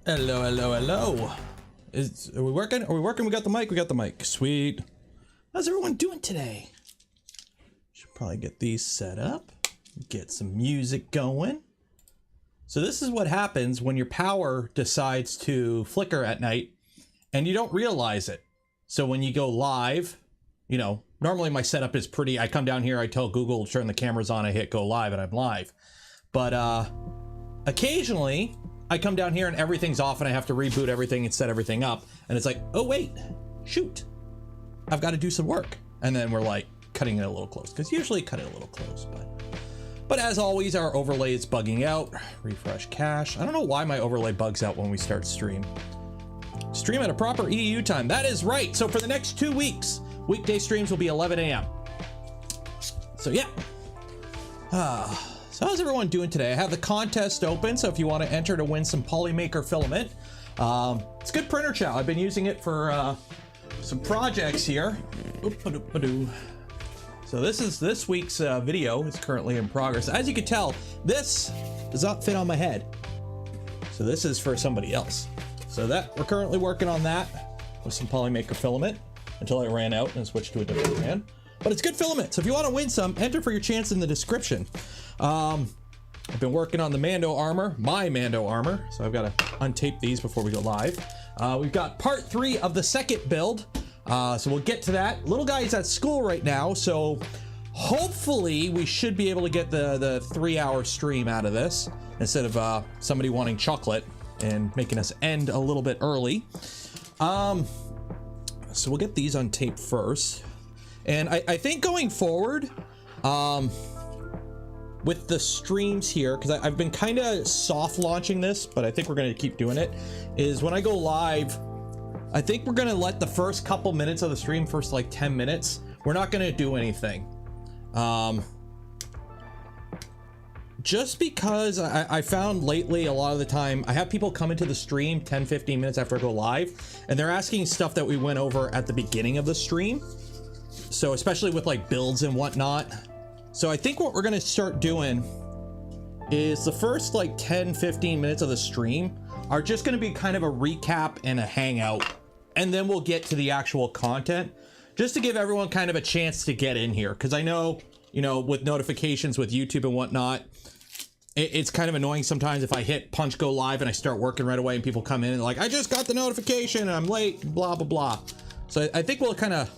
Hello, hello, hello. Are we working? Are we working? We got the mic. We got the mic. Sweet. How's everyone doing today? Should probably get these set up. Get some music going. So this is what happens when your power decides to flicker at night and you don't realize it. So when you go live, you know, normally my setup is pretty, I come down here, I tell Google to turn the cameras on, I hit go live and I'm live. But occasionally I come down here and everything's off and I have to reboot everything and set everything up. And it's like, oh wait, shoot, I've got to do some work. And then we're like cutting it a little close, because usually cut it a little close. But as always, our overlay is bugging out. Refresh cache. I don't know why my overlay bugs out when we start stream. Stream at a proper EU time. That is right. So for the next 2 weeks, weekday streams will be 11 a.m. So yeah. So how's everyone doing today? I have the contest open, so if you want to enter to win some Polymaker filament, it's a good printer chow. I've been using it for some projects here. So this week's video is currently in progress. As you can tell, this does not fit on my head. So this is for somebody else. So that we're currently working on that with some Polymaker filament until I ran out and switched to a different brand. But it's good filament. So if you want to win some, enter for your chance in the description. I've been working on the Mando armor, my Mando armor. So I've got to untape these before we go live. We've got part 3 of the SecKit build. So we'll get to that. Little guy's at school right now, so hopefully we should be able to get the 3-hour stream out of this instead of somebody wanting chocolate and making us end a little bit early. So we'll get these on tape first. And I think going forward, with the streams here, because I've been kind of soft launching this, but I think we're going to keep doing it, is when I go live, I think we're going to let the first couple minutes of the stream, first like 10 minutes, we're not going to do anything. Just because I found lately a lot of the time, I have people come into the stream 10-15 minutes after I go live, and they're asking stuff that we went over at the beginning of the stream. So especially with like builds and whatnot. So I think what we're going to start doing is the first like 10-15 minutes of the stream are just going to be kind of a recap and a hangout. And then we'll get to the actual content just to give everyone kind of a chance to get in here. Because I know, you know, with notifications with YouTube and whatnot, it's kind of annoying sometimes if I hit punch go live and I start working right away and people come in and like, I just got the notification and I'm late, blah, blah, blah. So I think we'll kind of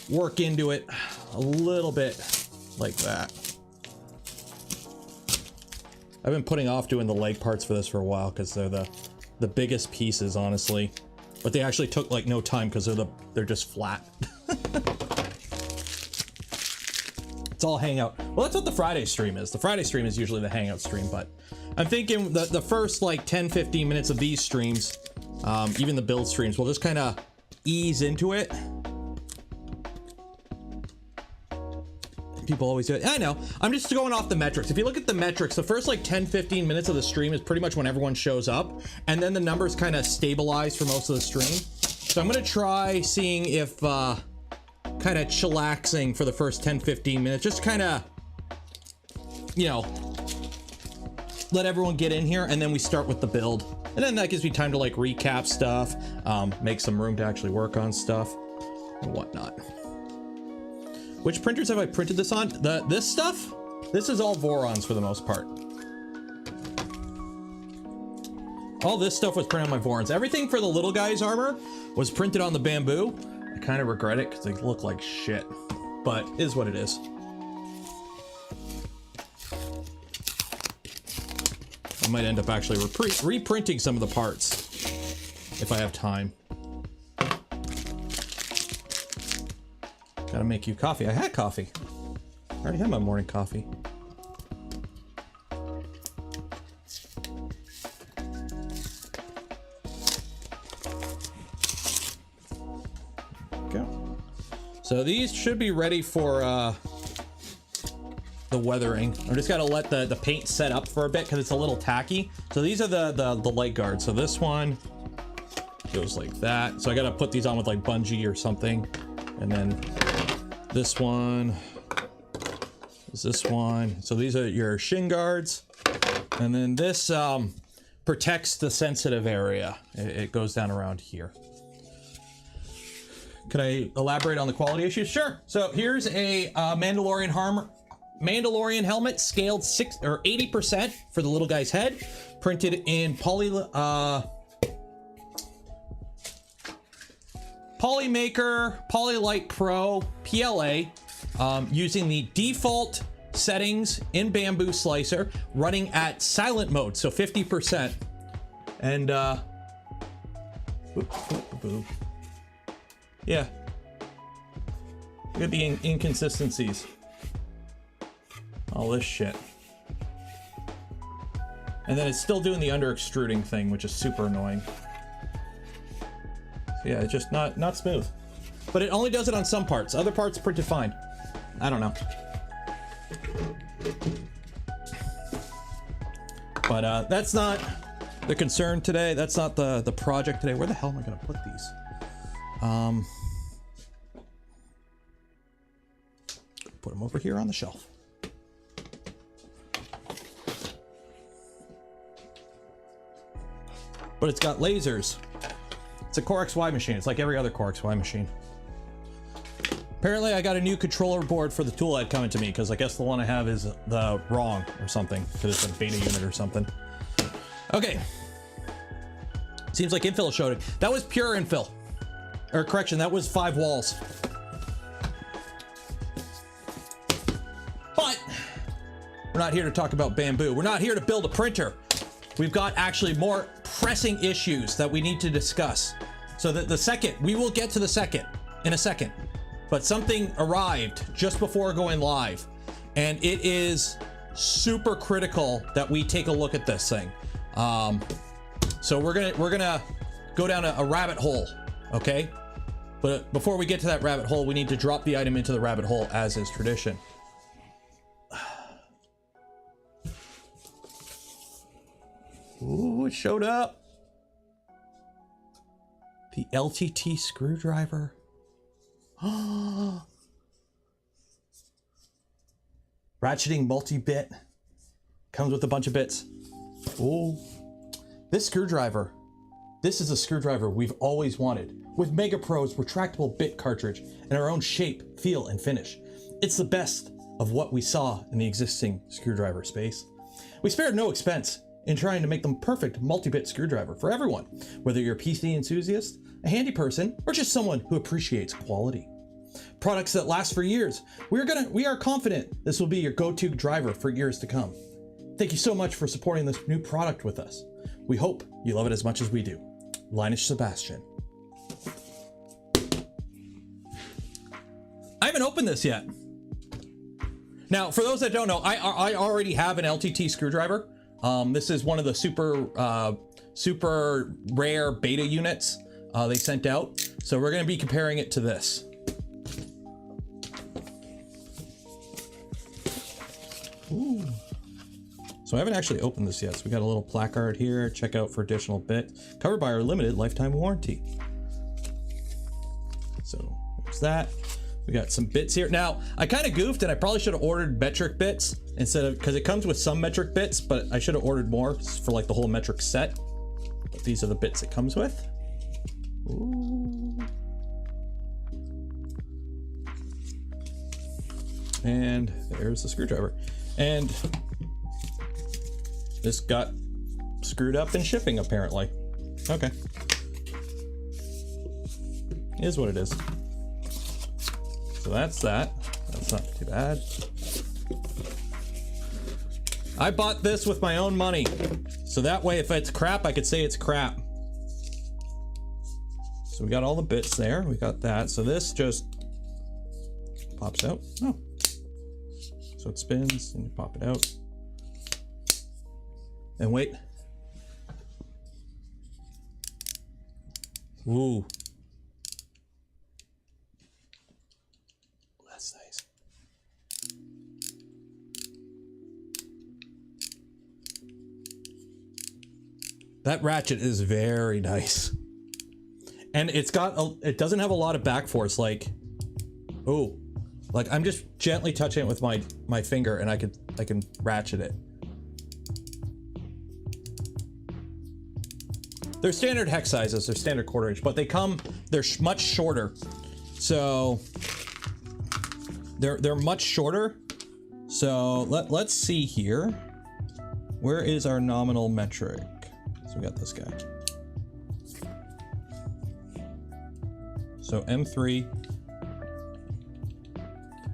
work into it a little bit like that. I've been putting off doing the leg parts for this for a while because they're the biggest pieces, honestly. But they actually took like no time because they're just flat. It's all hangout. Well, that's what the Friday stream is. The Friday stream is usually the hangout stream, but I'm thinking the first like 10-15 minutes of these streams, even the build streams, we'll just kind of ease into it. People always do it. I know. I'm just going off the metrics. If you look at the metrics, the first like 10-15 minutes of the stream is pretty much when everyone shows up, and then the numbers kind of stabilize for most of the stream. So I'm going to try seeing if kind of chillaxing for the first 10-15 minutes, just kind of, you know, let everyone get in here, and then we start with the build. And then that gives me time to like recap stuff, make some room to actually work on stuff and whatnot. Which printers have I printed this on? This stuff? This is all Vorons for the most part. All this stuff was printed on my Vorons. Everything for the little guy's armor was printed on the bamboo. I kind of regret it because they look like shit, but it is what it is. I might end up actually reprinting some of the parts if I have time. Gotta make you coffee. I had coffee. I already had my morning coffee. Go. So these should be ready for the weathering. I'm just gotta let the paint set up for a bit because it's a little tacky. So these are the light guards. So this one goes like that. So I gotta put these on with like bungee or something, and then this one is this one. So these are your shin guards. And then this protects the sensitive area. It goes down around here. Can I elaborate on the quality issues? Sure. So here's a Mandalorian helmet, scaled 80% for the little guy's head, printed in Polymaker Polylite Pro PLA, using the default settings in Bamboo Slicer, running at silent mode, so 50%. And yeah, look at the inconsistencies. All this shit. And then it's still doing the under extruding thing, which is super annoying. So yeah, it's just not smooth. But it only does it on some parts. Other parts printed fine. I don't know. But that's not the concern today. That's not the project today. Where the hell am I gonna put these? Put them over here on the shelf. But it's got lasers. It's a Core XY machine. It's like every other Core XY machine. Apparently I got a new controller board for the tool head coming to me, because I guess the one I have is the wrong or something, because it's a beta unit or something. Okay. Seems like infill showed it. That was pure infill. Or correction, that was 5 walls. But we're not here to talk about bamboo. We're not here to build a printer. We've got actually more pressing issues that we need to discuss. So that the SecKit, we will get to the SecKit in a second, but something arrived just before going live, and it is super critical that we take a look at this thing. So we're gonna go down a rabbit hole, okay? But before we get to that rabbit hole, we need to drop the item into the rabbit hole, as is tradition. Ooh, it showed up. The LTT screwdriver. Ratcheting multi-bit. Comes with a bunch of bits. Ooh. This screwdriver. This is a screwdriver we've always wanted. With Mega Pro's retractable bit cartridge and our own shape, feel, and finish. It's the best of what we saw in the existing screwdriver space. We spared no expense in trying to make them perfect multi-bit screwdriver for everyone, whether you're a PC enthusiast, a handy person, or just someone who appreciates quality. Products that last for years. We are confident this will be your go-to driver for years to come. Thank you so much for supporting this new product with us. We hope you love it as much as we do. Linus Sebastian. I haven't opened this yet. Now, for those that don't know, I already have an LTT screwdriver. This is one of the super rare beta units they sent out. So we're going to be comparing it to this. Ooh. So I haven't actually opened this yet. So we got a little placard here. Check out for additional bits. Covered by our limited lifetime warranty. So there's that. We got some bits here. Now, I kind of goofed and I probably should have ordered metric bits instead of, because it comes with some metric bits, but I should have ordered more for like the whole metric set. But these are the bits it comes with. Ooh. And there's the screwdriver. And this got screwed up in shipping, apparently. Okay. Is what it is. So that's that. That's not too bad. I bought this with my own money. So that way, if it's crap, I could say it's crap. So we got all the bits there. We got that. So this just pops out. Oh. So it spins and you pop it out. And wait. Ooh. That's nice. That ratchet is very nice. And it's got it doesn't have a lot of back force, like, oh, like I'm just gently touching it with my finger and I can ratchet it. they're standard hex sizes, they're standard 1/4 inch, but they're much shorter. So they're much shorter. So let's see here. Where is our nominal metric? So we got this guy. So M3.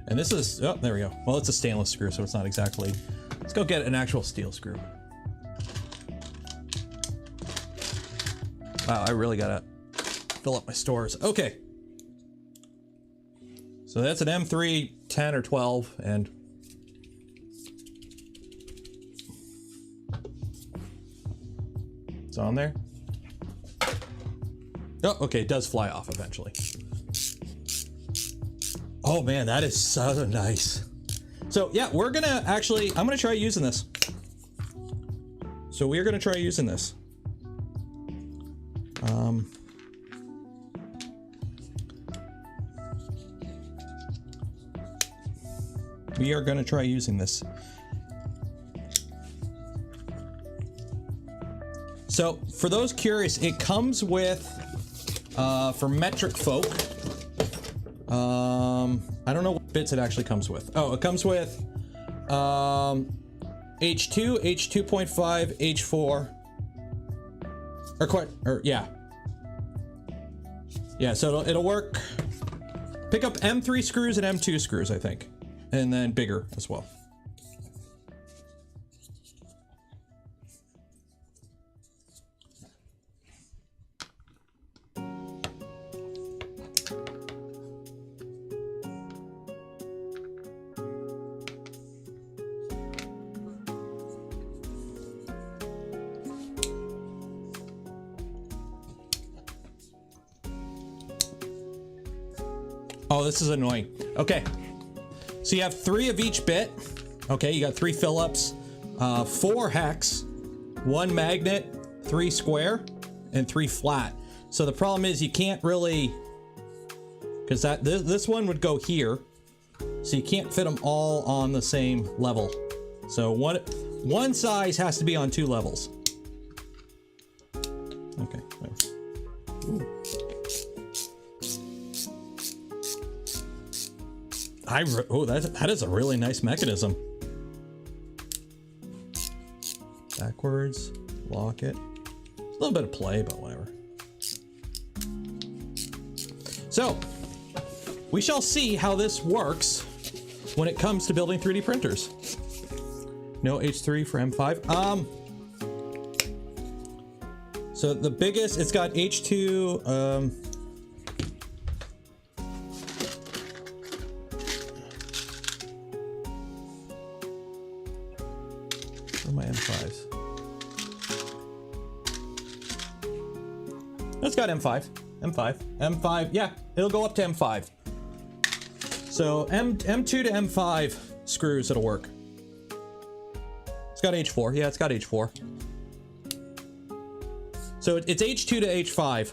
And this is, oh, there we go. Well, it's a stainless screw, so it's not exactly. Let's go get an actual steel screw. Wow, I really gotta fill up my stores. Okay. So that's an M3, 10 or 12, and it's on there. Oh, okay, it does fly off eventually. Oh man, that is so nice. So yeah, we're gonna actually, I'm gonna try using this. So we're gonna try using this. We are gonna try using this. So for those curious, it comes with, for metric folk, I don't know what bits it actually comes with. Oh, it comes with H2, H2.5, H4, yeah. Yeah, so it'll work. Pick up M3 screws and M2 screws, I think. And then bigger as well. Oh, this is annoying. Okay. So you have 3 of each bit. Okay, you got 3 Phillips, 4 hex, 1 magnet, 3 square, and 3 flat. So the problem is you can't really, because this one would go here, so you can't fit them all on the same level. So one size has to be on 2 levels. Okay. Ooh. Oh, that is a really nice mechanism. Backwards, lock it. A little bit of play, but whatever. So, we shall see how this works when it comes to building 3D printers. No H3 for M5. So the biggest, it's got H2, my M5s. It's got M5, yeah, it'll go up to M5. So M2 to M5 screws, it'll work. It's got H4, yeah, it's got H4. So it's H2 to H5.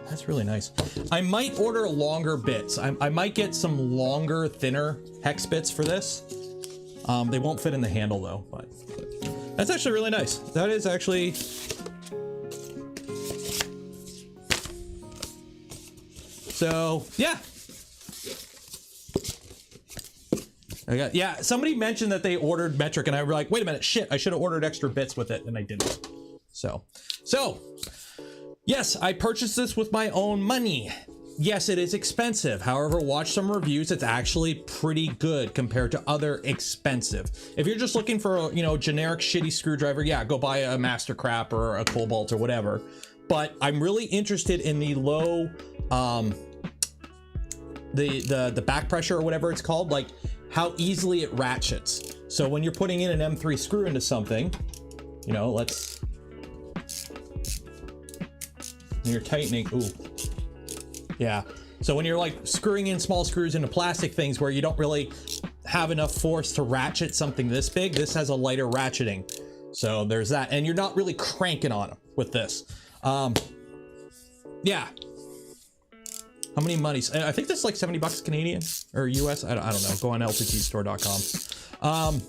That's really nice. I might order longer bits. I might get some longer, thinner hex bits for this. They won't fit in the handle though, but that's actually really nice. That is actually. So yeah. Yeah, somebody mentioned that they ordered metric and I was like, wait a minute, shit, I should have ordered extra bits with it and I didn't. So yes, I purchased this with my own money. Yes, it is expensive. However, watch some reviews. It's actually pretty good compared to other expensive. If you're just looking for a, generic shitty screwdriver, yeah, go buy a Master Crap or a Cobalt or whatever. But I'm really interested in the low, the back pressure or whatever it's called, like how easily it ratchets. So when you're putting in an M3 screw into something, you're tightening, ooh. Yeah, so when you're like screwing in small screws into plastic things where you don't really have enough force to ratchet something this big, this has a lighter ratcheting. So there's that, and you're not really cranking on them with this. Yeah. How many monies? I think this is like 70 bucks Canadian or US. I don't know. Go on lttstore.com.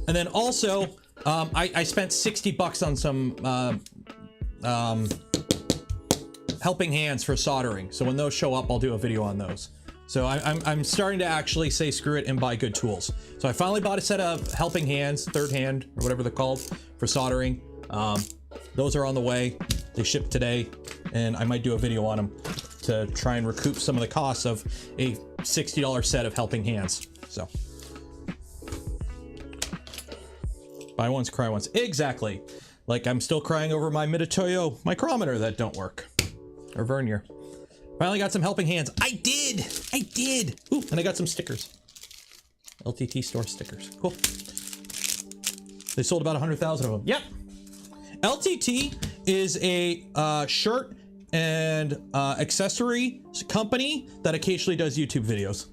And then also I spent 60 bucks on some helping hands for soldering. So when those show up, I'll do a video on those. So I'm starting to actually say screw it and buy good tools. So I finally bought a set of helping hands, third hand, or whatever they're called, for soldering. Those are on the way. They shipped today, and I might do a video on them to try and recoup some of the costs of a $60 set of helping hands. So buy once, cry once. Exactly. Like I'm still crying over my Mitutoyo micrometer that don't work. Or vernier. Finally got some helping hands. I did. Ooh, and I got some stickers. LTT store stickers. Cool. They sold about 100,000 of them. Yep. LTT is a shirt and accessory company that occasionally does YouTube videos.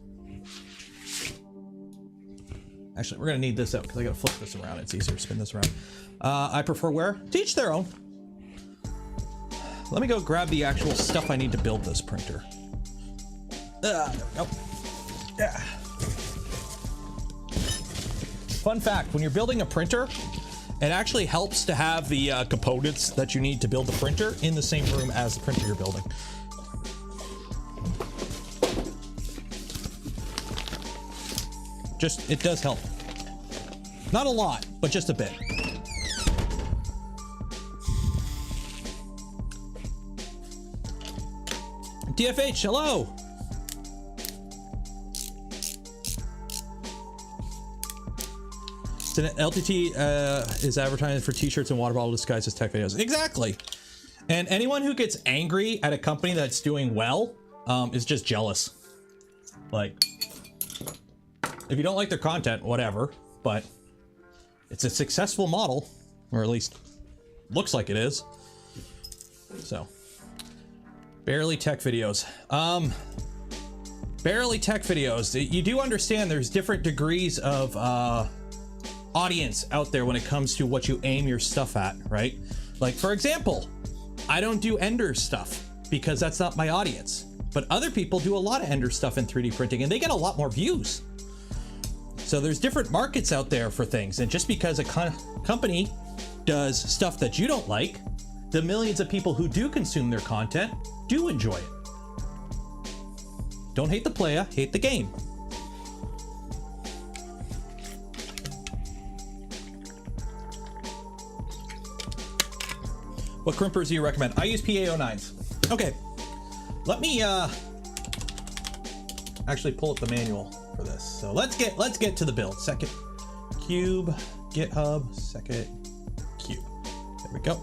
Actually, we're gonna need this out because I gotta flip this around. It's easier to spin this around. I prefer where? To each their own. Let me go grab the actual stuff I need to build this printer. There we go. Yeah. Fun fact, when you're building a printer, it actually helps to have the components that you need to build the printer in the same room as the printer you're building. Just, it does help. Not a lot, but just a bit. DFH, hello. So LTT is advertising for t-shirts and water bottle disguised as tech videos. Exactly. And anyone who gets angry at a company that's doing well is just jealous. Like, if you don't like their content, whatever, but it's a successful model, or at least looks like it is. So, barely tech videos. Barely tech videos. You do understand there's different degrees of audience out there when it comes to what you aim your stuff at, right? Like, for example, I don't do Ender stuff because that's not my audience, but other people do a lot of Ender stuff in 3D printing and they get a lot more views. So there's different markets out there for things, and just because a company does stuff that you don't like, the millions of people who do consume their content do enjoy it. Don't hate the player, hate the game. What crimpers do you recommend? I use PA09s. Okay, let me actually pull up the manual for this. So let's get to the build. SecKit Cube, GitHub, SecKit Cube. There we go.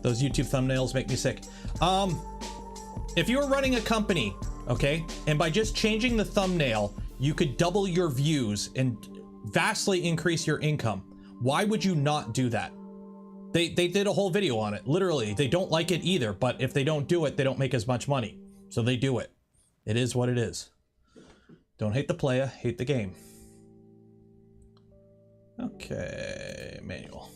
Those YouTube thumbnails make me sick. If you were running a company, okay, and by just changing the thumbnail, you could double your views and vastly increase your income, why would you not do that? They did a whole video on it. Literally, they don't like it either, but if they don't do it, they don't make as much money. So they do it. It is what it is. Don't hate the player, hate the game. Okay, manual.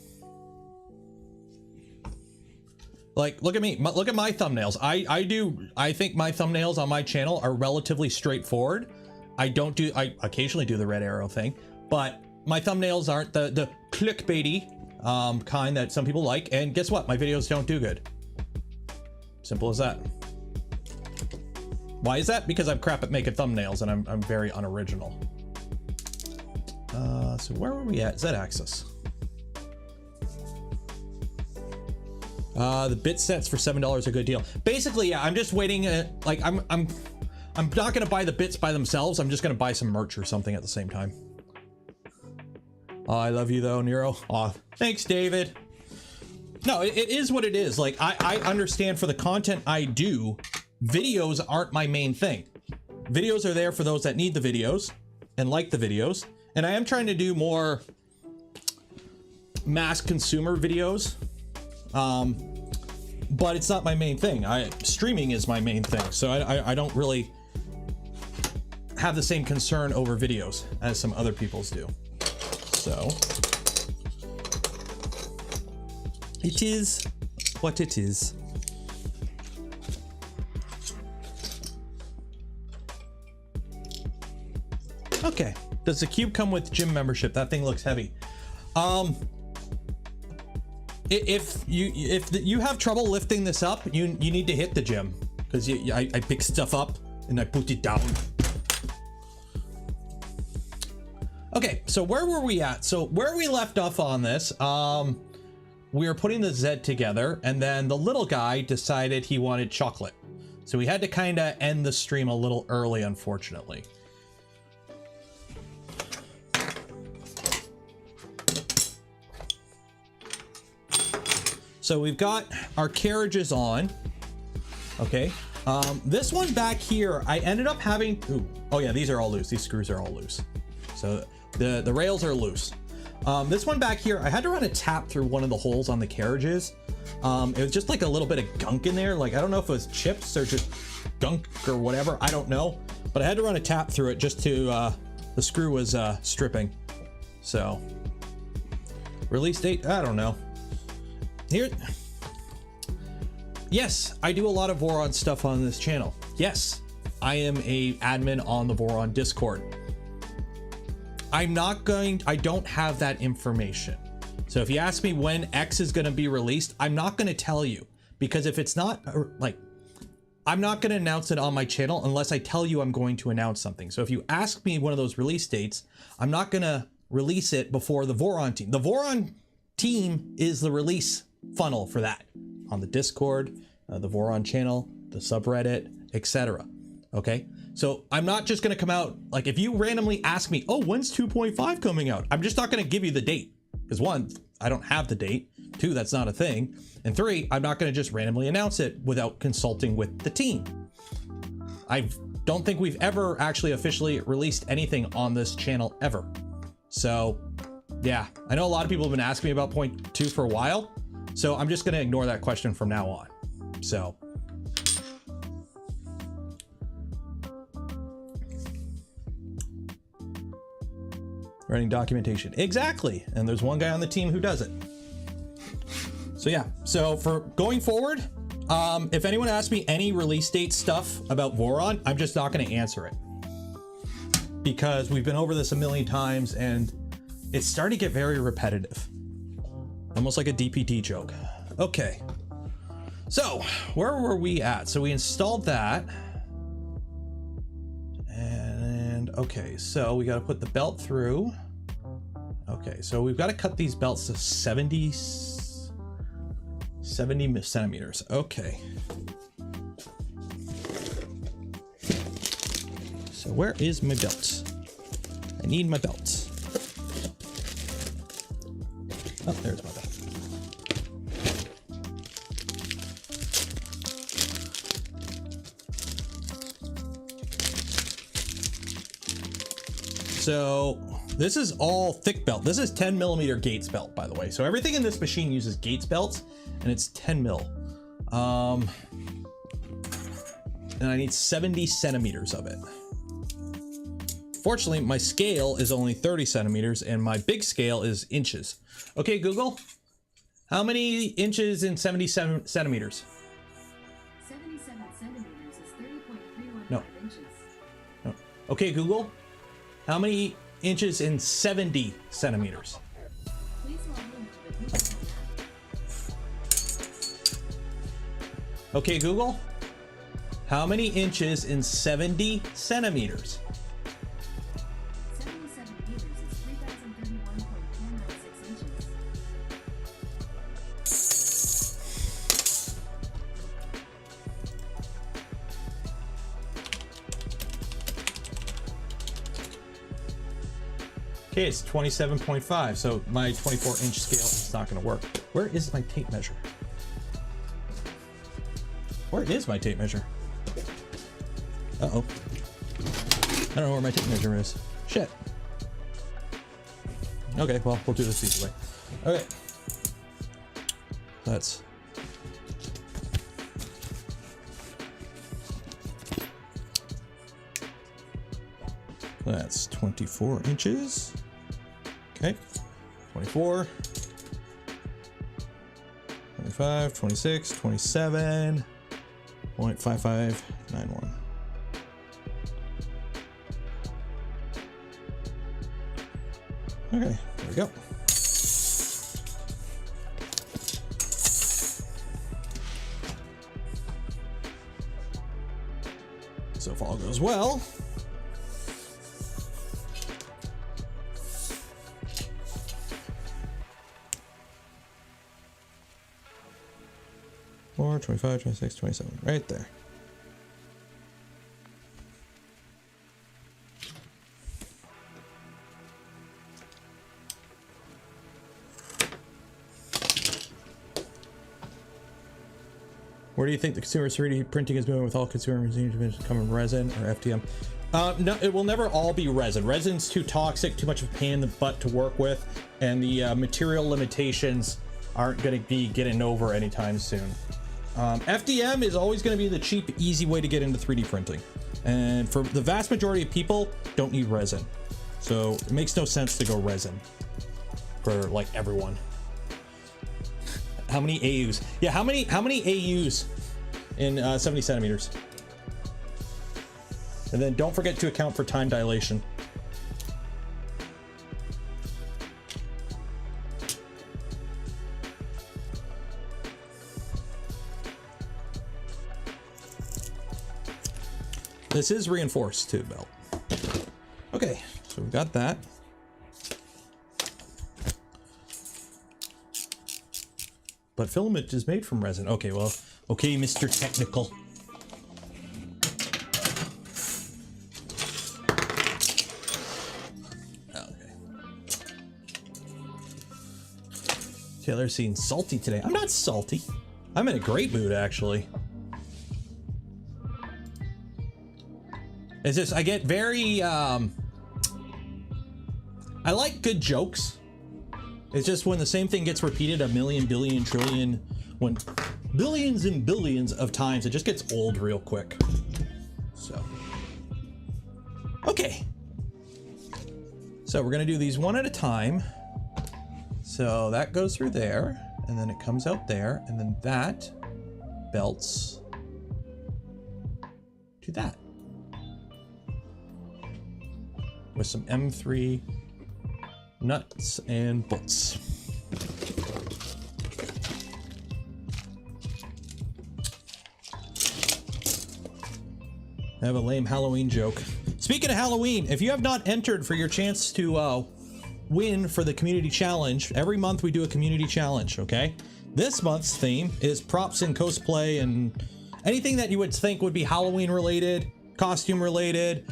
Like, look at me, look at my thumbnails. I think my thumbnails on my channel are relatively straightforward. I occasionally do the red arrow thing, but my thumbnails aren't the clickbaity kind that some people like, and guess what? My videos don't do good. Simple as that. Why is that? Because I'm crap at making thumbnails and I'm very unoriginal. So where were we at? Z-axis. The bit sets for $7 a good deal. Basically, yeah, I'm just waiting. Like I'm not gonna buy the bits by themselves. I'm just gonna buy some merch or something at the same time. Oh, I love you though, Nero. Aw, thanks, David. No, it is what it is. Like, I understand for the content I do, videos aren't my main thing. Videos are there for those that need the videos and like the videos. And I am trying to do more mass consumer videos. But it's not my main thing. Streaming is my main thing. So I don't really have the same concern over videos as some other people's do. So it is what it is. Okay. Does the cube come with gym membership? That thing looks heavy. If you have trouble lifting this up, you need to hit the gym, because I pick stuff up and I put it down. Okay, so where were we at? So where we left off on this, we were putting the Z together, and then the little guy decided he wanted chocolate. So we had to kind of end the stream a little early, unfortunately. So we've got our carriages on. Okay. This one back here, I ended up having, oh yeah, these are all loose. These screws are all loose. So the rails are loose. This one back here, I had to run a tap through one of the holes on the carriages. It was just like a little bit of gunk in there. Like, I don't know if it was chips or just gunk or whatever. I don't know. But I had to run a tap through it just to, the screw was stripping. So, release date, I don't know. Here, yes, I do a lot of Voron stuff on this channel. Yes, I am a admin on the Voron Discord. I don't have that information. So if you ask me when X is going to be released, I'm not going to tell you, because if it's not, like, I'm not going to announce it on my channel unless I tell you I'm going to announce something. So if you ask me one of those release dates, I'm not going to release it before the Voron team. The Voron team is the release funnel for that on the Discord, the Voron channel, the subreddit, etc. Okay, so I'm not just going to come out, like, if you randomly ask me, oh, when's 2.5 coming out, I'm just not going to give you the date, because 1, I don't have the date, 2, that's not a thing, and 3, I'm not going to just randomly announce it without consulting with the team. I don't think we've ever actually officially released anything on this channel ever. So yeah, I know a lot of people have been asking me about 0.2 for a while, so I'm just going to ignore that question from now on. So writing documentation, exactly, and there's one guy on the team who does it. So yeah, so for going forward, if anyone asks me any release date stuff about Voron, I'm just not going to answer it, because we've been over this a million times and it's starting to get very repetitive, almost like a DPT joke. Okay, so where were we at? So we installed that, and okay, so we got to put the belt through. Okay, so we've got to cut these belts to 70 centimeters. Okay, so where is my belt? I need my belt. Oh, there's my belt. So this is all thick belt. This is 10 millimeter Gates belt, by the way. So everything in this machine uses Gates belts, and it's 10 mil. And I need 70 centimeters of it. Fortunately, my scale is only 30 centimeters and my big scale is inches. Okay, Google, how many inches in 77 centimeters? 77 centimeters is 30.315 No. inches. No. Okay, Google, how many inches in 70 centimeters? Please log in to the Google app. Okay, Google, how many inches in 70 centimeters? 77 meters is 3,031.496 inches. Okay, it's 27.5, so my 24-inch scale is not going to work. Where is my tape measure? Where is my tape measure? Uh-oh. I don't know where my tape measure is. Shit. Okay, well, we'll do this the easy way. Okay. That's 24 inches. Okay. 24. 25, 26, 27.5591. Okay, there we go. So if all goes well, or 25, 26, 27, right there. Where do you think the consumer 3D printing is moving with all consumer machines coming resin or FDM? No, it will never all be resin. Resin's too toxic, too much of a pain in the butt to work with, and the material limitations aren't going to be getting over anytime soon. FDM is always going to be the cheap, easy way to get into 3D printing. And for the vast majority of people, don't need resin. So it makes no sense to go resin for like everyone. How many AUs? Yeah, how many AUs in 70 centimeters? And then don't forget to account for time dilation. This is reinforced too, belt. Okay, so we've got that. But filament is made from resin. Okay, well, okay, Mr. Technical. Okay. Taylor seems salty today. I'm not salty. I'm in a great mood, actually. It's just, I get very, I like good jokes. It's just when the same thing gets repeated a million, billion, trillion, when billions and billions of times, it just gets old real quick. So, okay. So we're gonna do these one at a time. So that goes through there, and then it comes out there, and then that belts to that. With some M3 nuts and bolts. I have a lame Halloween joke. Speaking of Halloween, if you have not entered for your chance to win for the community challenge, every month we do a community challenge, okay? This month's theme is props and cosplay and anything that you would think would be Halloween related, costume related,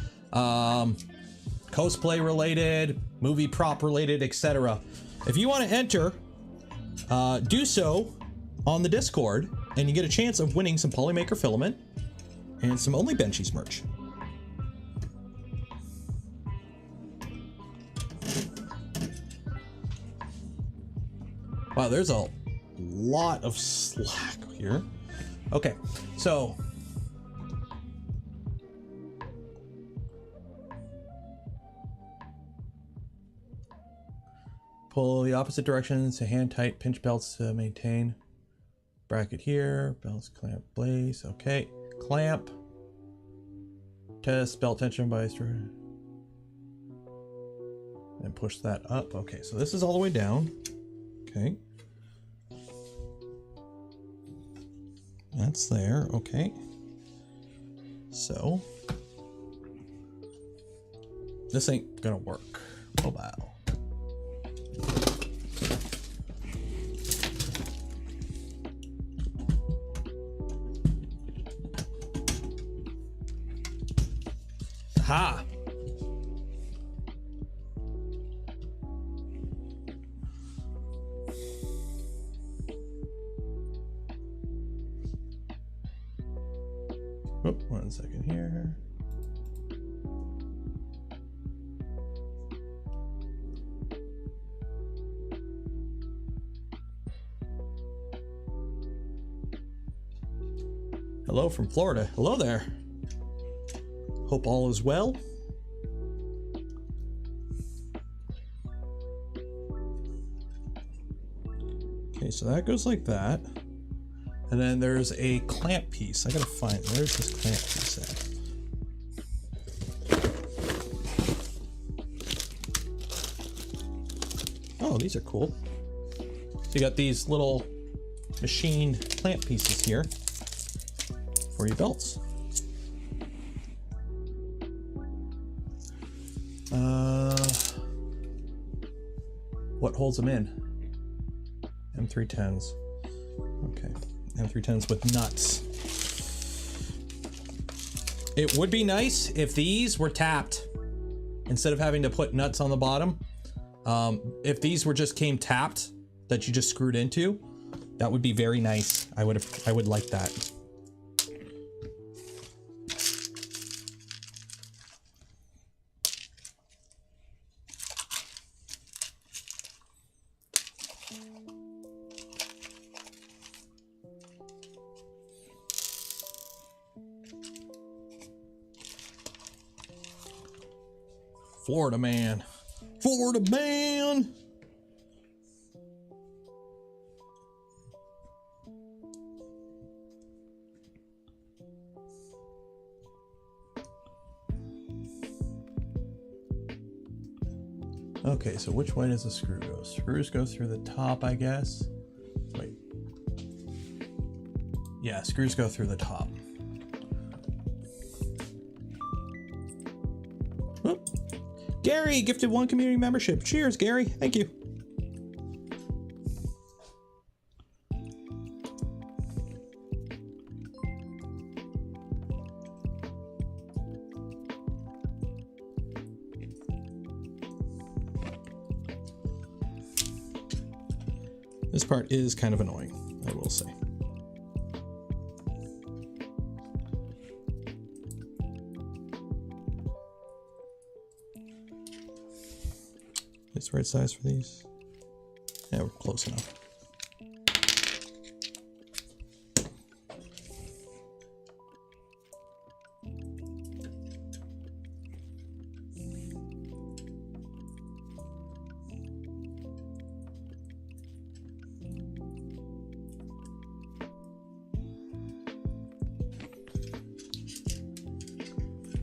cosplay related, movie prop related, etc. If you want to enter, do so on the Discord, and you get a chance of winning some Polymaker filament and some Only Benchies merch. Wow, there's a lot of slack here. Okay, so pull the opposite directions to hand tight pinch belts to maintain. Bracket here, belts clamp blaze. Okay, clamp. Test belt tension by extruder. And push that up. Okay, so this is all the way down. Okay. That's there. Okay. So this ain't gonna work. Mobile. Ha! Oh, 1 second here. Hello from Florida. Hello there. Hope all is well. Okay, so that goes like that. And then there's a clamp piece. I gotta find, where's this clamp piece at? Oh, these are cool. So you got these little machined clamp pieces here for your belts. What holds them in? M310s. Okay, M310s with nuts. It would be nice if these were tapped instead of having to put nuts on the bottom. If these were just came tapped that you just screwed into, that would be very nice. I would like that. Florida man. Florida man. Okay, so which way does the screw go? Screws go through the top, I guess. Wait. Yeah, screws go through the top. Oh. Gary gifted 1 community membership. Cheers, Gary. Thank you. This part is kind of annoying, I will say. Is the right size for these? Yeah, we're close enough.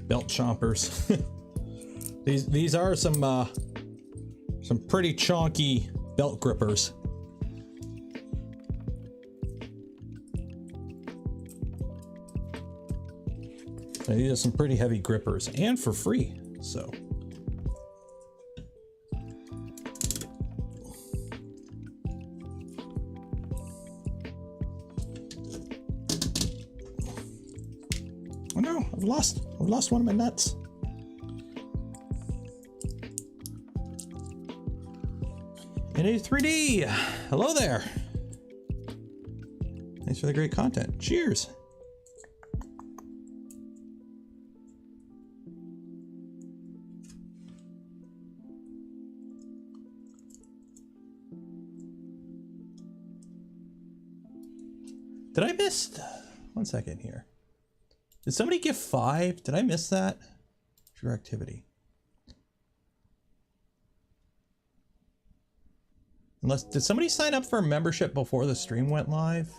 Belt chompers. These are some pretty chonky belt grippers. These are some pretty heavy grippers, and for free. So. Oh no, I've lost one of my nuts. N83D, hello there. Thanks for the great content. Cheers. Did I miss? 1 second here. Did somebody give 5? Did I miss that? Your activity. Unless, did somebody sign up for a membership before the stream went live?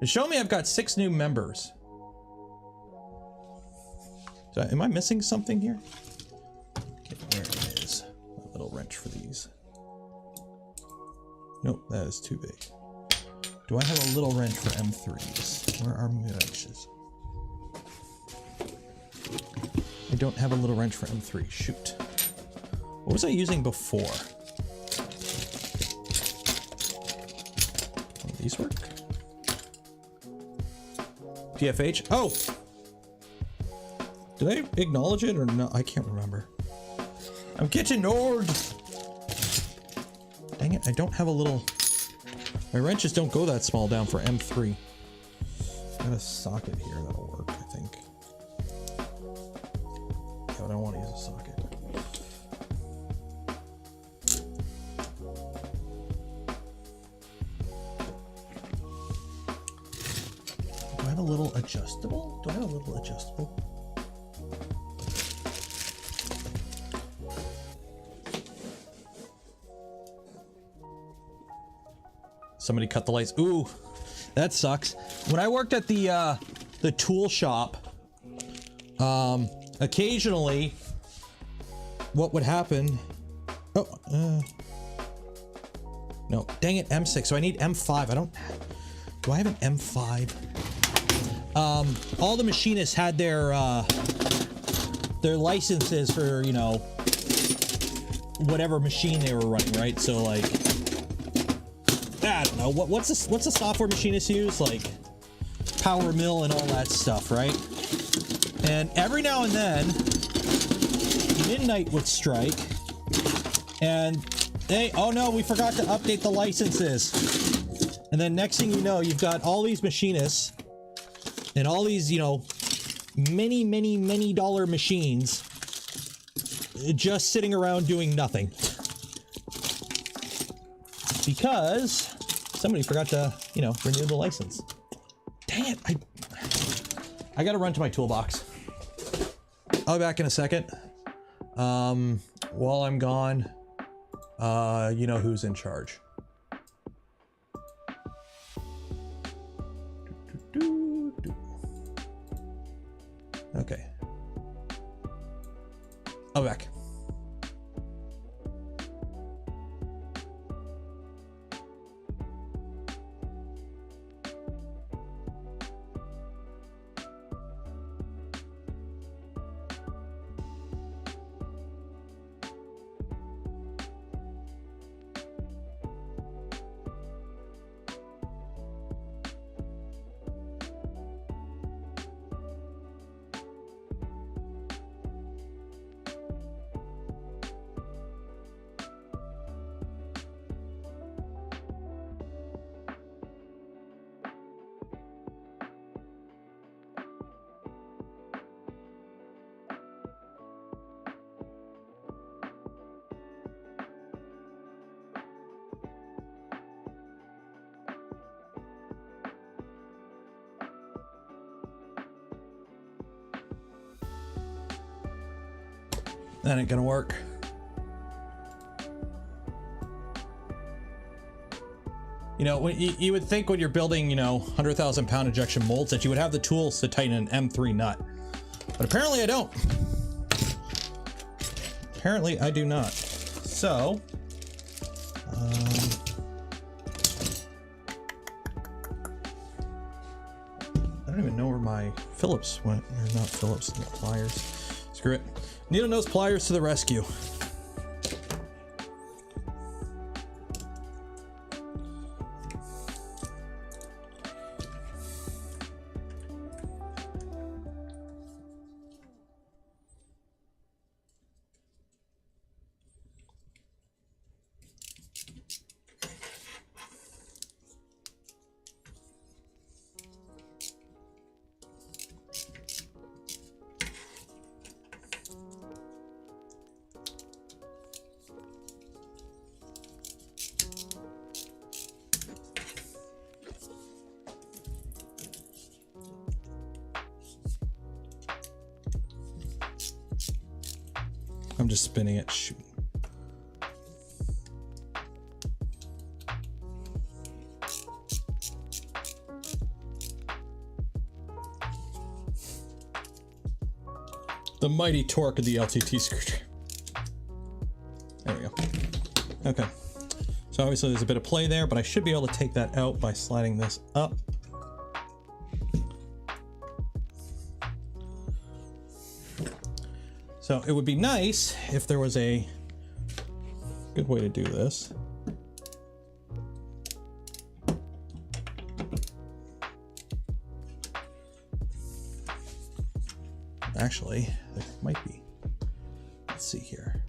It's showing me I've got 6 new members. So, am I missing something here? Okay, there it is. A little wrench for these. Nope, that is too big. Do I have a little wrench for M3s? Where are my wrenches? I don't have a little wrench for M3. Shoot. What was I using before? These work? PFH? Oh! Did I acknowledge it or no? I can't remember. I'm getting old! Dang it, I don't have a little... My wrenches don't go that small down for M3. Got a socket here that'll work, I think. Yeah, but I don't want to use a socket. Do I have a little adjustable? Do I have a little adjustable? Somebody cut the lights. Ooh, that sucks. When I worked at the tool shop, occasionally what would happen... Oh, no, dang it, M6. So I need M5. I don't... Do I have an M5? All the machinists had their their licenses for, you know, whatever machine they were running, right? So like, I don't know, what's a software machinist use? Like Power Mill and all that stuff, right? And every now and then, midnight would strike, and they, oh no, we forgot to update the licenses. And then next thing you know, you've got all these machinists and all these, you know, many dollar machines just sitting around doing nothing because somebody forgot to, you know, renew the license. Dang it, I gotta run to my toolbox. I'll be back in a second. While I'm gone, you know who's in charge. Okay. I'll be back. That ain't gonna work. You know, you would think when you're building, you know, 100,000 pound injection molds that you would have the tools to tighten an M3 nut. But apparently I don't. Apparently I do not. So, I don't even know where my Phillips went. Or not Phillips, the pliers. Screw it. Needle nose pliers to the rescue. I'm just spinning it. Shoot. The mighty torque of the LTT screwdriver. There we go. Okay. So obviously there's a bit of play there, but I should be able to take that out by sliding this up. So it would be nice if there was a good way to do this. Actually, there might be. Let's see here.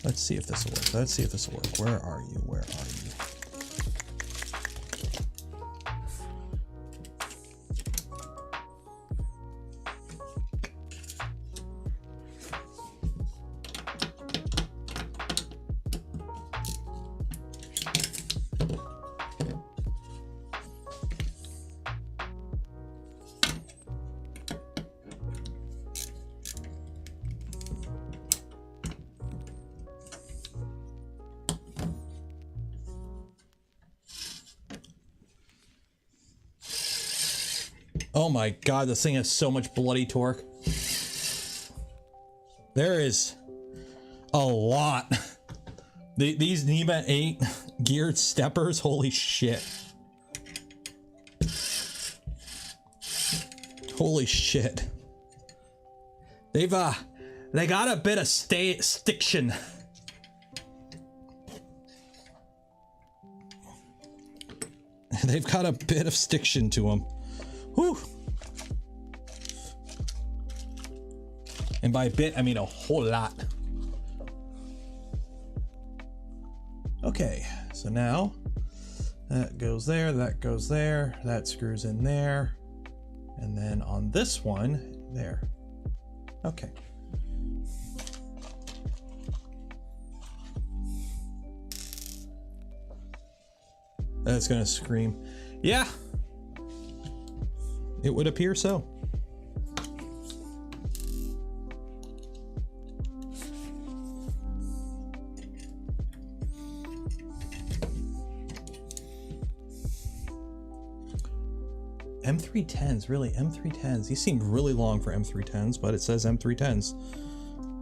Let's see if this will work. Let's see if this will work. Where are you? Where are you? Oh my god, this thing has so much bloody torque. There is a lot. These NEMA 8 geared steppers, holy shit. Holy shit. They got a bit of stiction. They've got a bit of stiction to them. Whew. And by a bit, I mean a whole lot. Okay, so now that goes there, that screws in there. And then on this one, there. Okay. That's gonna scream. Yeah, it would appear so. M310s, really? M310s. These seem really long for M310s, but it says M310s.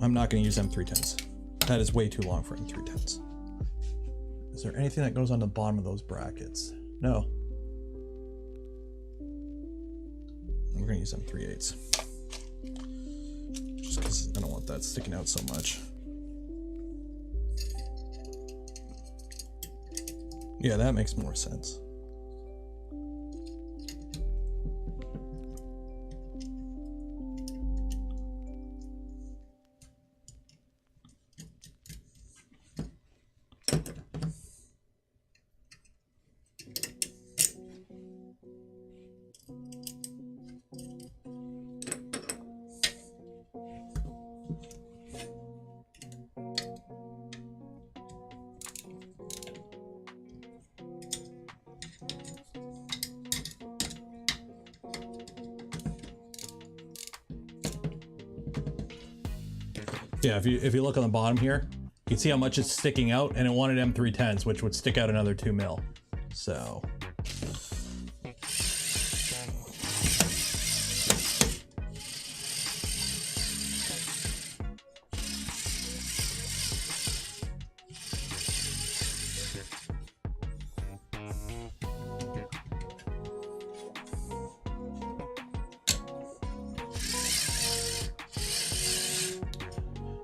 I'm not going to use M310s. That is way too long for M310s. Is there anything that goes on the bottom of those brackets? No. We're going to use M3/8s. Just because I don't want that sticking out so much. Yeah, that makes more sense. Yeah, if you look on the bottom here, you can see how much it's sticking out, and it wanted M310s, which would stick out another 2 mil. So.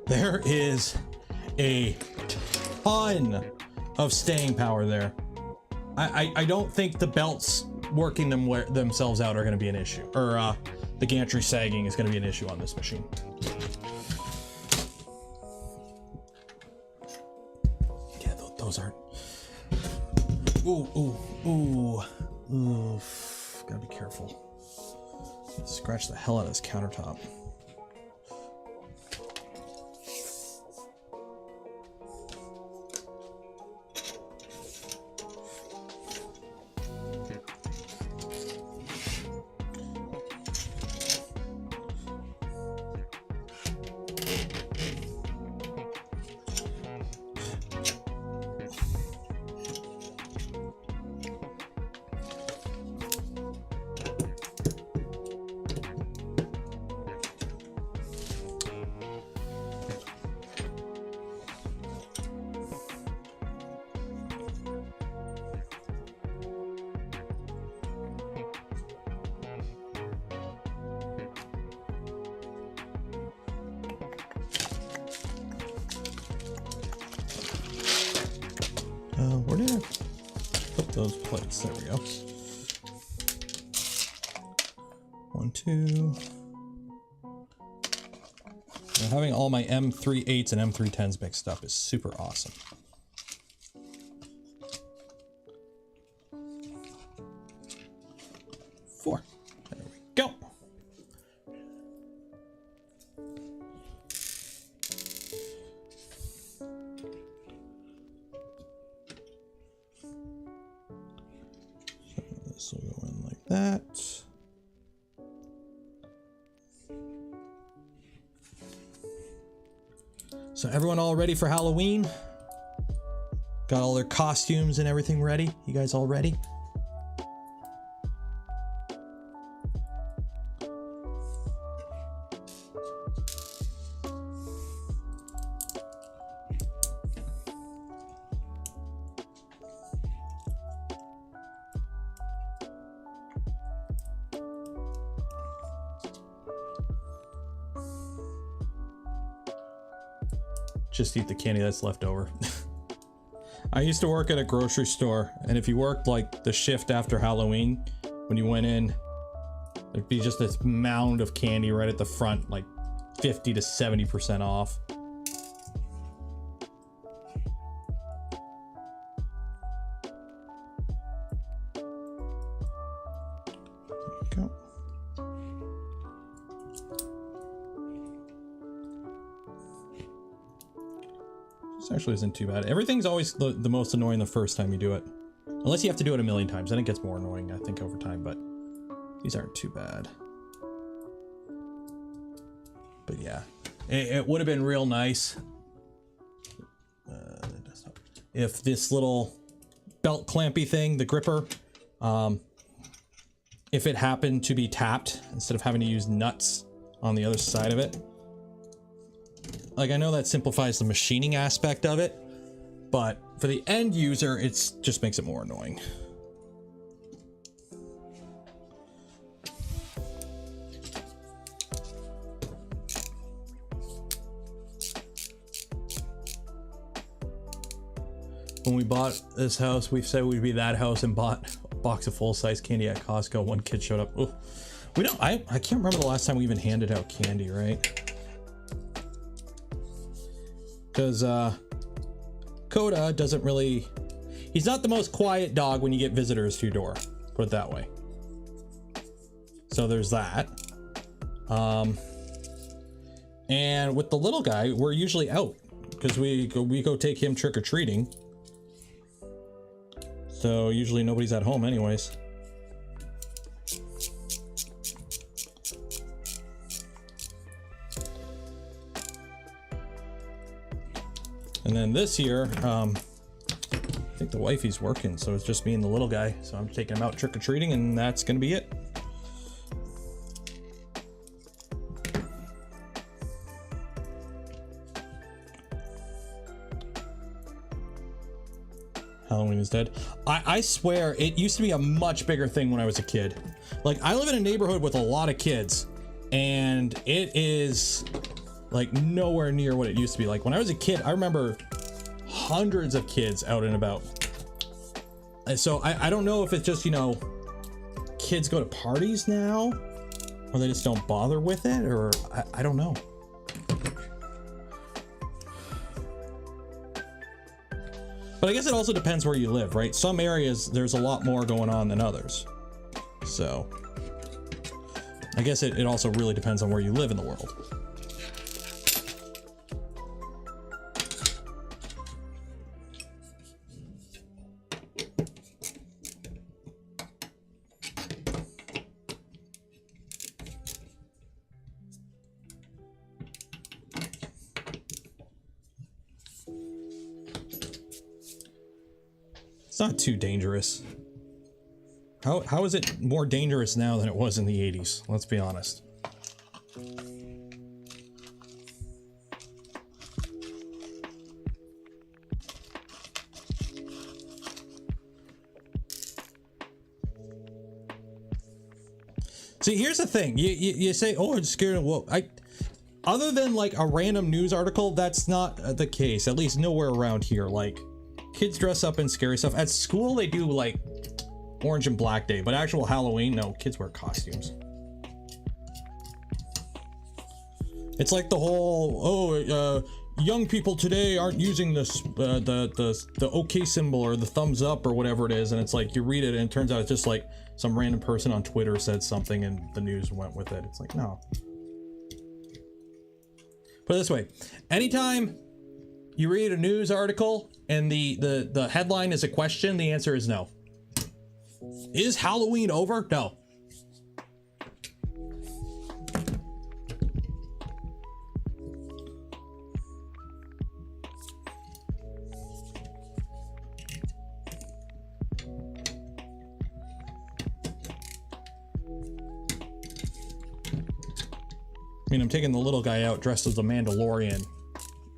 There is a ton of staying power there. I don't think the belts working themselves out are going to be an issue, or the gantry sagging is going to be an issue on this machine. Yeah, those aren't. Ooh. Gotta be careful. Scratch the hell out of this countertop. Where did I put those plates? There we go. 1, 2. And having all my M3/8s and M310s mixed up is super awesome. Four. There we go. This will go in like that. So everyone all ready for Halloween? Got all their costumes and everything ready? You guys all ready? just eat the candy that's left over. I used to work at a grocery store, and if you worked like the shift after Halloween, when you went in, there'd be just this mound of candy right at the front, like 50 to 70% off. There we go. This actually isn't too bad. Everything's always the most annoying the first time you do it. Unless you have to do it a million times, then it gets more annoying, I think, over time, but these aren't too bad. But yeah, it would have been real nice if this little belt clampy thing, the gripper, if it happened to be tapped instead of having to use nuts on the other side of it. Like, I know that simplifies the machining aspect of it, but for the end user, it just makes it more annoying. When we bought this house, we said we'd be that house and bought a box of full-size candy at Costco. One kid showed up. Ooh. We don't, I can't remember the last time we even handed out candy, right? Because Coda doesn't really, he's not the most quiet dog when you get visitors to your door, put it that way. So there's that. And with the little guy, we're usually out because we go take him trick-or-treating. So usually nobody's at home anyways. And then this year, I think the wifey's working, so it's just me and the little guy. So I'm taking him out trick-or-treating, and that's gonna be it. Halloween is dead. I swear, it used to be a much bigger thing when I was a kid. Like, I live in a neighborhood with a lot of kids, and it is like nowhere near what it used to be. Like when I was a kid, I remember hundreds of kids out and about. And so I don't know if it's just, you know, kids go to parties now, or they just don't bother with it, or I don't know. But I guess it also depends where you live, right? Some areas there's a lot more going on than others. So I guess it also really depends on where you live in the world. It's not too dangerous. How is it more dangerous now than it was in the 80s? Let's be honest. See, here's the thing. You say, oh, I'm scared of what? Other than like a random news article, that's not the case. At least nowhere around here. Like, kids dress up in scary stuff. At school, they do like Orange and Black Day, but actual Halloween, no, kids wear costumes. It's like the whole, young people today aren't using this, the OK symbol or the thumbs up or whatever it is, and it's like you read it and it turns out it's just like some random person on Twitter said something and the news went with it. It's like, no. Put it this way, anytime you read a news article and the headline is a question, the answer is no. Is Halloween over? No. I mean, I'm taking the little guy out dressed as a Mandalorian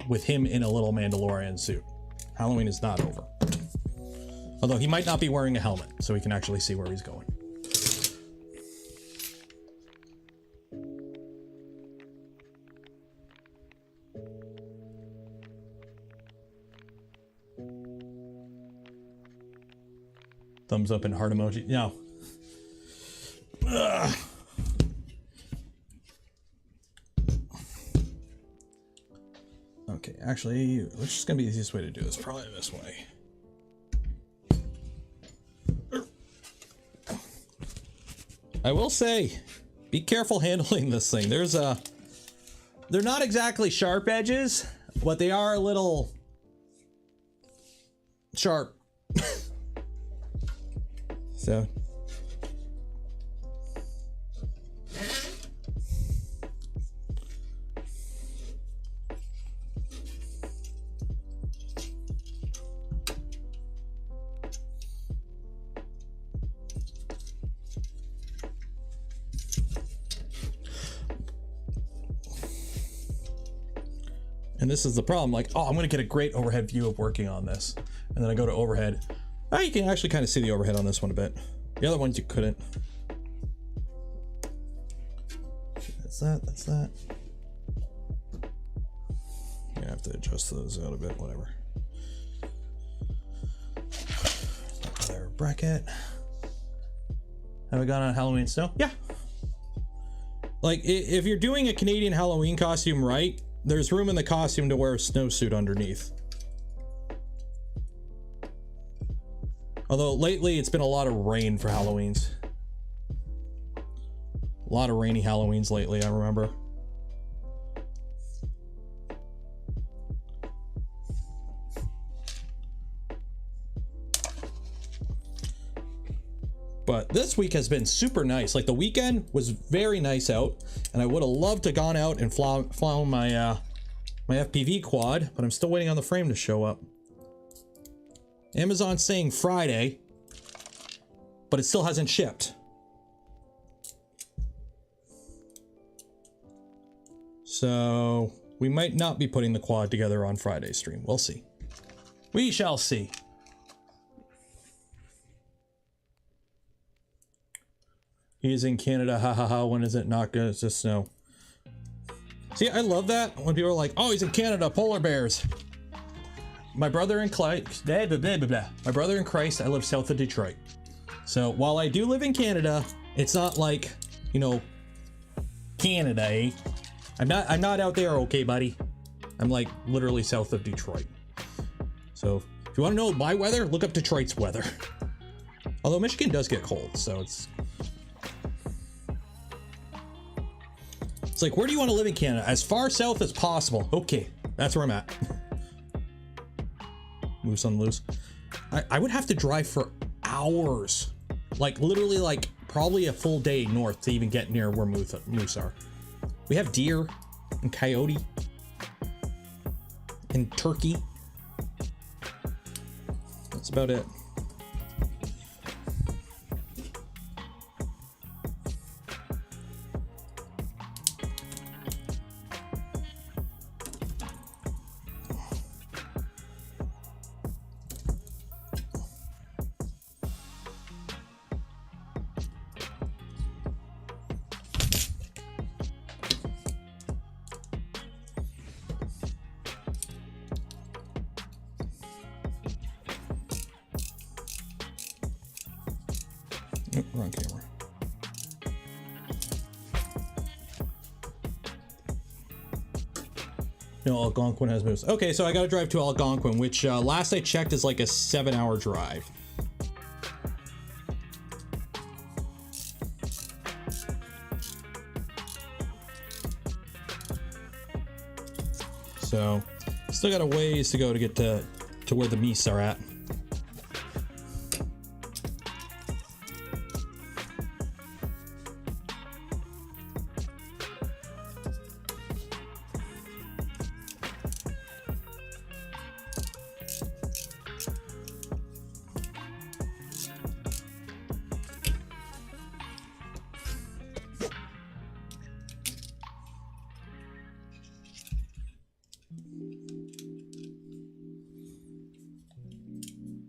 with him in a little Mandalorian suit. Halloween is not over. Although he might not be wearing a helmet, so we can actually see where he's going. thumbs up and heart emoji. No. Ugh. Okay, actually, which is gonna be the easiest way to do this? Probably this way. I will say, be careful handling this thing. They're not exactly sharp edges, but they are a little sharp. So. And this is the problem, like, oh, I'm gonna get a great overhead view of working on this. And then I go to overhead. Oh, you can actually kind of see the overhead on this one a bit. The other ones you couldn't. That's that, that's that. I have to adjust those out a bit, whatever. Another bracket. Have I gone on Halloween snow? Yeah. Like, if you're doing a Canadian Halloween costume right, there's room in the costume to wear a snowsuit underneath. Although lately it's been a lot of rain for Halloweens. A lot of rainy Halloweens lately, I remember. But this week has been super nice. Like the weekend was very nice out, and I would have loved to gone out and flown my my FPV quad, but I'm still waiting on the frame to show up. Amazon's saying Friday, but it still hasn't shipped. So we might not be putting the quad together on Friday's stream. We'll see. We shall see. He's in Canada, ha ha ha, when is it not gonna just snow? See, I love that when people are like, oh, he's in Canada, polar bears. My brother in Christ, blah, blah, blah, blah, blah. My brother in Christ, I live south of Detroit. So while I do live in Canada, it's not like, you know, Canada, eh? I'm not out there, okay, buddy? I'm like literally south of Detroit. So if you want to know my weather, look up Detroit's weather. Although Michigan does get cold, so it's like, where do you want to live in Canada? As far south as possible. Okay, that's where I'm at. Moose on the loose. I would have to drive for hours. Like, literally, like, probably a full day north to even get near where moose are. We have deer and coyote and turkey. That's about it. Nope, wrong camera. No, Algonquin has moose. Okay, so I gotta drive to Algonquin, which last I checked is like a 7-hour drive. So, still got a ways to go to get to where the meese are at.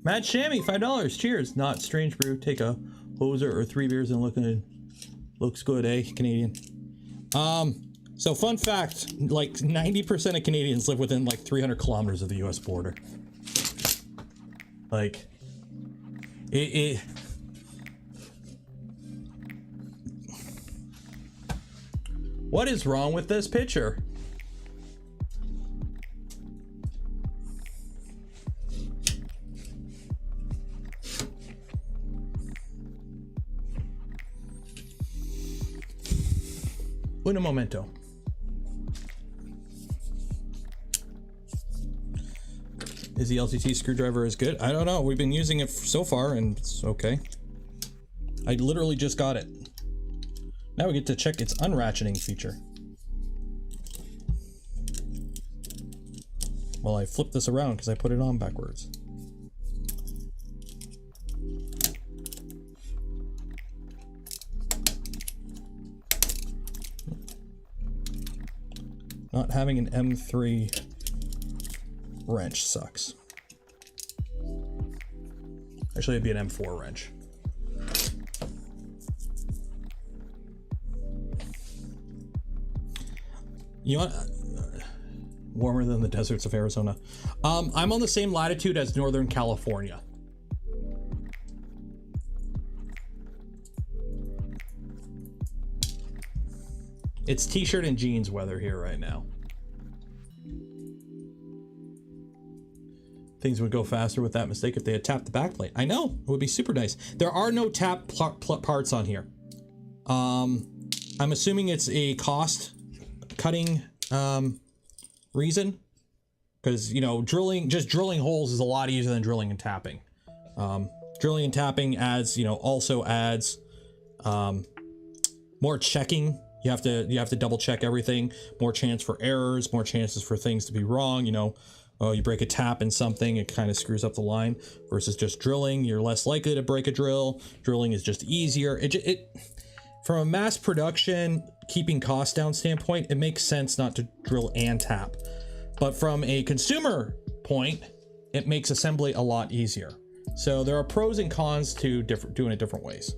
Mad Shammy, $5. Cheers. Not strange brew. Take a hoser or 3 beers and looks good, eh? Canadian. So fun fact, like 90% of Canadians live within like 300 kilometers of the US border. Like, What is wrong with this picture? Un momento. Is the LTT screwdriver as good? I don't know. We've been using it so far and it's okay. I literally just got it. Now we get to check its unratcheting feature. Well, I flipped this around because I put it on backwards. Not having an M3 wrench sucks. Actually, it'd be an M4 wrench. You know what? Warmer than the deserts of Arizona. I'm on the same latitude as Northern California. It's t-shirt and jeans weather here right now. Things would go faster with that mistake if they had tapped the backplate. I know, it would be super nice. There are no tap parts on here. I'm assuming it's a cost cutting reason, because you know, just drilling holes is a lot easier than drilling and tapping. Drilling and tapping adds, you know, also adds more checking. You have to double check everything. More chance for errors, more chances for things to be wrong. You know, oh, you break a tap in something, it kind of screws up the line. Versus just drilling, you're less likely to break a drill. Drilling is just easier. It from a mass production, keeping costs down standpoint, it makes sense not to drill and tap. But from a consumer point, it makes assembly a lot easier. So there are pros and cons to doing it different ways.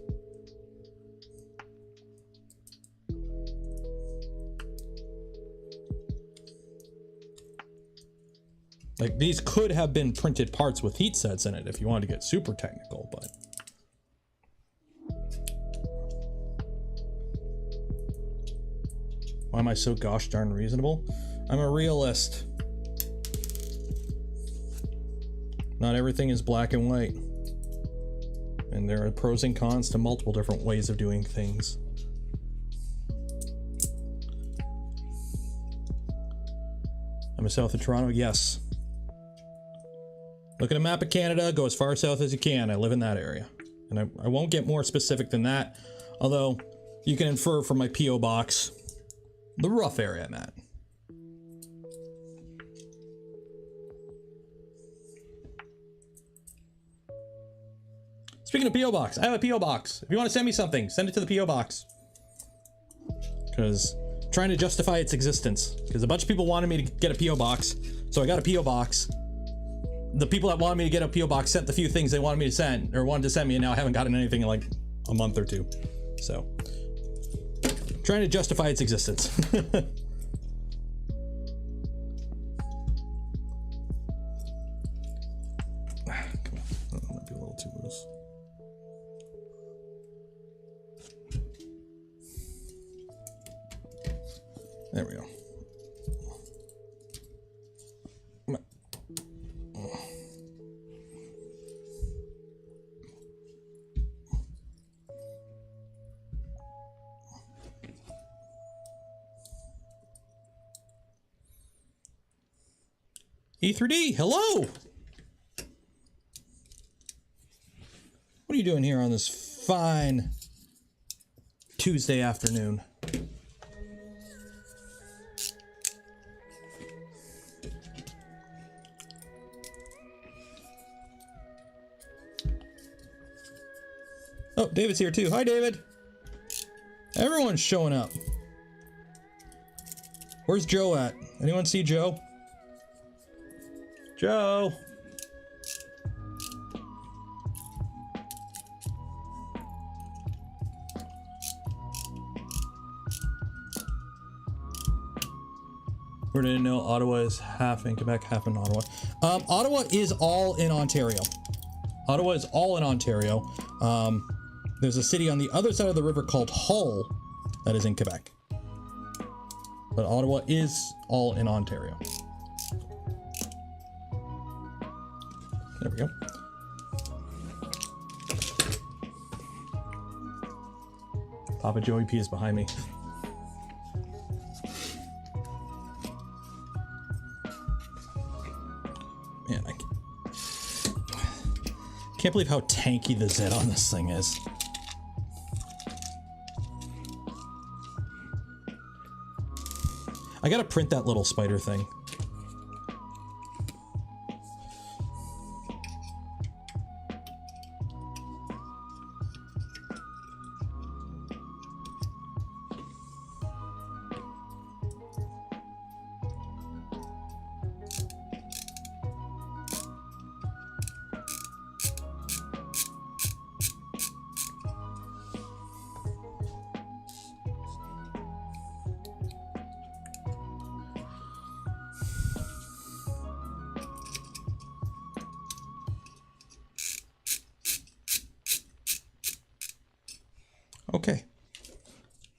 Like, these could have been printed parts with heat sets in it if you wanted to get super technical, but. Why am I so gosh darn reasonable? I'm a realist. Not everything is black and white. And there are pros and cons to multiple different ways of doing things. I'm south of Toronto, yes. Look at a map of Canada, go as far south as you can. I live in that area. And I won't get more specific than that, although you can infer from my P.O. box the rough area I'm at. Speaking of P.O. box, I have a P.O. box. If you want to send me something, send it to the P.O. box. Because I'm trying to justify its existence. Because a bunch of people wanted me to get a P.O. box, so I got a P.O. box. The people that wanted me to get a P.O. box sent the few things they wanted me to send, or wanted to send me, and now I haven't gotten anything in like a month or two. So, trying to justify its existence. Come on, that might be a little too loose. There we go. E3D, hello! What are you doing here on this fine Tuesday afternoon? Oh, David's here too. Hi, David. Everyone's showing up. Where's Joe at? Anyone see Joe? Joe. We didn't know Ottawa is half in Quebec, half in Ottawa. Ottawa is all in Ontario. Ottawa is all in Ontario. There's a city on the other side of the river called Hull that is in Quebec. But Ottawa is all in Ontario. There we go. Papa Joey P is behind me. Man, I can't believe how tanky the Z on this thing is. I gotta print that little spider thing. Okay,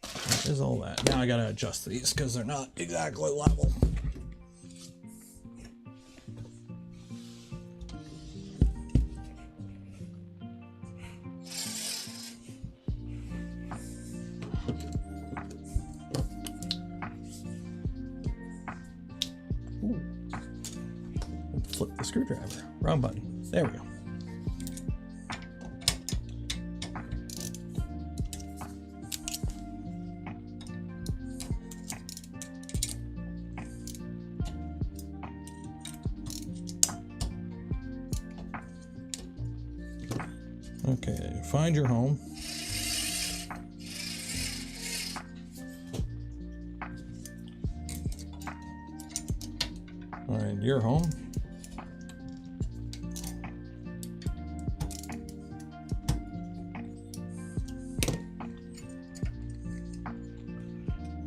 that is all that. Now I gotta adjust these because they're not exactly level. Ooh. Flip the screwdriver. Wrong button. There we go. Okay, find your home. Find your home.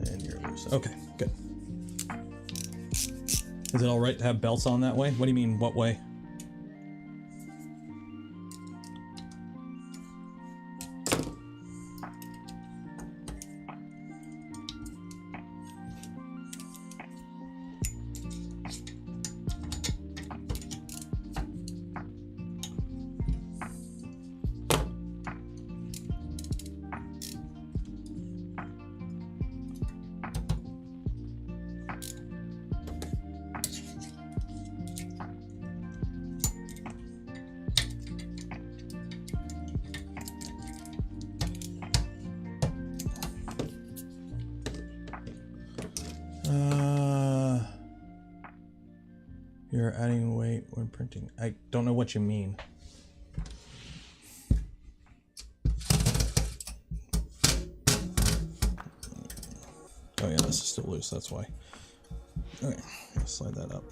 And you're loose. Okay, good. Is it all right to have belts on that way? What do you mean, what way? You're adding weight when printing. I don't know what you mean. Oh yeah, this is still loose, that's why. Okay, slide that up.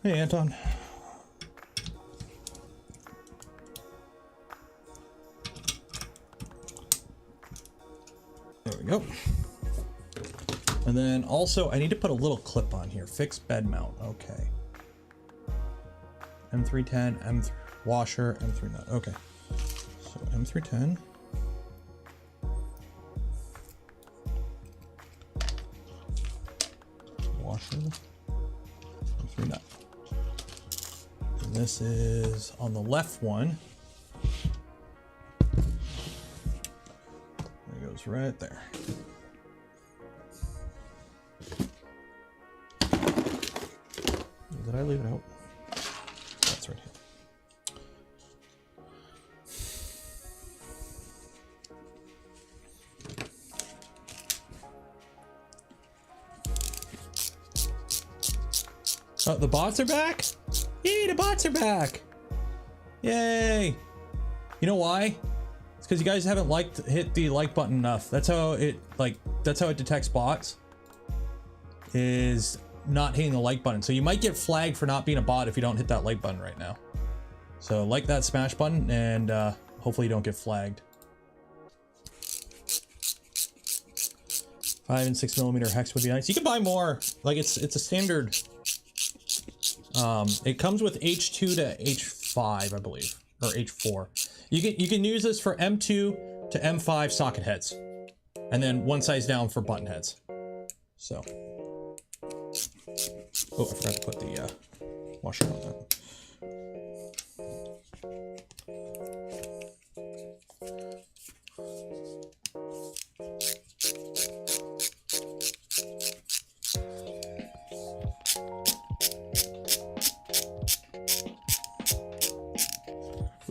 Hey, Anton. There we go. And then also, I need to put a little clip on here. Fixed bed mount. Okay. M310, M3 washer, M3 nut. Okay. So M310. Washer. M3 nut. And this is on the left one. It goes right there. Did I leave it out? That's right here. Oh, the bots are back? Yay, the bots are back. Yay. You know why? It's because you guys haven't hit the like button enough. That's how it detects bots. Is not hitting the like button. So you might get flagged for not being a bot if you don't hit that like button right now. So like that smash button and hopefully you don't get flagged. 5 and 6 millimeter hex would be nice. You can buy more. Like it's a standard. It comes with H2 to H5, I believe, or H4. You can use this for M2 to M5 socket heads, and then one size down for button heads. So, oh, I forgot to put the washer on that.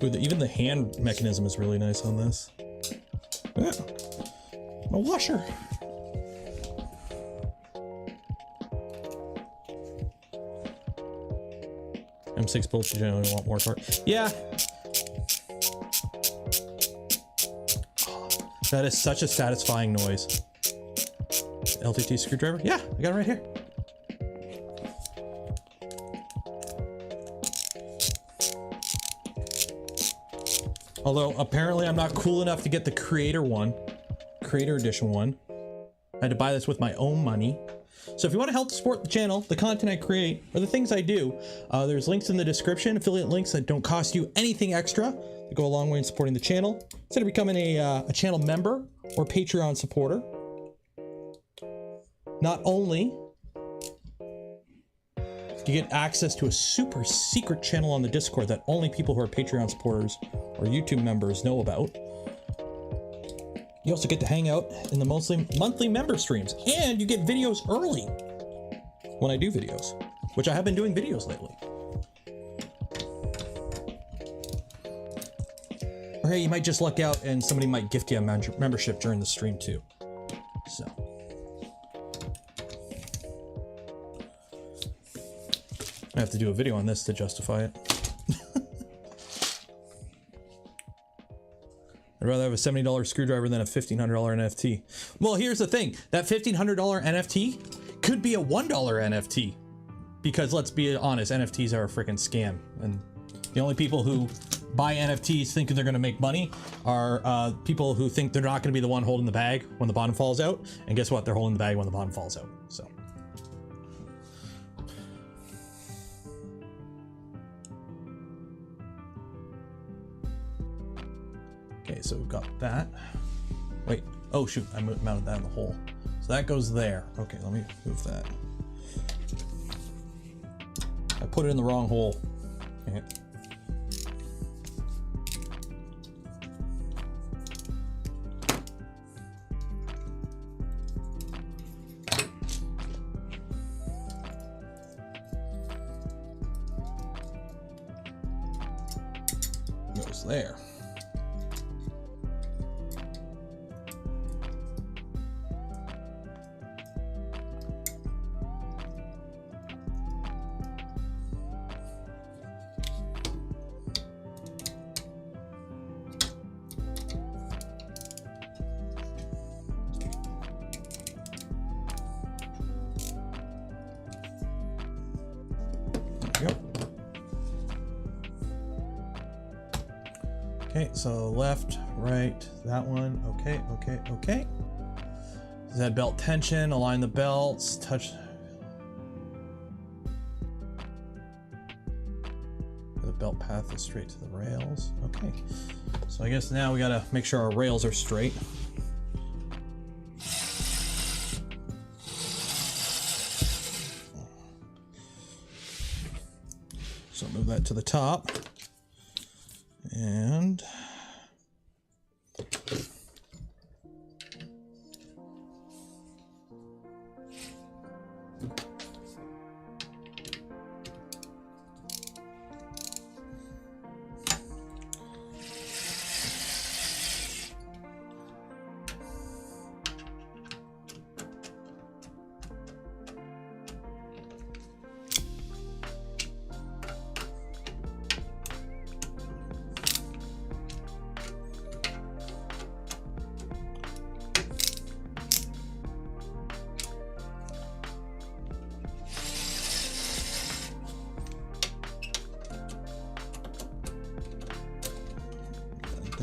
Ooh, even the hand mechanism is really nice on this. Yeah. A washer. M6 bolts, you generally want more torque. Yeah. Oh, that is such a satisfying noise. LTT screwdriver? Yeah, I got it right here. Although apparently I'm not cool enough to get the creator edition one. I had to buy this with my own money. So if you want to help support the channel, the content I create, or the things I do, there's links in the description, affiliate links that don't cost you anything extra to go a long way in supporting the channel. Instead of becoming a channel member or Patreon supporter. Not only you get access to a super secret channel on the Discord that only people who are Patreon supporters or YouTube members know about. You also get to hang out in the monthly member streams, and you get videos early when I do videos, which I have been doing videos lately. Or hey, you might just luck out and somebody might gift you a membership during the stream too. So. I have to do a video on this to justify it. I'd rather have a $70 screwdriver than a $1,500 NFT. Well, here's the thing. That $1,500 NFT could be a $1 NFT. Because let's be honest, NFTs are a freaking scam. And the only people who buy NFTs thinking they're going to make money are people who think they're not going to be the one holding the bag when the bottom falls out. And guess what? They're holding the bag when the bottom falls out. So. Okay, so we've got that. Wait, oh shoot, I mounted that in the hole. So that goes there. Okay, let me move that. I put it in the wrong hole. Okay. Goes there. Okay, so left, right, that one. Okay, okay, okay. Does that belt tension, align the belts, touch. The belt path is straight to the rails. Okay, so I guess now we gotta make sure our rails are straight. So move that to the top. And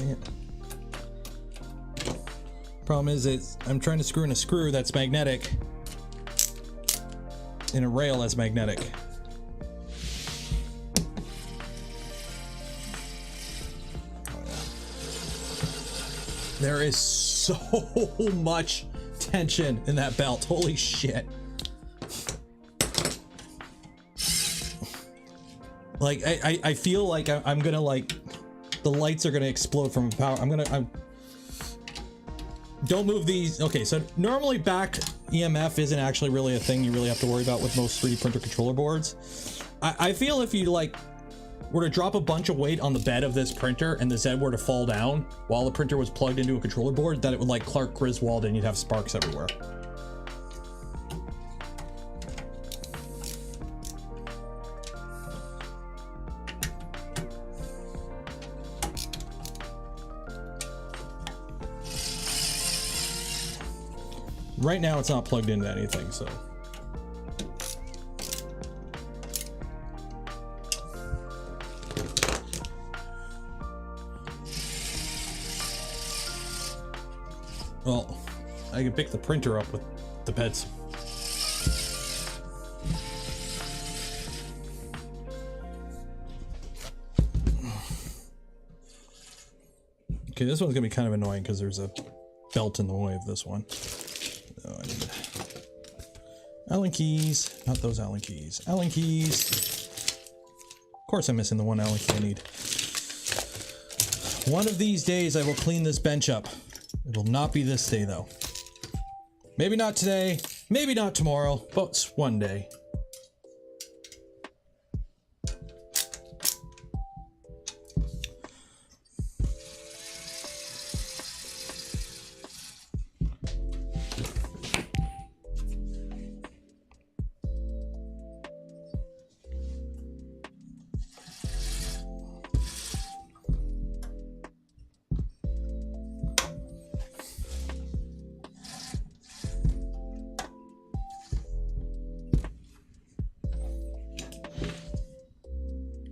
Dang it. Problem is I'm trying to screw in a screw that's magnetic in a rail that's magnetic. There is so much tension in that belt. Holy shit. Like, I feel like I'm gonna, like, the lights are gonna explode from power. Don't move these. Okay, so normally back EMF isn't actually really a thing you really have to worry about with most 3D printer controller boards. I feel if you, like, were to drop a bunch of weight on the bed of this printer and the Z were to fall down while the printer was plugged into a controller board, that it would, like, Clark Griswold and you'd have sparks everywhere. Right now it's not plugged into anything, so. Well, I can pick the printer up with the beds. Okay, this one's gonna be kind of annoying because there's a belt in the way of this one. Oh, I need Allen keys, not those Allen keys. Allen keys. Of course I'm missing the one Allen key I need. One of these days I will clean this bench up. It will not be this day though. Maybe not today, maybe not tomorrow, but one day.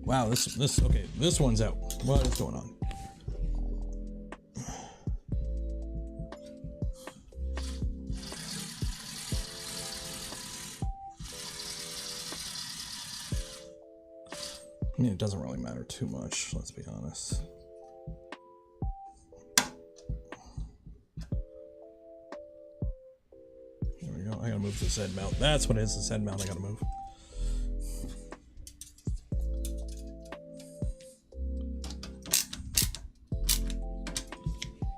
Wow, okay, this one's out. What is going on? I mean, it doesn't really matter too much, let's be honest. There we go, I gotta move this head mount. That's what it is, this head mount I gotta move.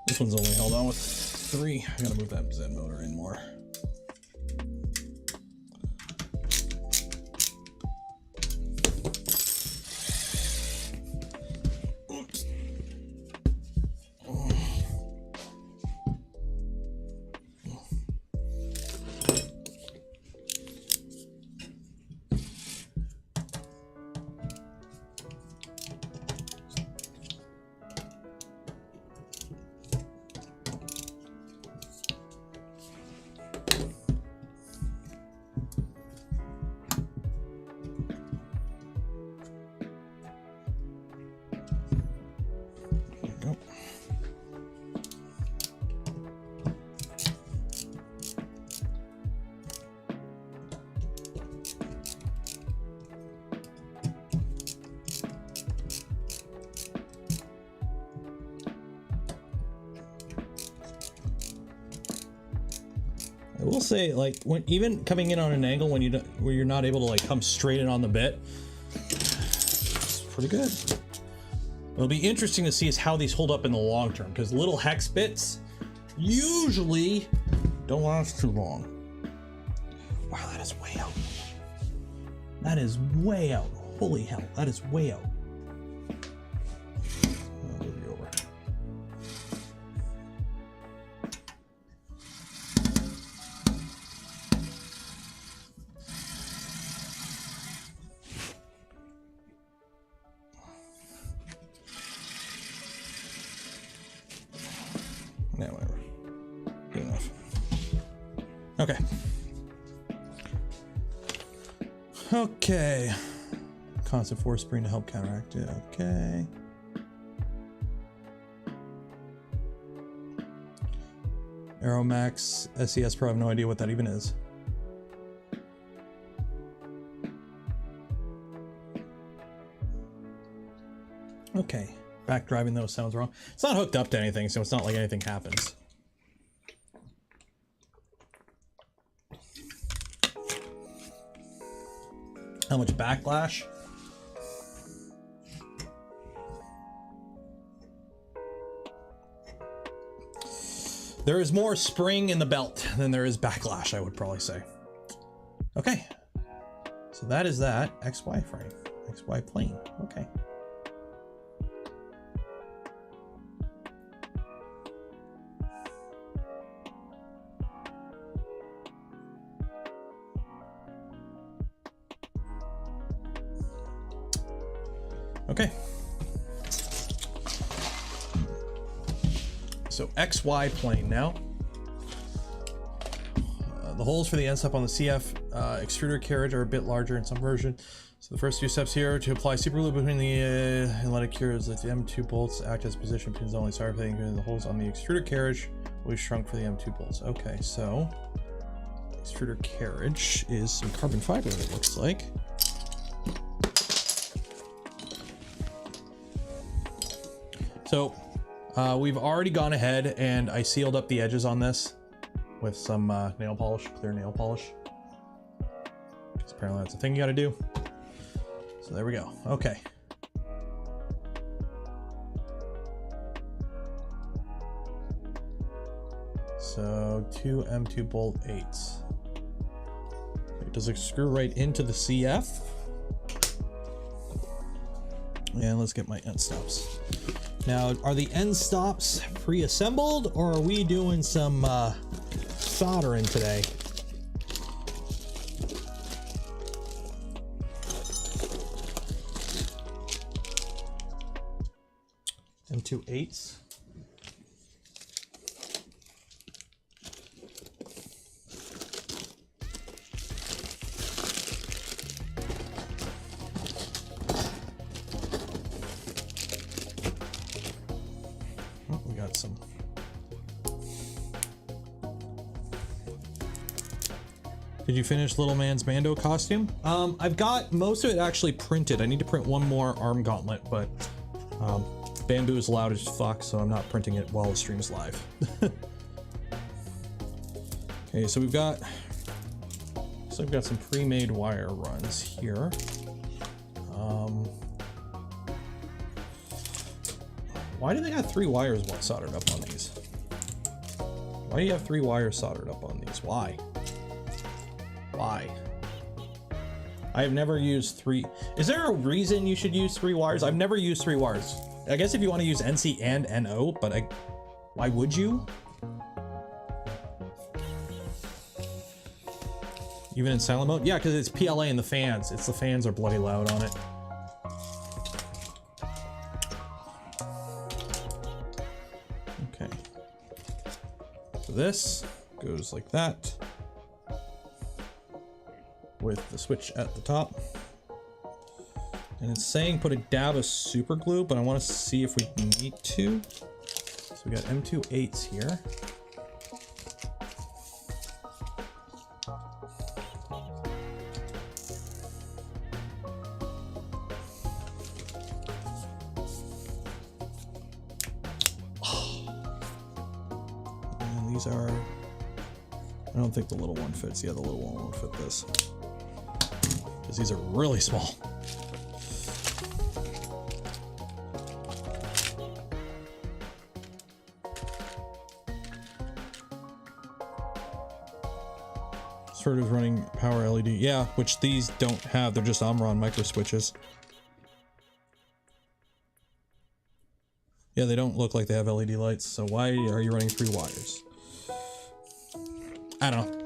This one's only held on with 3. I gotta move that Z motor in more. Oops. I will say, like, when even coming in on an angle when where you're not able to, like, come straight in on the bit, it's pretty good. What'll be interesting to see is how these hold up in the long term, because little hex bits usually don't last too long. Wow, that is way out. That is way out. Holy hell, that is way out. I'll move you over. Yeah, whatever. Good enough. Okay. Okay. Constant force spring to help counteract it. Okay. Aeromax SES Pro, I have no idea what that even is. Okay, back driving though sounds wrong. It's not hooked up to anything, so it's not like anything happens. How much backlash? There is more spring in the belt than there is backlash, I would probably say. Okay, so that is that. XY frame, XY plane, okay. Okay. So XY plane now. The holes for the end stop on the CF extruder carriage are a bit larger in some version. So the first few steps here to apply super glue between the and let it cure is that the M2 bolts act as position pins only. Sorry for the holes on the extruder carriage will be shrunk for the M2 bolts. Okay, so extruder carriage is some carbon fiber, it looks like. So we've already gone ahead and I sealed up the edges on this with some nail polish, clear nail polish. Because apparently that's a thing you gotta do. So there we go. Okay. So 2 M2 bolt 8s. Does it screw right into the CF? And let's get my end stops. Now, are the end stops pre-assembled or are we doing some soldering today? M2 8s. Did you finish Little Man's Mando costume? I've got most of it actually printed. I need to print one more arm gauntlet, but Bamboo is loud as fuck, so I'm not printing it while the stream's live. Okay, so we've got some pre-made wire runs here. Why do they have 3 wires soldered up on these? Why do you have 3 wires soldered up on these? Why? Why? I have never used 3. Is there a reason you should use 3 wires? I've never used 3 wires. I guess if you want to use NC and NO, but why would you? Even in silent mode? Yeah, because it's PLA and the fans. The fans are bloody loud on it. Okay. So this goes like that, with the switch at the top. And it's saying put a dab of super glue, but I want to see if we need to. So we got M2 8s here. And these are, I don't think the little one fits. Yeah, the little one won't fit this, because these are really small. Sort of running power LED. Yeah, which these don't have. They're just Omron micro switches. Yeah, they don't look like they have LED lights. So why are you running 3 wires? I don't know.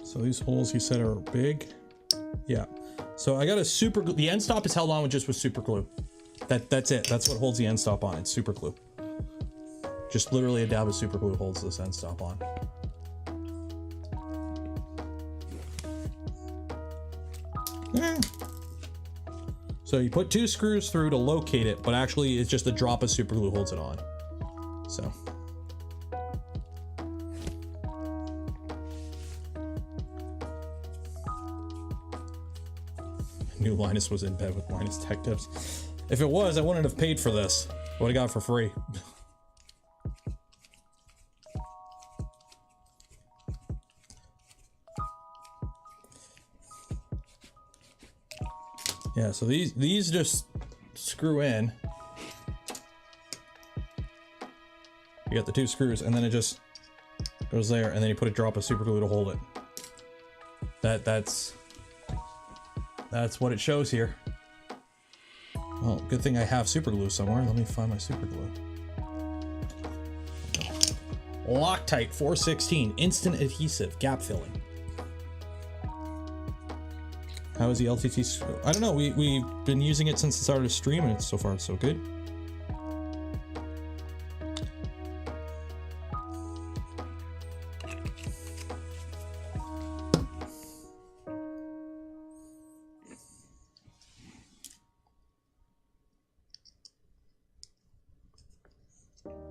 So these holes you said are big. Yeah. So I got a super glue. The end stop is held on with just with super glue. That's it. That's what holds the end stop on. It's super glue. Just literally a dab of super glue holds this end stop on. So you put 2 screws through to locate it, but actually it's just a drop of super glue holds it on. So. I knew Linus was in bed with Linus Tech Tips. If it was, I wouldn't have paid for this. I would have got it for free. Yeah, so these just screw in. You got the 2 screws, and then it just goes there, and then you put a drop of super glue to hold it. That's what it shows here. Well, good thing I have super glue somewhere. Let me find my super glue. Loctite 416, instant adhesive, gap filling. How is the LTT? I don't know. We've been using it since the start of the stream, and so far it's so good.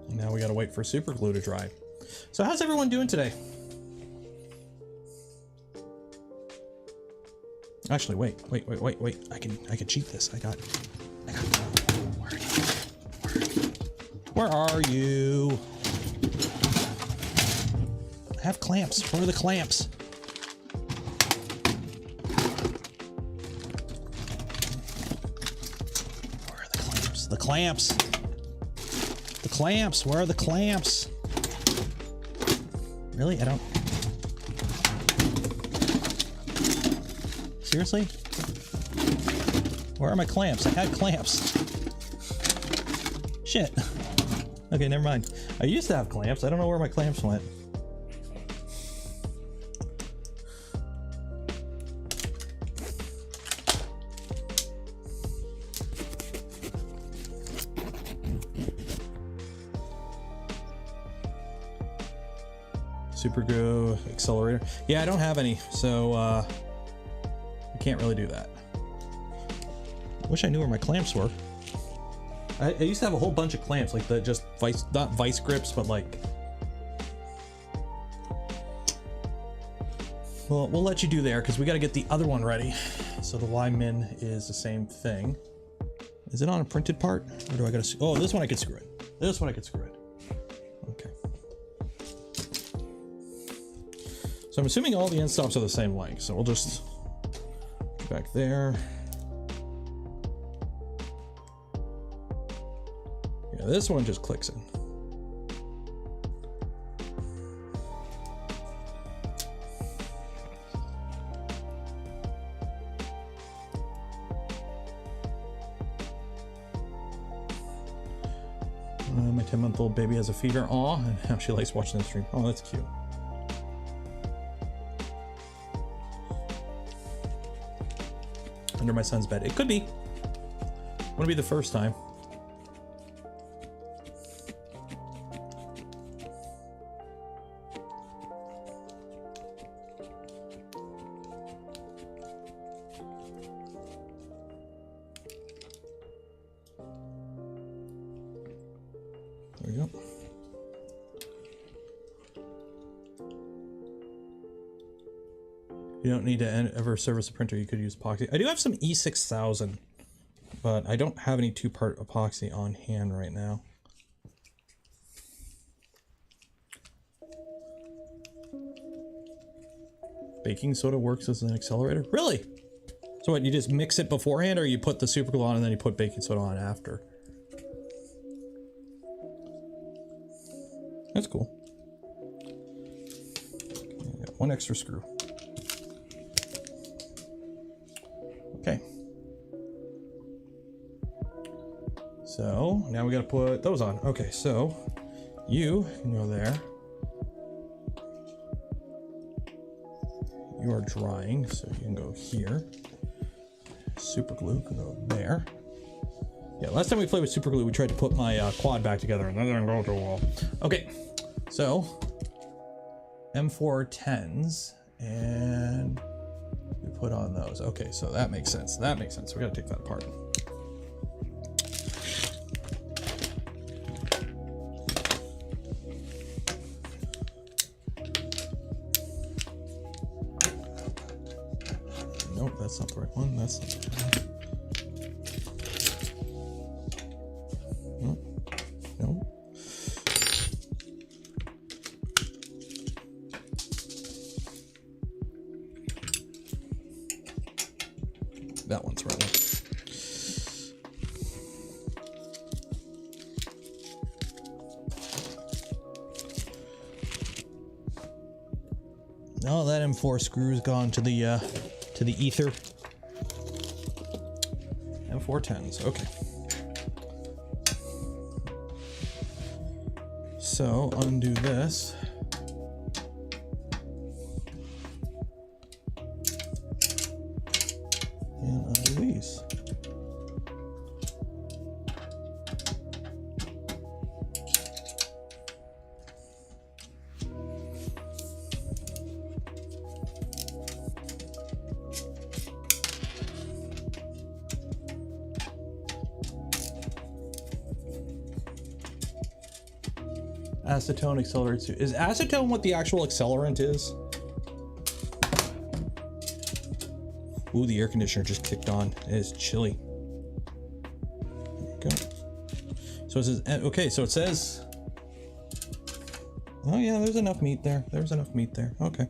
And now we gotta wait for super glue to dry. So how's everyone doing today? Actually, wait. I can cheat this. I got. Where are you? I have clamps. Where are the clamps? Where are the clamps? The clamps. The clamps. Where are the clamps? Really? I don't. Seriously? Where are my clamps? I had clamps. Shit. Okay, never mind. I used to have clamps. I don't know where my clamps went. Super glue accelerator. Yeah, I don't have any, so can't really do that. I wish I knew where my clamps were. I used to have a whole bunch of clamps, like the just vice, not vice grips, but like. Well, we'll let you do there because we got to get the other one ready. So the Y-min is the same thing. Is it on a printed part, or do I got to? Oh, this one I could screw in. This one I could screw in. Okay. So I'm assuming all the end stops are the same length. So we'll just. Back there. Yeah, this one just clicks in. My 10-month-old baby has a fever. Aw, and how she likes watching the stream. Oh, that's cute. Under my son's bed. It could be. Wouldn't be the first time. There we go. You don't need to ever service a printer. You could use epoxy. I do have some E6000, but I don't have any 2-part epoxy on hand right now. Baking soda works as an accelerator? Really? So what, you just mix it beforehand, or you put the super glue on and then you put baking soda on after? That's cool. I got 1 extra screw. Okay. So now we got to put those on. Okay, so you can go there. you are drying, so you can go here. Super glue can go there. Yeah, last time we played with super glue, we tried to put my quad back together, and that didn't go too well. Okay, so M410s, and we put on those. Okay, so that makes sense. That makes sense. We gotta take that apart. Nope, that's not the right one. That's not the right one. No. That one's the right one. Oh, that M4 screw's gone to the ether. M410s. Okay. So undo this. And undo these. Acetone accelerates. Is acetone what the actual accelerant is? Ooh, the air conditioner just kicked on. It is chilly. There we go. So it says, okay, so it says, oh yeah, there's enough meat there. There's enough meat there. Okay.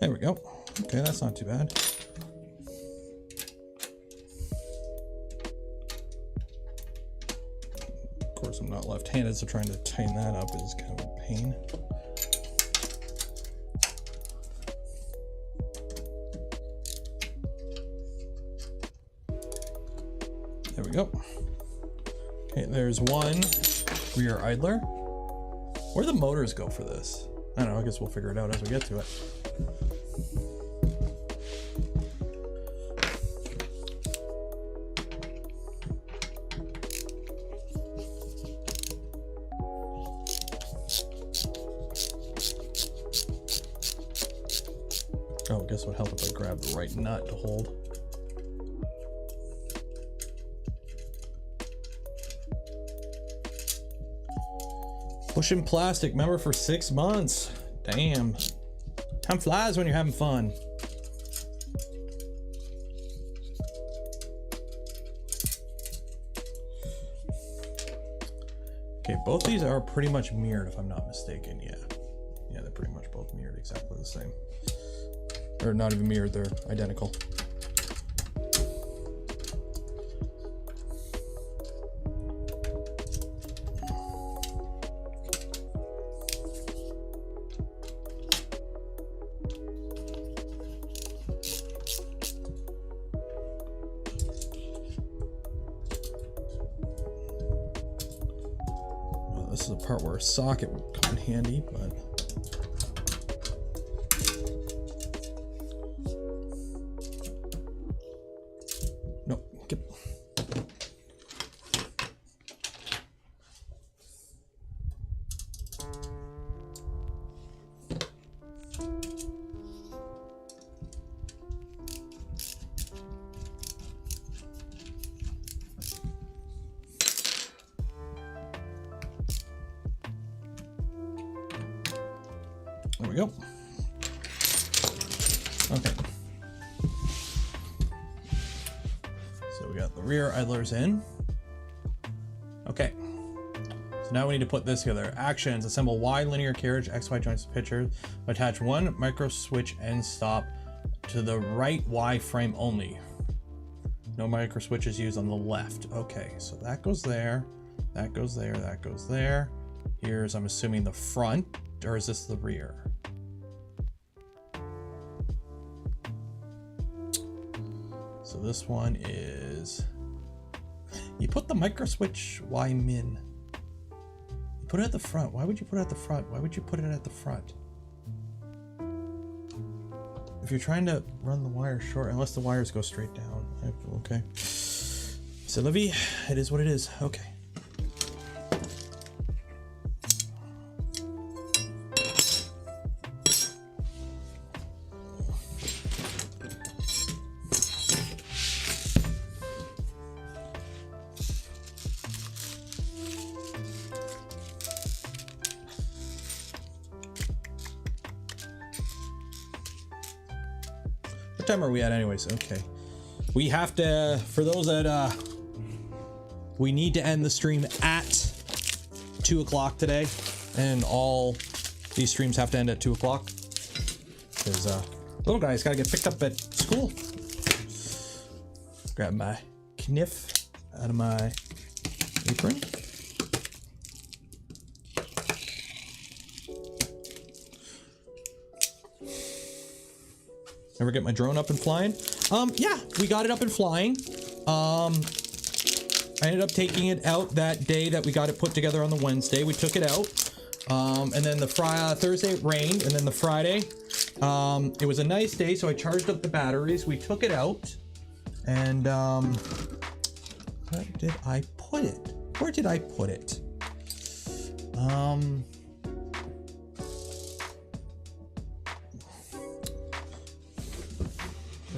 There we go. Okay, that's not too bad. Of course, I'm not left-handed, so trying to tighten that up is kind of a pain. There we go. Okay, there's one rear idler. Where do the motors go for this? I don't know, I guess we'll figure it out as we get to it. Oh, I guess it would help if I grab the right nut to hold. Pushing plastic, remember, for 6 months. Damn. Time flies when you're having fun. Okay, both these are pretty much mirrored if I'm not mistaken. Yeah. Yeah, they're pretty much both mirrored exactly the same. Or not even mirrored, they're identical. Well, this is a part where a socket would come in handy, but there we go. Okay. So we got rear idlers in. Okay. So now we need to put this together. Actions: assemble Y linear carriage, XY joints picture. Attach one micro switch end stop to the right Y frame only. No micro switches used on the left. Okay, so that goes there, that goes there, that goes there. Here's, I'm assuming, the front, or is this the rear? So this one is, you put the micro switch Y min. You put it at the front. Why would you put it at the front? Why would you put it at the front? If you're trying to run the wire short, unless the wires go straight down. Okay. So Livy, it is what it is. Okay. What time are we at anyways? Okay. We have to, for those that, we need to end the stream at 2 o'clock today. And all these streams have to end at 2 o'clock. Because, little guy's gotta get picked up at school. Grab my kniff out of my apron. Ever get my drone up and flying? Yeah, we got it up and flying. I ended up taking it out that day that we got it put together on the Wednesday. We took it out. And then the Thursday it rained, and then the Friday, it was a nice day, so I charged up the batteries. We took it out, and where did I put it? Where did I put it?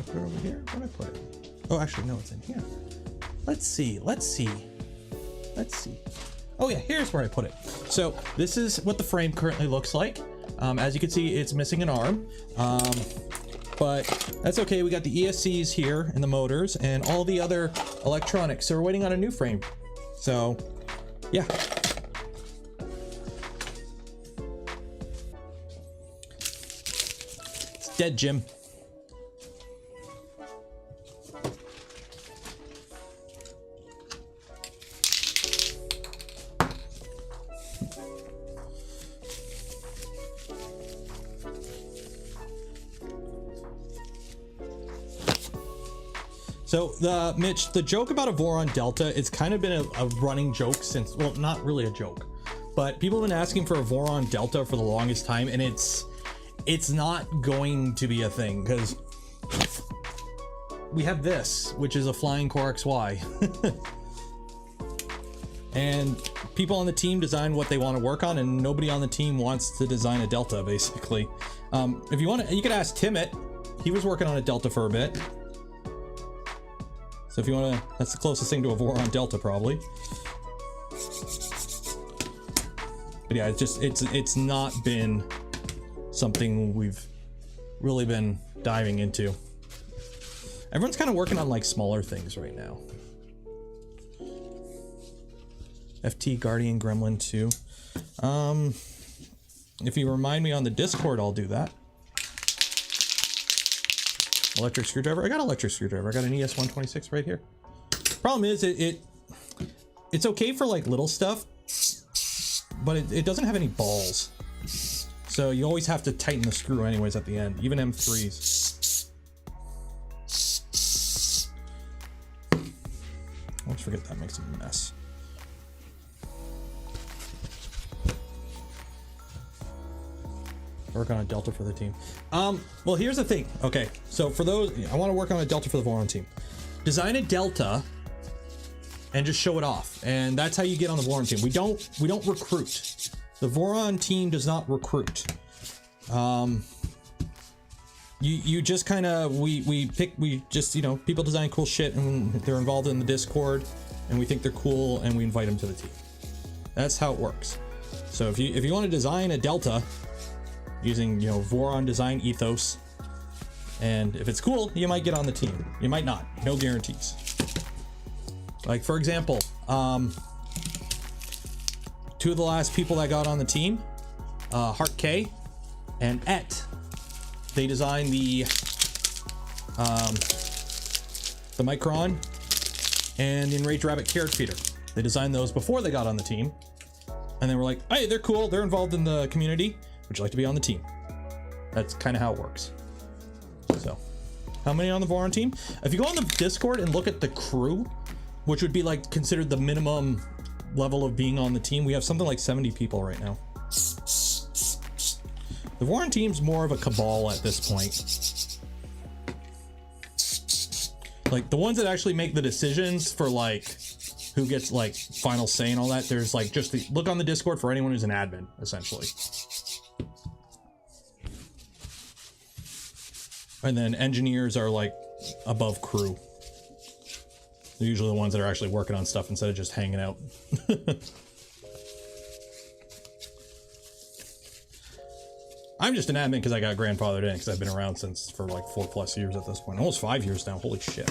Put it over here? Where did I put it? Oh, actually, no, it's in here. Let's see. Oh yeah, here's where I put it. So this is what the frame currently looks like. As you can see, it's missing an arm, but that's okay. We got the ESCs here and the motors and all the other electronics. So we're waiting on a new frame. So yeah. It's dead, Jim. So Mitch, the joke about a Voron Delta, it's kind of been a running joke since, well, not really a joke, but people have been asking for a Voron Delta for the longest time, and it's not going to be a thing because we have this, which is a Flying Core XY. And people on the team design what they want to work on, and nobody on the team wants to design a Delta, basically. If you want to, you could ask Timmett. He was working on a Delta for a bit. So if you want to, that's the closest thing to a Voron Delta, probably. But yeah, it's not been something we've really been diving into. Everyone's kind of working on like smaller things right now. FT Guardian Gremlin 2. If you remind me on the Discord, I'll do that. Electric screwdriver. I got an electric screwdriver. I got an ES126 right here. Problem is, it's okay for like little stuff, but it doesn't have any balls. So you always have to tighten the screw anyways at the end, even M3s. Let's forget that makes a mess. Work on a Delta for the team. Well, here's the thing. Okay, so for those, I want to work on a Delta for the Voron team. Design a Delta and just show it off, and that's how you get on the Voron team. We don't recruit. The Voron team does not recruit. You just kind of we just, you know, people design cool shit and they're involved in the Discord, and we think they're cool and we invite them to the team. That's how it works. So if you want to design a Delta using, you know, Voron design ethos, and if it's cool, you might get on the team. You might not. No guarantees. Like for example, two of the last people that got on the team, Heart K and Et, they designed the Micron and the Enraged Rabbit carrot feeder. They designed those before they got on the team, and they were like, hey, they're cool, they're involved in the community, would you like to be on the team? That's kind of how it works. So how many on the Voron team? If you go on the Discord and look at the crew, which would be like considered the minimum level of being on the team, we have something like 70 people right now. The Voron team's more of a cabal at this point. Like the ones that actually make the decisions for like who gets like final say and all that, there's like just look on the Discord for anyone who's an admin, essentially. And then engineers are like above crew. They're usually the ones that are actually working on stuff instead of just hanging out. I'm just an admin because I got grandfathered in because I've been around since for like 4+ years at this point. Almost 5 years now. Holy shit.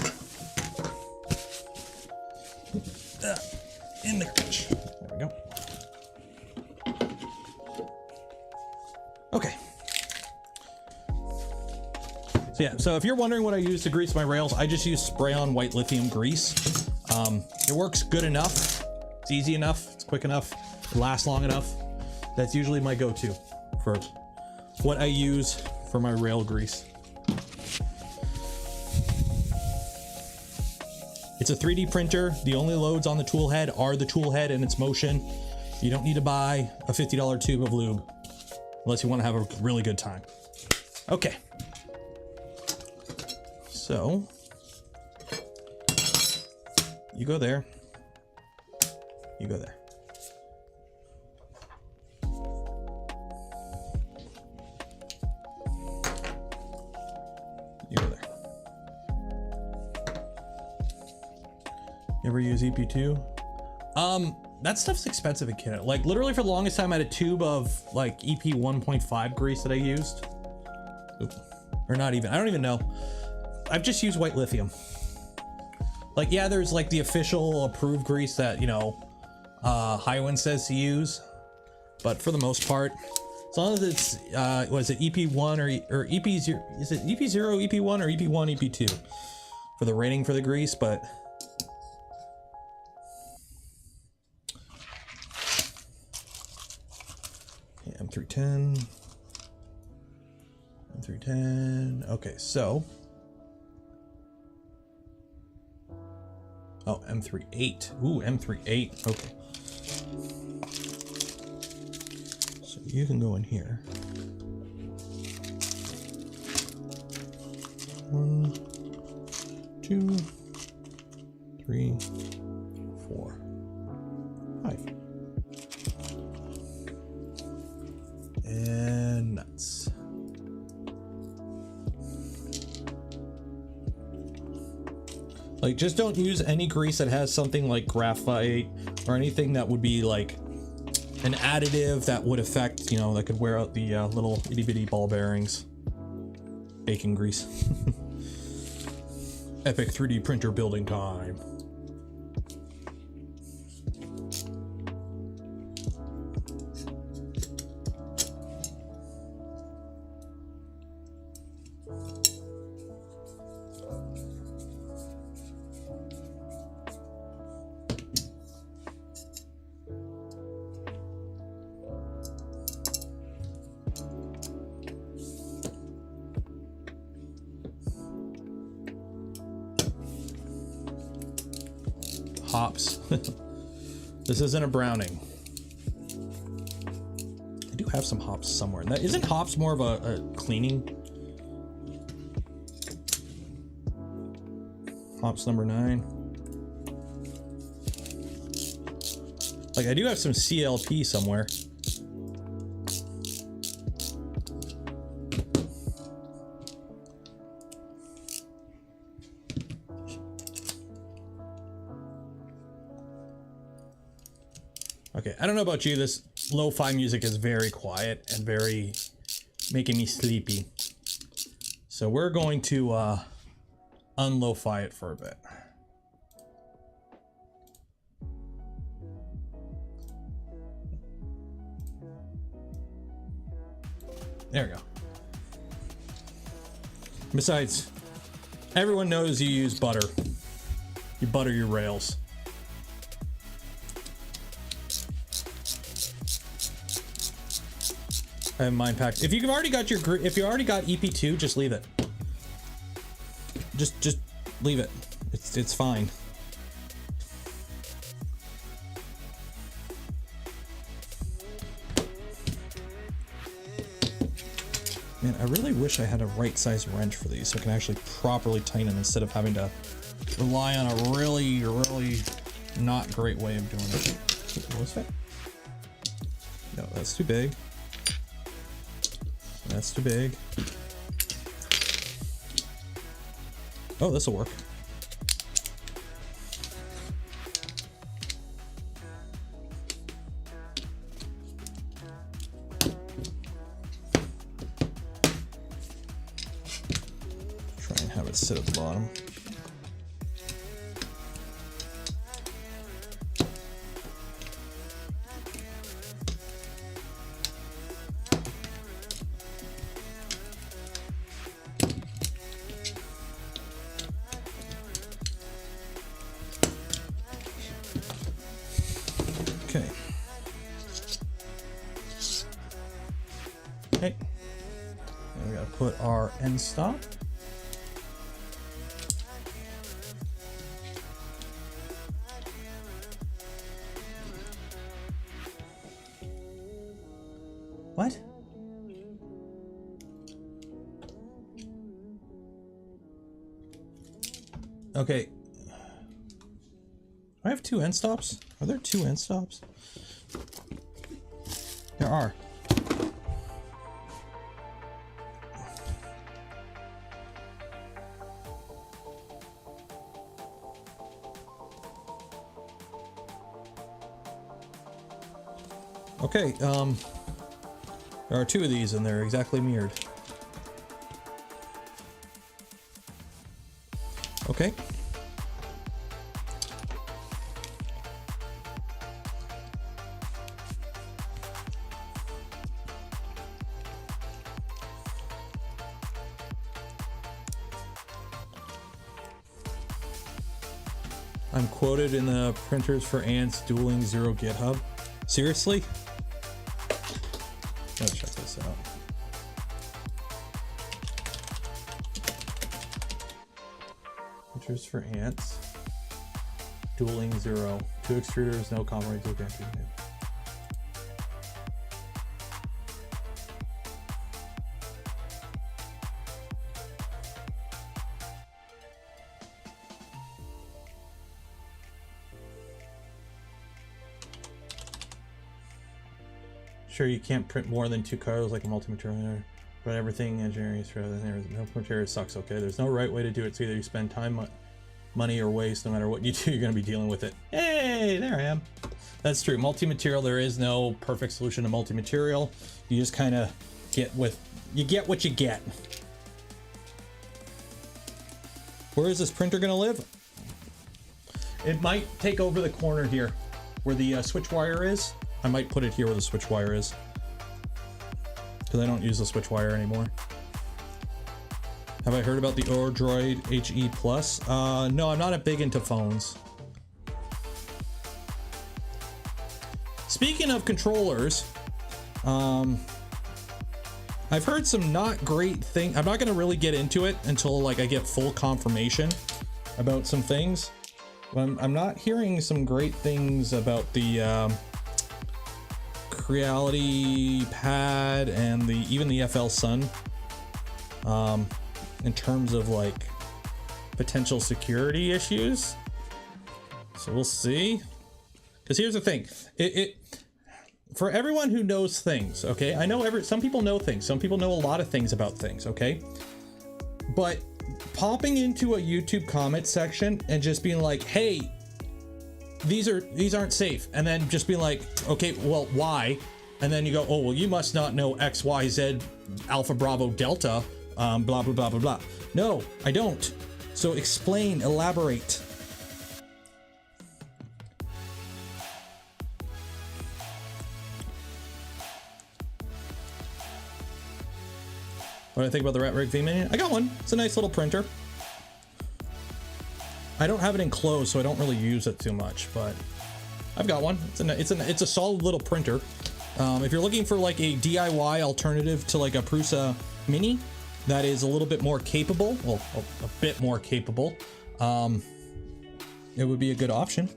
In the garbage. There we go. Okay. So yeah, so if you're wondering what I use to grease my rails, I just use spray-on white lithium grease. It works good enough. It's easy enough. It's quick enough. It lasts long enough. That's usually my go-to for what I use for my rail grease. It's a 3D printer. The only loads on the tool head are the tool head and its motion. You don't need to buy a $50 tube of lube unless you want to have a really good time. Okay. So you go there. You go there. You go there. You ever use EP2? That stuff's expensive in Canada. Like literally for the longest time I had a tube of like EP 1.5 grease that I used. Oop. Or not even, I don't even know. I've just used white lithium. Like, yeah, there's like the official approved grease that, you know, Highwind says to use, but for the most part, as long as it's, was it EP1 or EP0, is it EP0, EP1 or EP1, EP2 for the rating for the grease, but yeah, M310, M310, okay, so, oh, M38, ooh, M38, okay. So you can go in here. 1, 2, 3, 4, 5. And nuts. Like, just don't use any grease that has something like graphite or anything that would be like an additive that would affect, you know, that could wear out the little itty bitty ball bearings. Bacon grease. Epic 3D printer building time. Hops. This isn't a browning. I do have some hops somewhere. That isn't hops more of a cleaning. Hops number 9. Like I do have some CLP somewhere. Okay, I don't know about you, this lo-fi music is very quiet and very making me sleepy. So we're going to unlo-fi it for a bit. There we go. Besides, everyone knows you use butter. You butter your rails. I have mine packed. If you've already got if you already got EP2, just leave it. Just leave it. It's fine. Man, I really wish I had a right size wrench for these so I can actually properly tighten them instead of having to rely on a really not great way of doing it. What's that? No, that's too big. That's too big. Oh, this'll work. Try and have it sit at the bottom. Okay. Okay. Then we gotta put our end stop. What? Okay. I have two end stops? Are there two end stops? There are. Okay, there are two of these and they're exactly mirrored. Okay. I'm quoted in the Printers for Ants Dueling Zero GitHub. Seriously? Let's check this out. Printers for Ants Dueling Zero. 2 extruders, no common rates, okay. Sure, you can't print more than 2 colors like a multi-material, but everything engineering is rather than no material sucks. Okay, there's no right way to do it. So either you spend time, money, or waste. No matter what you do, you're going to be dealing with it. Hey, there I am. That's true. Multi-material, there is no perfect solution to multi-material. You just kind of get what you get. Where is this printer going to live? It might take over the corner here, where the switch wire is. I might put it here where the switch wire is, because I don't use the switch wire anymore. Have I heard about the Odroid HE Plus? No, I'm not big into phones. Speaking of controllers, I've heard some not great things. I'm not going to really get into it until like I get full confirmation about some things. I'm not hearing some great things about the Creality pad and even the FL Sun in terms of like potential security issues. So we'll see. Because here's the thing, for everyone who knows things, okay, I know some people know things, some people know a lot of things about things, okay, but popping into a YouTube comment section and just being like, hey, these aren't safe, and then just be like, okay, well, why? And then you go, oh, well, you must not know XYZ Alpha Bravo Delta, blah blah blah blah blah. No, I don't. So explain, elaborate. What do I think about the Rat Rig V-Mini? I got one. It's a nice little printer. I don't have it enclosed, so I don't really use it too much, but I've got one. It's a solid little printer. If you're looking for like a DIY alternative to like a Prusa Mini that is a little bit more capable, well, a bit more capable, it would be a good option.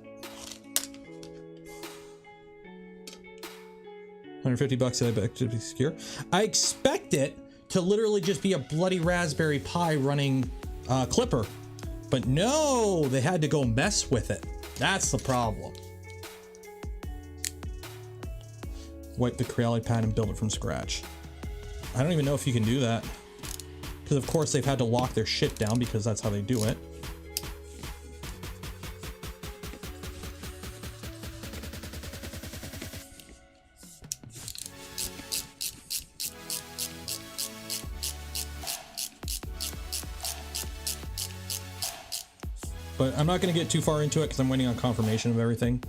$150 I bet to be secure. I expect it to literally just be a bloody Raspberry Pi running Clipper, but no, they had to go mess with it. That's the problem. Wipe the Creality pad and build it from scratch. I don't even know if you can do that, because of course they've had to lock their shit down because that's how they do it. But I'm not going to get too far into it because I'm waiting on confirmation of everything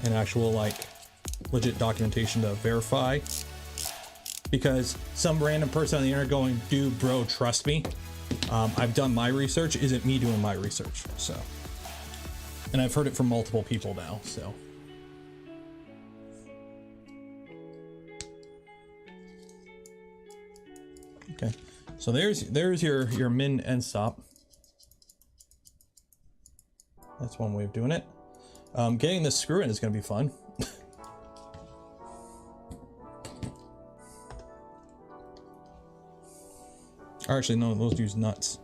and actual like legit documentation to verify, because some random person on the internet going, dude, bro, trust me, I've done my research isn't me doing my research. So, and I've heard it from multiple people now. So okay, so there's your min end stop. That's one way of doing it. Getting this screw in is going to be fun. Or actually, no, those use nuts.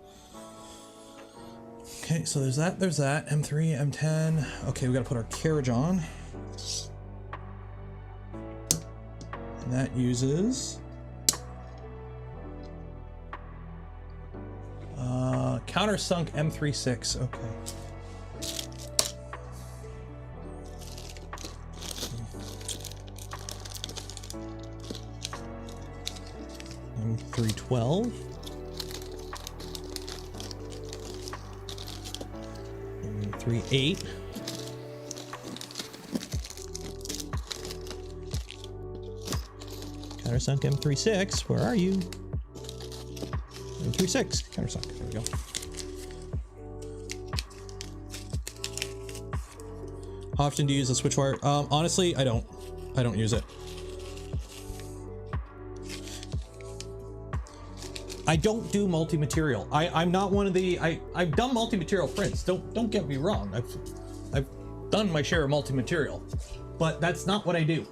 Okay, so there's that, M3, M10. Okay, we got to put our carriage on. And that uses countersunk M36. Okay. M312. M38. Countersunk M36, where are you? M36, countersunk, there we go. How often do you use the switch wire? Honestly, I don't use it. I don't do multi-material. I'm not one of the, I've done multi-material prints. Don't get me wrong. I've done my share of multi-material, but that's not what I do.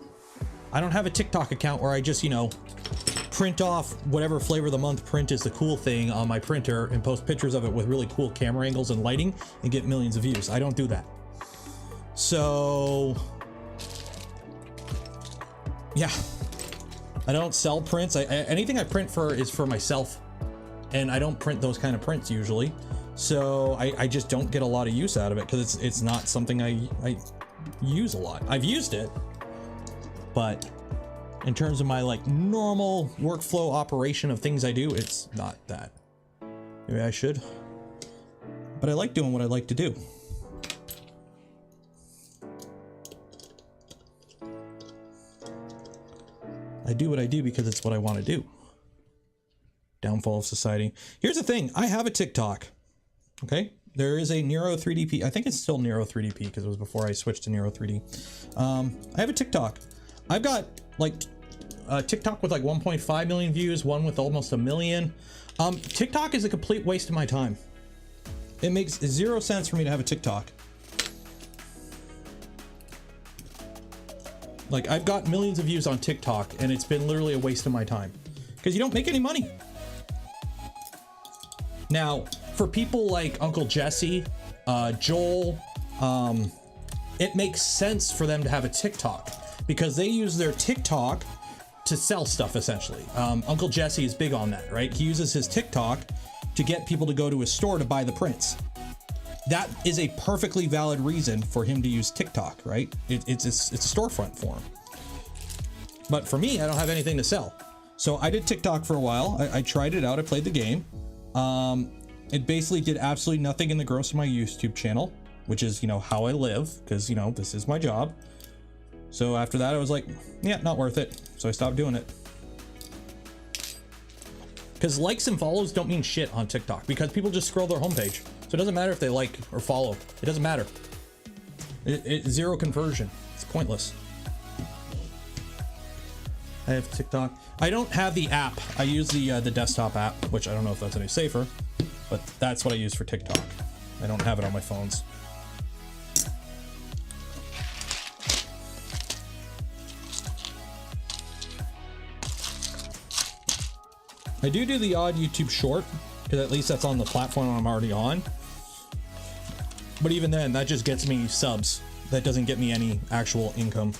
I don't have a TikTok account where I just, you know, print off whatever flavor of the month print is the cool thing on my printer and post pictures of it with really cool camera angles and lighting and get millions of views. I don't do that. So yeah, I don't sell prints. Anything I print for is for myself, and I don't print those kind of prints usually. So I just don't get a lot of use out of it because it's not something I use a lot. I've used it, but in terms of my like normal workflow operation of things I do, it's not that. Maybe I should, but I like doing what I like to do. I do what I do because it's what I want to do. Downfall of society. Here's the thing. I have a TikTok. Okay. There is a Nero 3DP. I think it's still Nero 3DP because it was before I switched to Nero 3D. I have a TikTok. I've got like a TikTok with like 1.5 million views, one with almost 1 million. TikTok is a complete waste of my time. It makes 0 sense for me to have a TikTok. Like, I've got millions of views on TikTok and it's been literally a waste of my time because you don't make any money. Now, for people like Uncle Jesse, Joel, it makes sense for them to have a TikTok because they use their TikTok to sell stuff essentially. Uncle Jesse is big on that, right? He uses his TikTok to get people to go to his store to buy the prints. That is a perfectly valid reason for him to use TikTok, right? It's a storefront for him. But for me, I don't have anything to sell. So I did TikTok for a while. I tried it out. I played the game. It basically did absolutely nothing in the gross of my YouTube channel, which is, you know, how I live because, you know, this is my job. So after that, I was like, yeah, not worth it. So I stopped doing it. Because likes and follows don't mean shit on TikTok because people just scroll their homepage. So it doesn't matter if they like or follow. It doesn't matter. It's zero conversion. It's pointless. I have TikTok. I don't have the app. I use the desktop app, which I don't know if that's any safer, but that's what I use for TikTok. I don't have it on my phones. I do the odd YouTube short, because at least that's on the platform I'm already on. But even then, that just gets me subs. That doesn't get me any actual income.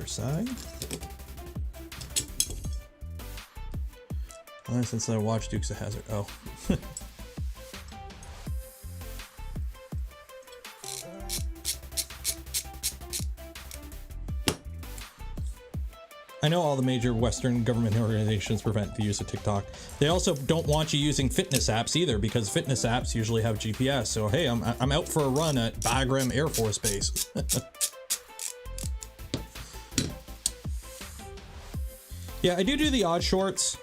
Side. Well, since I watched Dukes of Hazzard. Oh. I know all the major Western government organizations prevent the use of TikTok. They also don't want you using fitness apps either, because fitness apps usually have GPS. So hey, I'm out for a run at Bagram Air Force Base. Yeah, I do the odd shorts.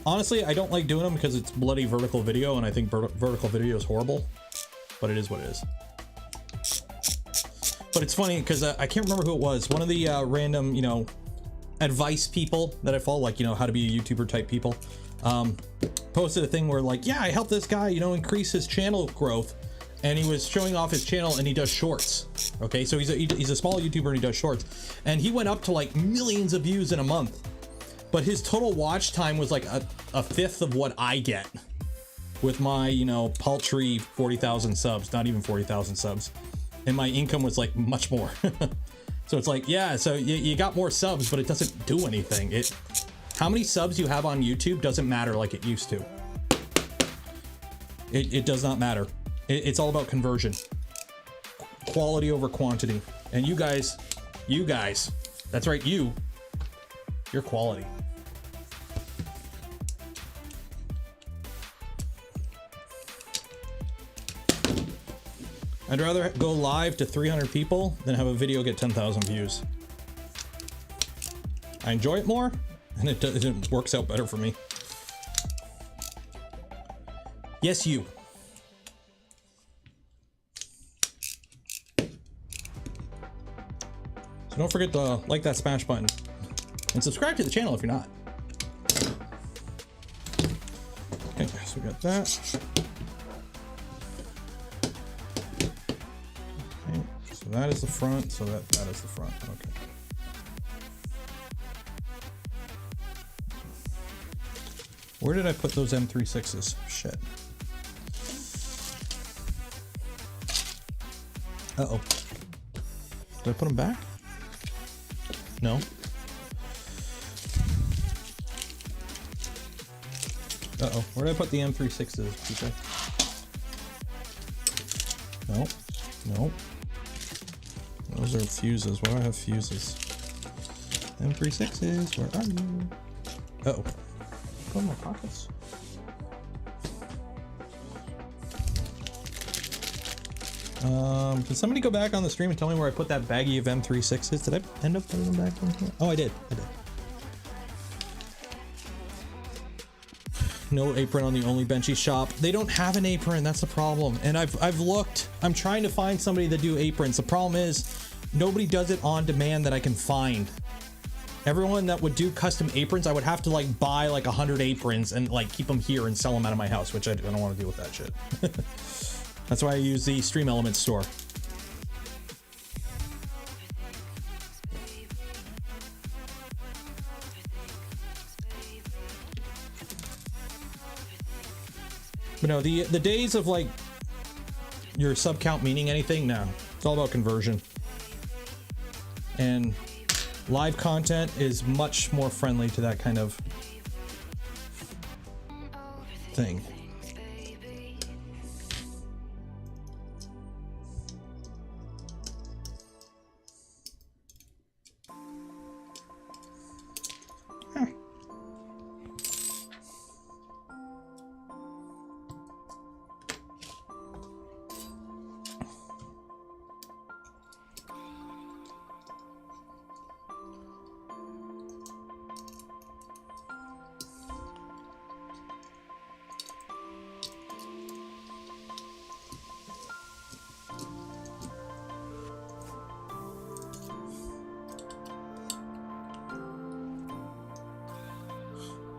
Honestly, I don't like doing them because it's bloody vertical video, and I think vertical video is horrible. But it is what it is. But it's funny because I can't remember who it was. One of the random, you know, advice people that I follow, like, you know, how to be a YouTuber type people, posted a thing where like, yeah, I helped this guy, you know, increase his channel growth. And he was showing off his channel, and he does shorts. Okay, so he's a small YouTuber and he does shorts, and he went up to like millions of views in a month, but his total watch time was like a fifth of what I get with my, you know, paltry 40,000 subs, not even 40,000 subs, and my income was like much more. So it's like, yeah, so you got more subs, but it doesn't do anything. How many subs you have on YouTube doesn't matter like it used to. It does not matter. It's all about conversion. Quality over quantity. And you guys, that's right, you're quality. I'd rather go live to 300 people than have a video get 10,000 views. I enjoy it more, and it works out better for me. Yes, you. So don't forget to like that smash button and subscribe to the channel if you're not. Okay, so we got that. Okay, so that is the front, so that is the front. Okay. Where did I put those M36s? Shit. Uh-oh. Did I put them back? No. Uh-oh. Where did I put the M36s, people? No. No. Those are fuses. Why do I have fuses? M36s, where are you? Uh-oh. Put in my pockets. Can somebody go back on the stream and tell me where I put that baggie of M36s? Did I end up putting them back in here? Oh, I did. No apron on the Only Benchy shop. They don't have an apron. That's the problem. And I've looked. I'm trying to find somebody to do aprons. The problem is nobody does it on demand that I can find. Everyone that would do custom aprons, I would have to like buy like 100 aprons and like keep them here and sell them out of my house, which I don't want to deal with that shit. That's why I use the Stream Elements store. But no, the days of like your sub count meaning anything, no. It's all about conversion. And live content is much more friendly to that kind of thing.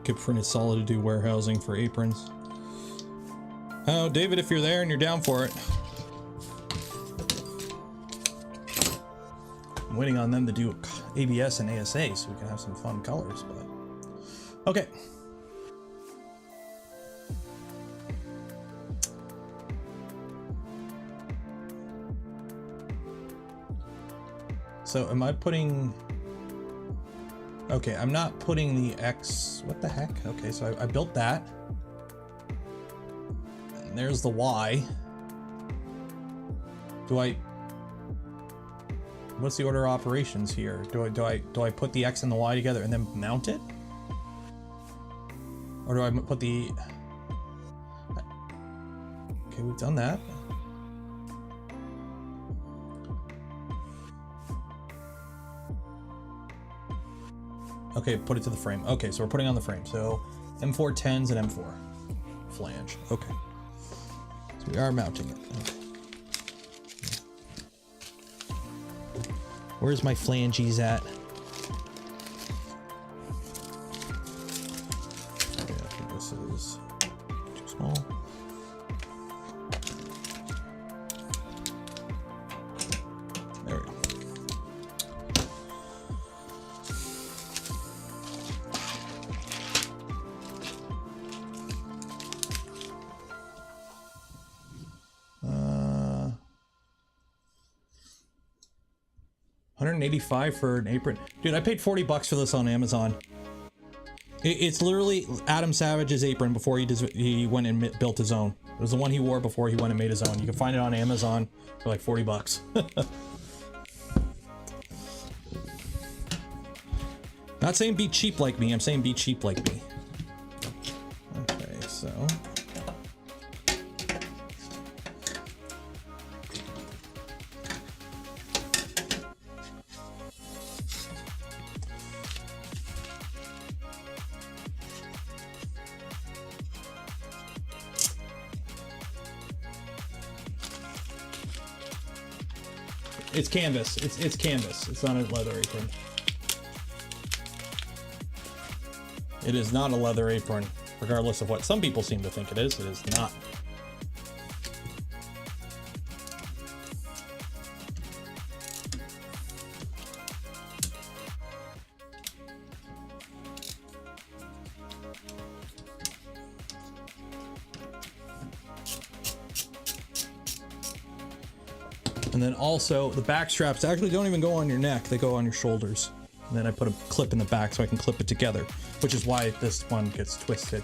Good for it's solid to do warehousing for aprons. Oh, David, if you're there and you're down for it. I'm waiting on them to do ABS and ASA so we can have some fun colors, but okay. So am I putting... Okay, I'm not putting the X... What the heck? Okay, so I built that. And there's the Y. Do I... What's the order of operations here? Do I put the X and the Y together and then mount it? Or do I put the... Okay, we've done that. Okay, put it to the frame. Okay, so we're putting on the frame. So M4 10s and M4 flange. Okay, so we are mounting it. Okay. Where's my flanges at? Okay, I think this is too small. There we go. $185 for an apron. Dude, I paid $40 for this on Amazon. It's literally Adam Savage's apron before he went and built his own. It was the one he wore before he went and made his own. You can find it on Amazon for like $40. Not saying be cheap like me, I'm saying be cheap like me. Okay, so... It's canvas. It's canvas. It's not a leather apron. It is not a leather apron, regardless of what some people seem to think it is. It is not. And then also the back straps actually don't even go on your neck, they go on your shoulders. And then I put a clip in the back so I can clip it together, which is why this one gets twisted.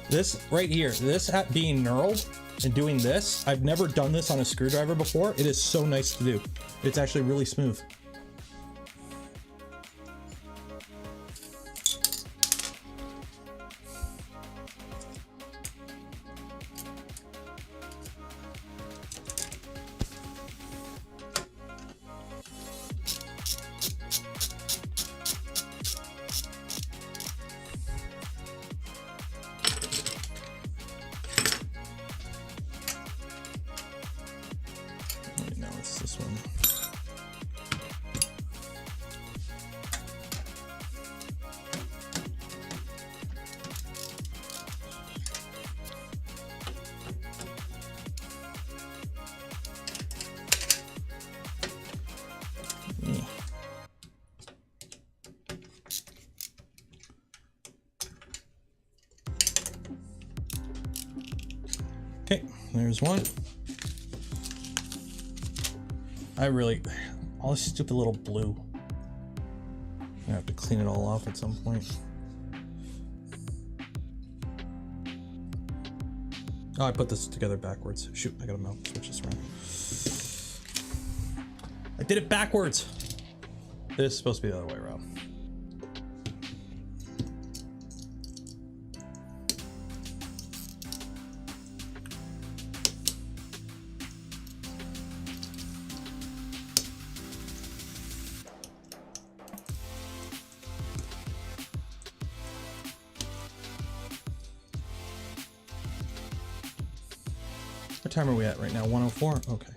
This right here, this being knurled and doing this, I've never done this on a screwdriver before. It is so nice to do. It's actually really smooth. Wait, no, it's this one. There's one. All this stupid little blue. I have to clean it all off at some point. Oh, I put this together backwards. Shoot, I gotta switch this around. I did it backwards. This is supposed to be the other way around. What time are we at right now? 104? Okay.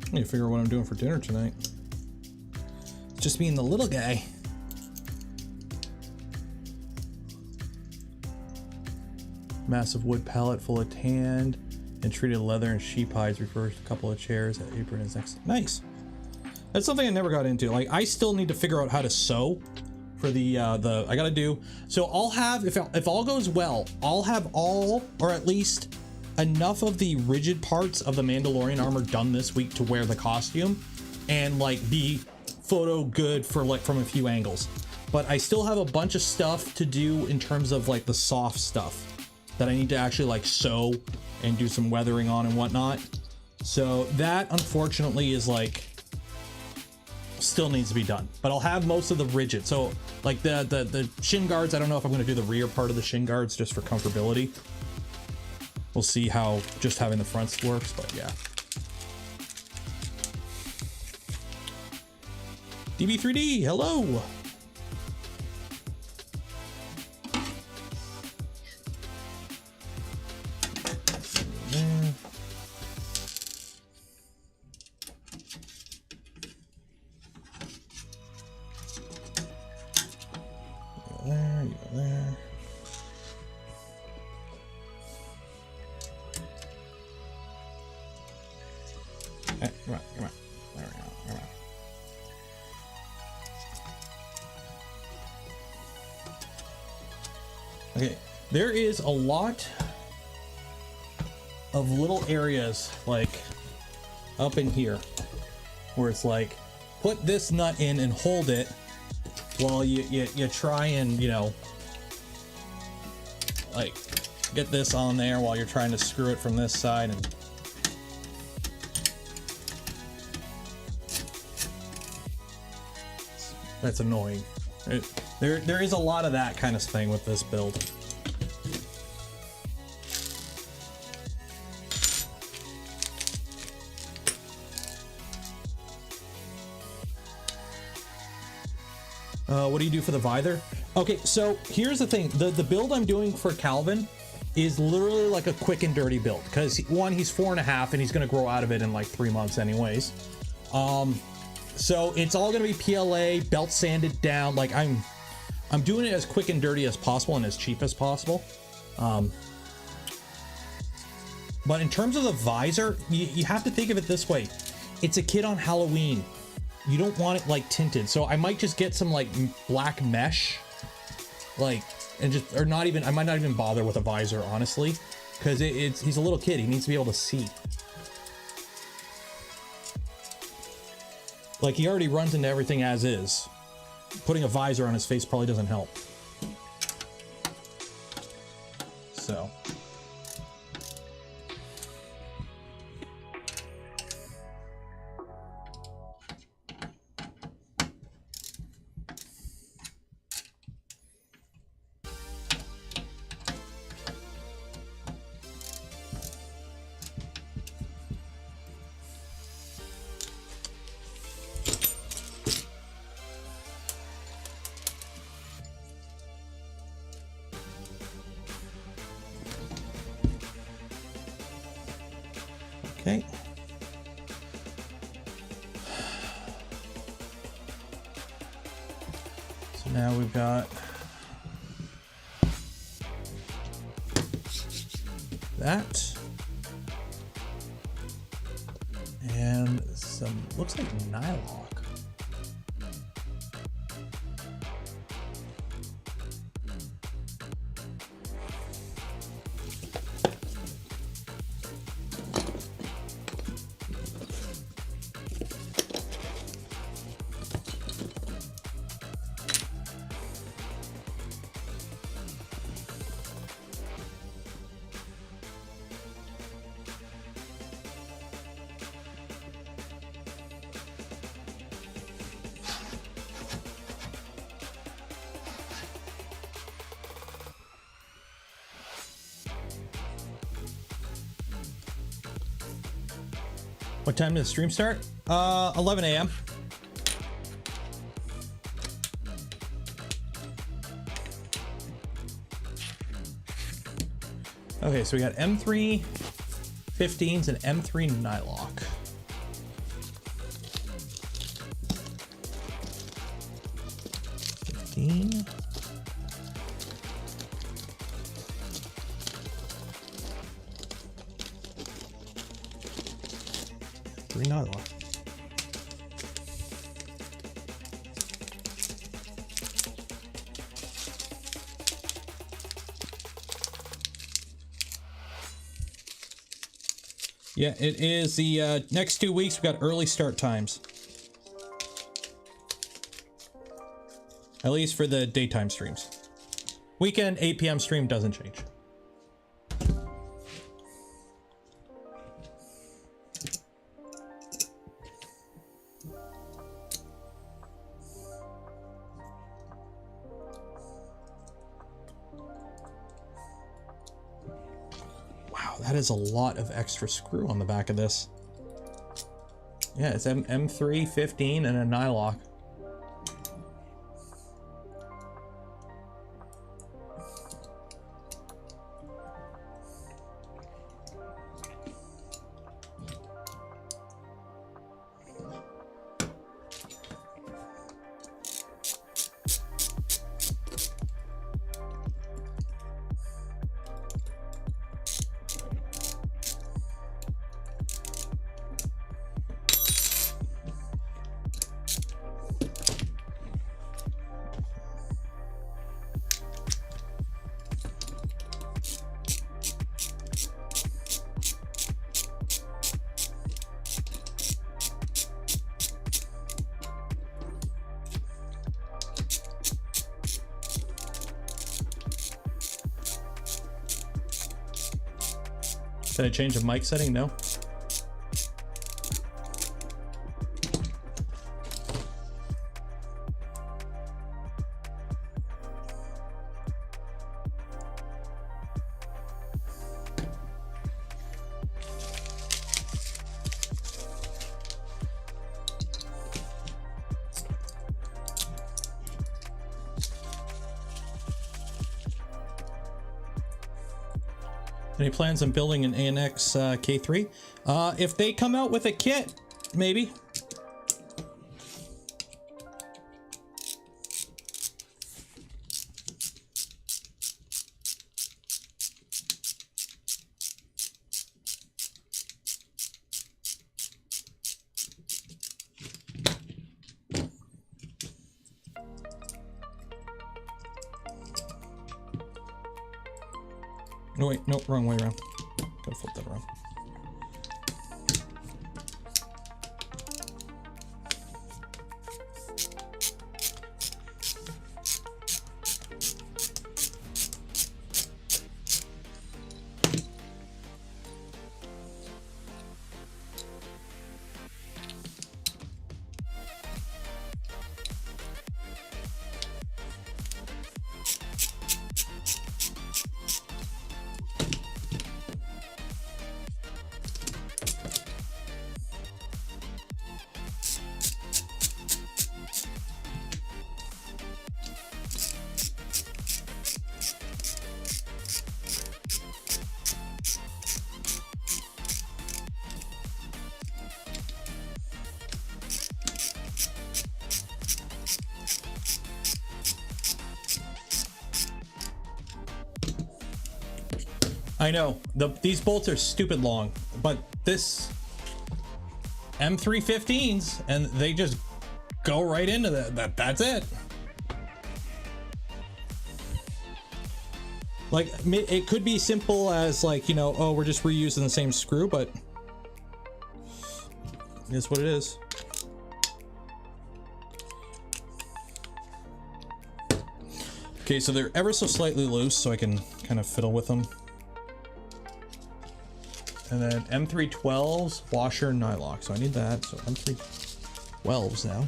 I need to figure out what I'm doing for dinner tonight. It's just me and the little guy. Massive wood pallet full of tanned and treated leather and sheep hides, refurbished a couple of chairs, that apron is next. Nice. That's something I never got into. Like, I still need to figure out how to sew for the I gotta do. So I'll have, if all goes well, I'll have all, or at least enough of the rigid parts of the Mandalorian armor done this week to wear the costume and like be photo good for like from a few angles. But I still have a bunch of stuff to do in terms of like the soft stuff that I need to actually like sew and do some weathering on and whatnot. So that unfortunately is like still needs to be done, but I'll have most of the rigid. So like the shin guards, I don't know if I'm going to do the rear part of the shin guards just for comfortability. We'll see how just having the fronts works, but yeah. DB3D, hello. Okay, there is a lot of little areas like up in here where it's like put this nut in and hold it while you try and, you know, like get this on there while you're trying to screw it from this side, and that's annoying. There is a lot of that kind of thing with this build. What do you do for the visor? Okay, so here's the thing. The build I'm doing for Calvin is literally like a quick and dirty build because one, he's 4.5 and he's gonna grow out of it in like 3 months anyways. So it's all gonna be PLA, belt sanded down. Like I'm doing it as quick and dirty as possible and as cheap as possible. But in terms of the visor, you have to think of it this way. It's a kid on Halloween. You don't want it like tinted. So I might just get some like black mesh, like, and just, or not even, I might not even bother with a visor, honestly, because he's a little kid. He needs to be able to see. Like, he already runs into everything as is. Putting a visor on his face probably doesn't help. So. Okay. So now we've got that. And some, looks like nylon. What time does the stream start? 11 a.m. Okay, so we got M3 15s and M3 Nylock. Three Nylock. Yeah, it is the next 2 weeks. We've got early start times. At least for the daytime streams. Weekend 8 p.m. stream doesn't change. That is a lot of extra screw on the back of this. Yeah, it's M3 15 and a Nylock. Did I change the mic setting? No. Any plans on building an ANX K3? If they come out with a kit, maybe. No, wait, no, wrong way around. Gotta flip that around. I know these bolts are stupid long, but this M315s and they just go right into that's it. Like, it could be simple as like, you know, oh, we're just reusing the same screw, but it's what it is. Okay, so they're ever so slightly loose, so I can kind of fiddle with them. And then M312s, washer, nylock. So I need that. So M312s now.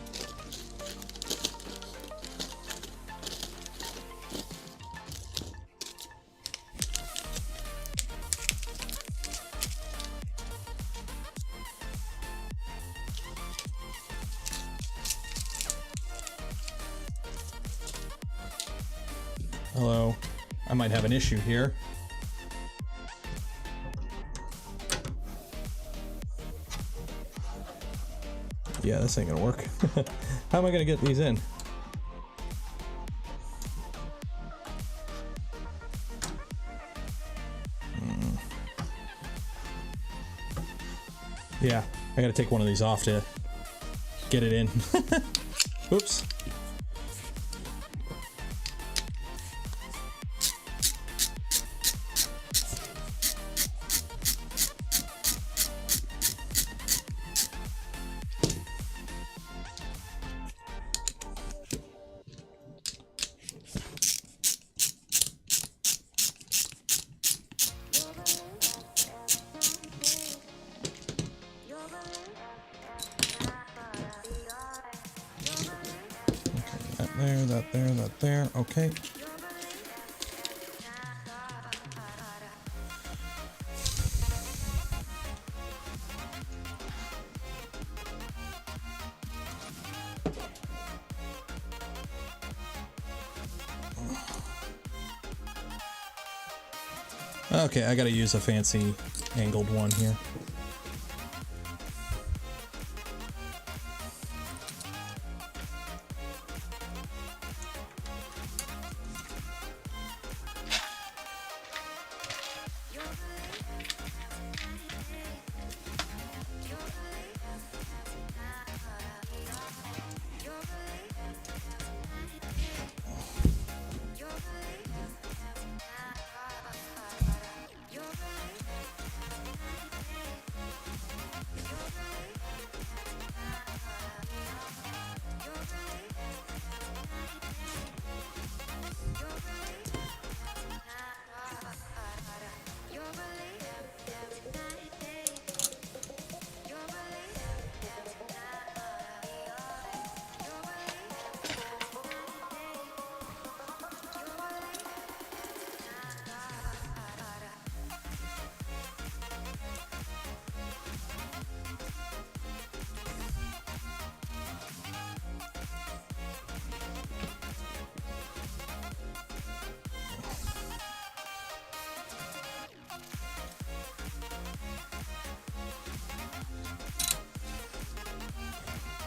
Hello. I might have an issue here. Yeah, this ain't gonna work. How am I gonna get these in? Yeah, I gotta take one of these off to get it in. Oops. That there, okay. Okay, I gotta use a fancy angled one here.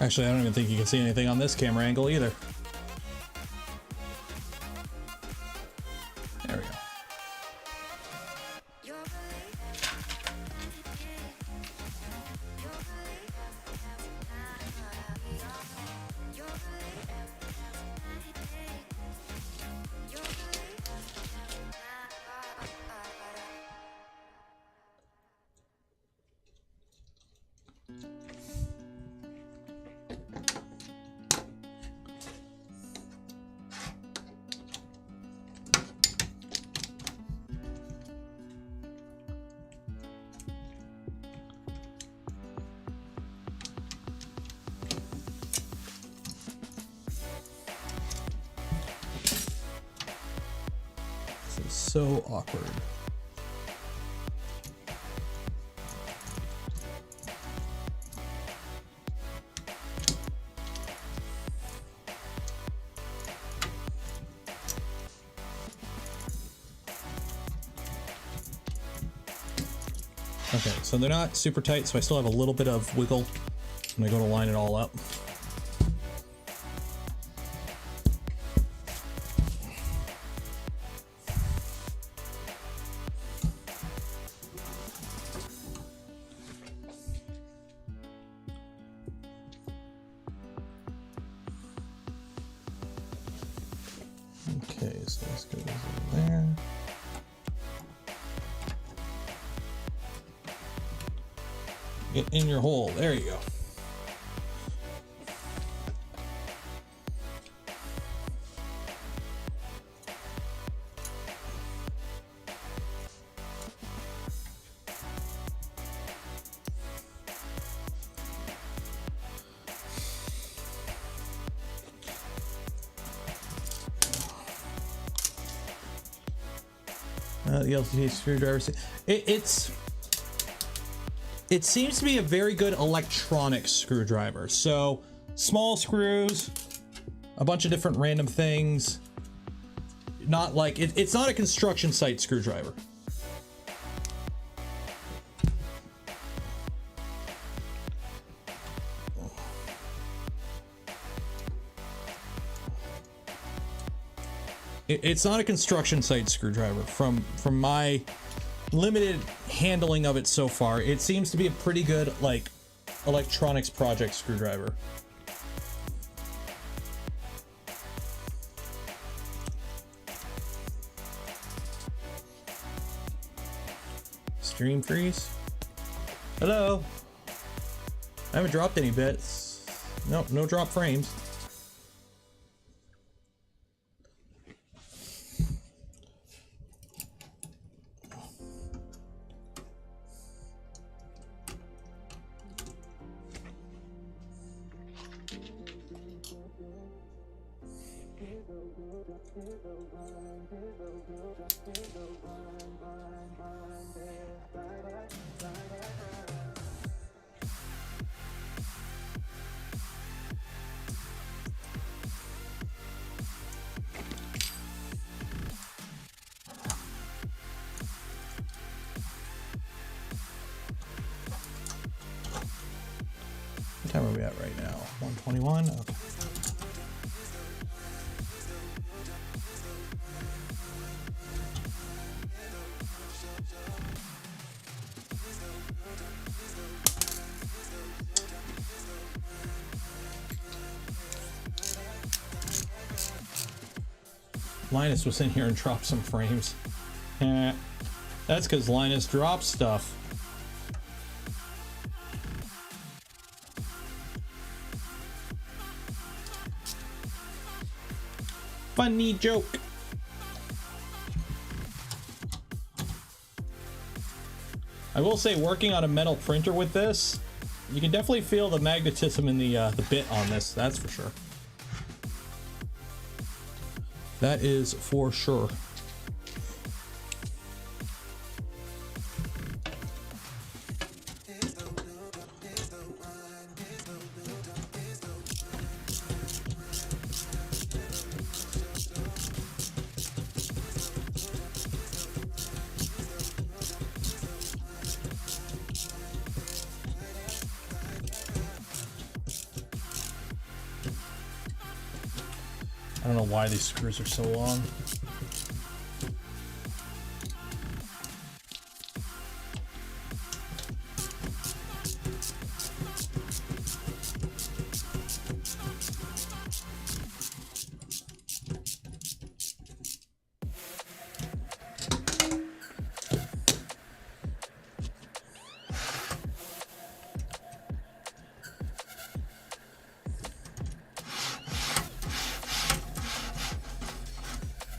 Actually, I don't even think you can see anything on this camera angle either. There we go. So awkward. Okay, so they're not super tight, so I still have a little bit of wiggle when I go to line it all up. So this goes over there. Get in your hole. There you go. The LCD screwdriver. It seems to be a very good electronic screwdriver. So small screws, a bunch of different random things. Not like it's not a construction site screwdriver. It's not a construction site screwdriver. From my limited handling of it so far, it seems to be a pretty good like electronics project screwdriver. Stream freeze. Hello. I haven't dropped any bits. Nope, no drop frames. What time are we at right now? 121? Okay. Linus was in here and dropped some frames. That's because Linus drops stuff. Funny joke. I will say, working on a metal printer with this, you can definitely feel the magnetism in the bit on this. That's for sure. That is for sure. I don't know why these screws are so long.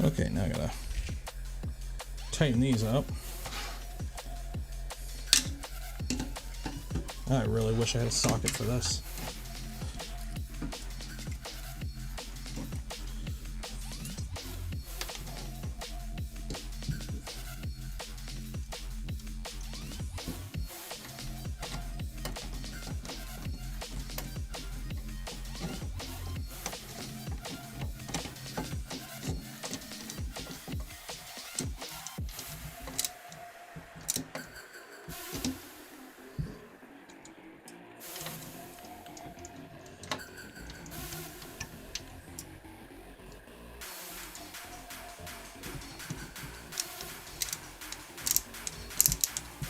Okay, now I gotta tighten these up. I really wish I had a socket for this.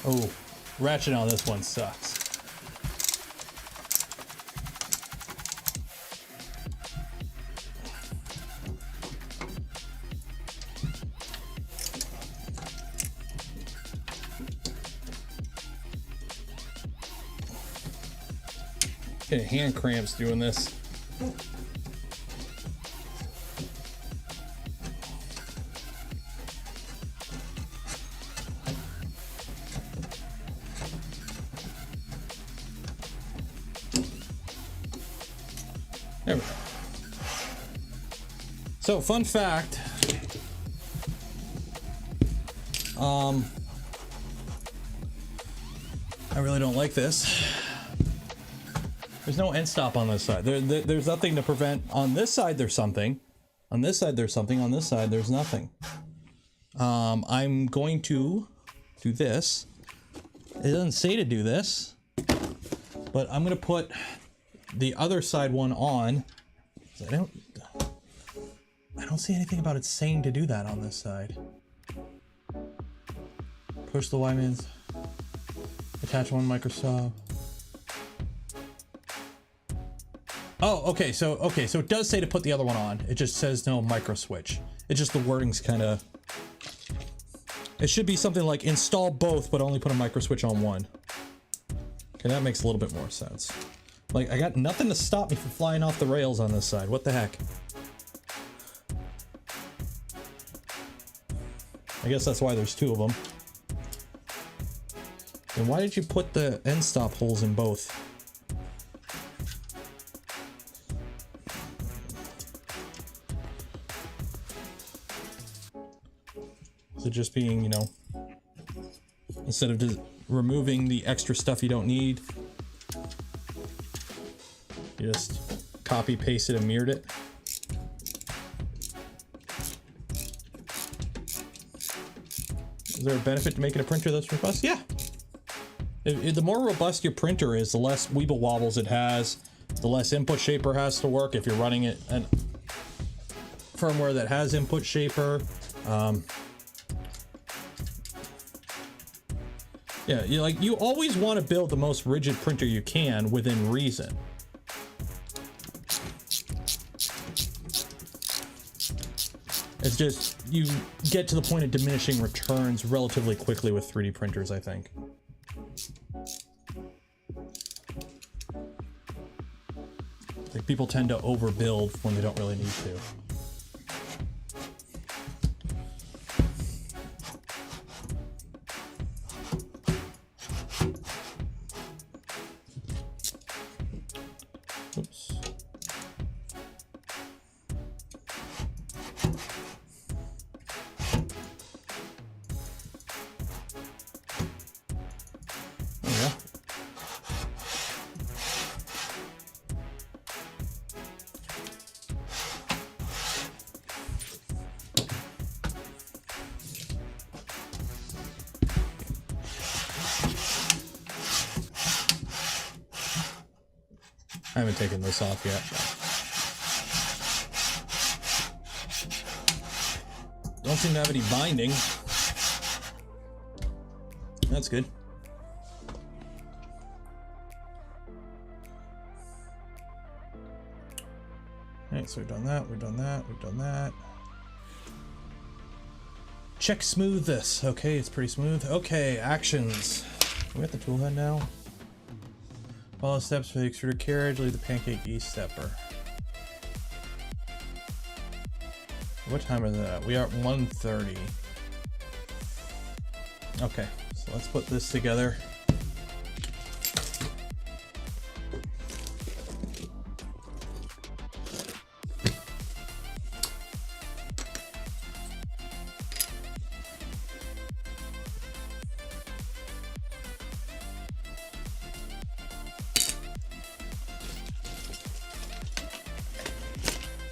Oh, ratchet on this one sucks. Getting hand cramps doing this. There we go. So, fun fact. I really don't like this. There's no end stop on this side. There's nothing to prevent. On this side, there's something. On this side, there's something. On this side, there's nothing. I'm going to do this. It doesn't say to do this, but I'm going to put the other side one on. I don't see anything about it saying to do that on this side. Push the Y-mins. Attach one microstop. Oh, okay, so it does say to put the other one on. It just says no micro switch. It's just the wording's kind of. It should be something like install both, but only put a micro switch on one. Okay, that makes a little bit more sense. Like, I got nothing to stop me from flying off the rails on this side. What the heck? I guess that's why there's two of them. And why did you put the end stop holes in both? Is it just being, you know, instead of just removing the extra stuff you don't need, you just copy pasted and mirrored it? Is there a benefit to making a printer that's robust? Yeah. The more robust your printer is, the less weeble wobbles it has, the less input shaper has to work if you're running it and firmware that has input shaper. Yeah, you always want to build the most rigid printer you can within reason. It's just you get to the point of diminishing returns relatively quickly with 3D printers, I think. Like, people tend to overbuild when they don't really need to. Oops. There we go. I haven't taken this off yet. Don't seem to have any binding. That's good. Alright, so we've done that, we've done that, we've done that. Check smooth this. Okay, it's pretty smooth. Okay, actions. We got the tool head now. Follow steps for the extruder carriage, leave the pancake E-stepper. What time is that? We are at 1:30. Okay, so let's put this together.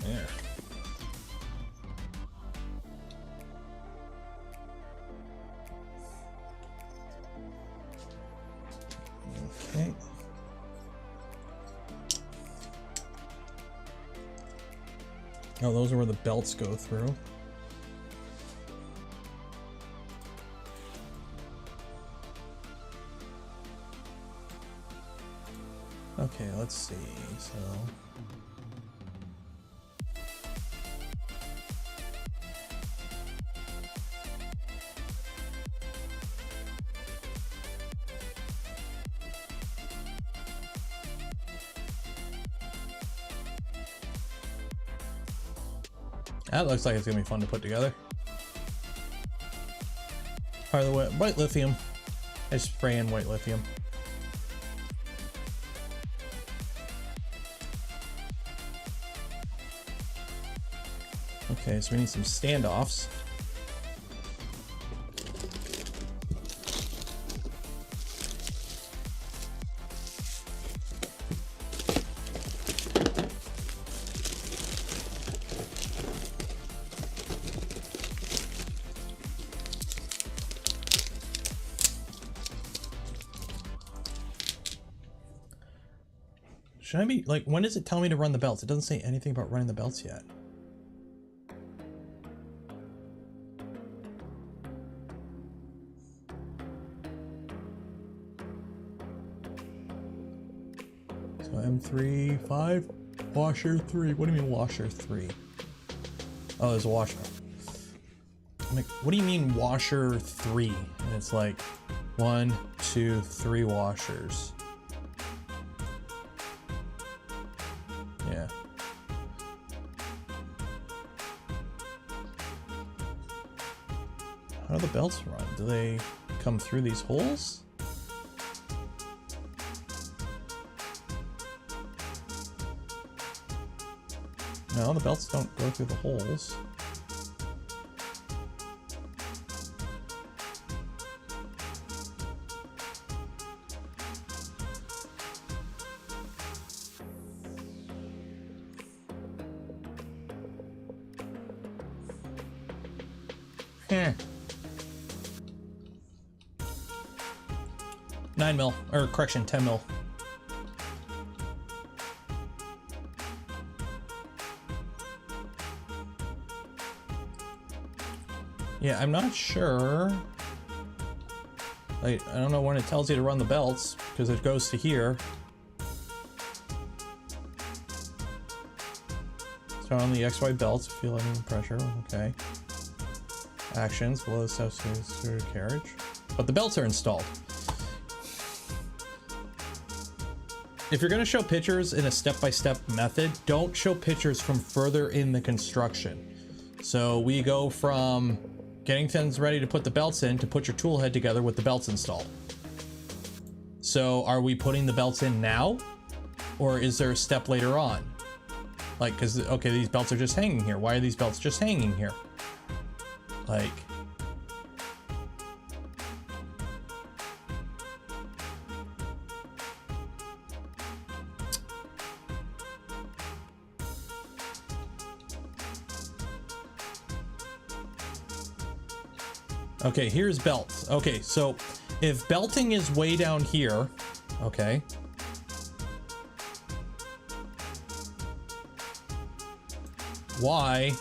There. Okay. Oh, those are where the belts go through. Okay, let's see. So That looks like it's gonna be fun to put together. By the way, white lithium. I spray in white lithium. Okay, so we need some standoffs. Should I be, like, when does it tell me to run the belts? It doesn't say anything about running the belts yet. So M3, 5, washer 3. What do you mean washer 3? Oh, there's a washer. I'm like, what do you mean washer 3? And it's like 1, 2, 3 washers. Yeah. How do the belts run? Do they come through these holes? No, the belts don't go through the holes. Eh. 9 mil, or correction, 10 mil. Yeah, I'm not sure. Like, I don't know when it tells you to run the belts, because it goes to here. So on the XY belts, feel any pressure, okay. Actions below the substituted carriage. But the belts are installed. If you're going to show pictures in a step-by-step method, don't show pictures from further in the construction. So we go from getting things ready to put the belts in to put your tool head together with the belts installed. So are we putting the belts in now? Or is there a step later on? Like, because, okay, these belts are just hanging here. Why are these belts just hanging here? Like... Okay, here's belts. Okay, so if belting is way down here, okay. Why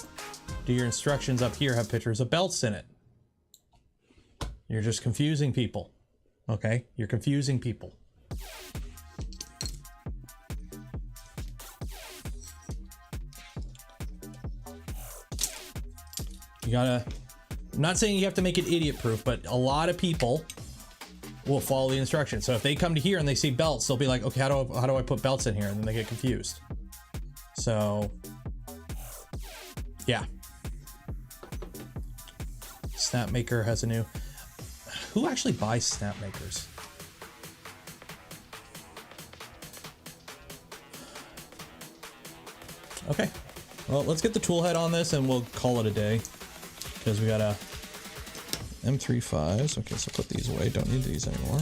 do your instructions up here have pictures of belts in it? You're just confusing people. Okay, you're confusing people. You gotta... I'm not saying you have to make it idiot proof, but a lot of people will follow the instructions. So if they come to here and they see belts, they'll be like, okay, how do I put belts in here? And then they get confused. So yeah. Snapmaker has a new... Who actually buys Snapmakers? Okay. Well, let's get the tool head on this and we'll call it a day. Because we got a M35s. Okay, so put these away. Don't need these anymore.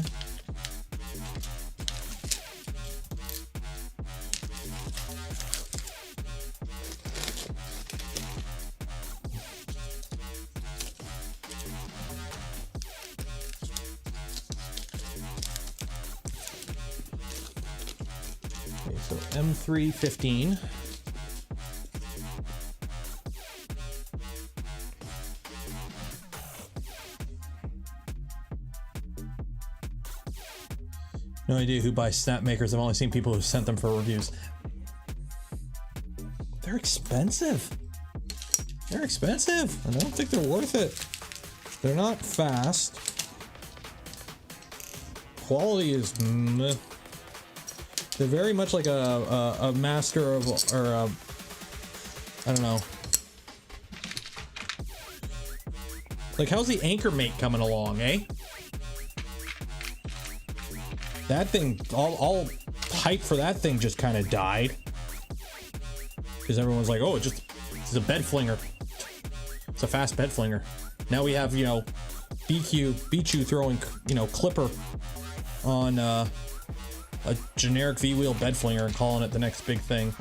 Okay, so M315. No idea who buys Snapmakers. I've only seen people who sent them for reviews. They're expensive. They're expensive. I don't think they're worth it. They're not fast. Quality is meh. They're very much like a master of, or a, I don't know. Like, how's the anchor mate coming along, eh? That thing, all hype for that thing just kind of died. Because everyone's like, oh, it's a bed flinger. It's a fast bed flinger. Now we have, you know, BQ throwing, you know, clipper on a generic V-wheel bed flinger and calling it the next big thing.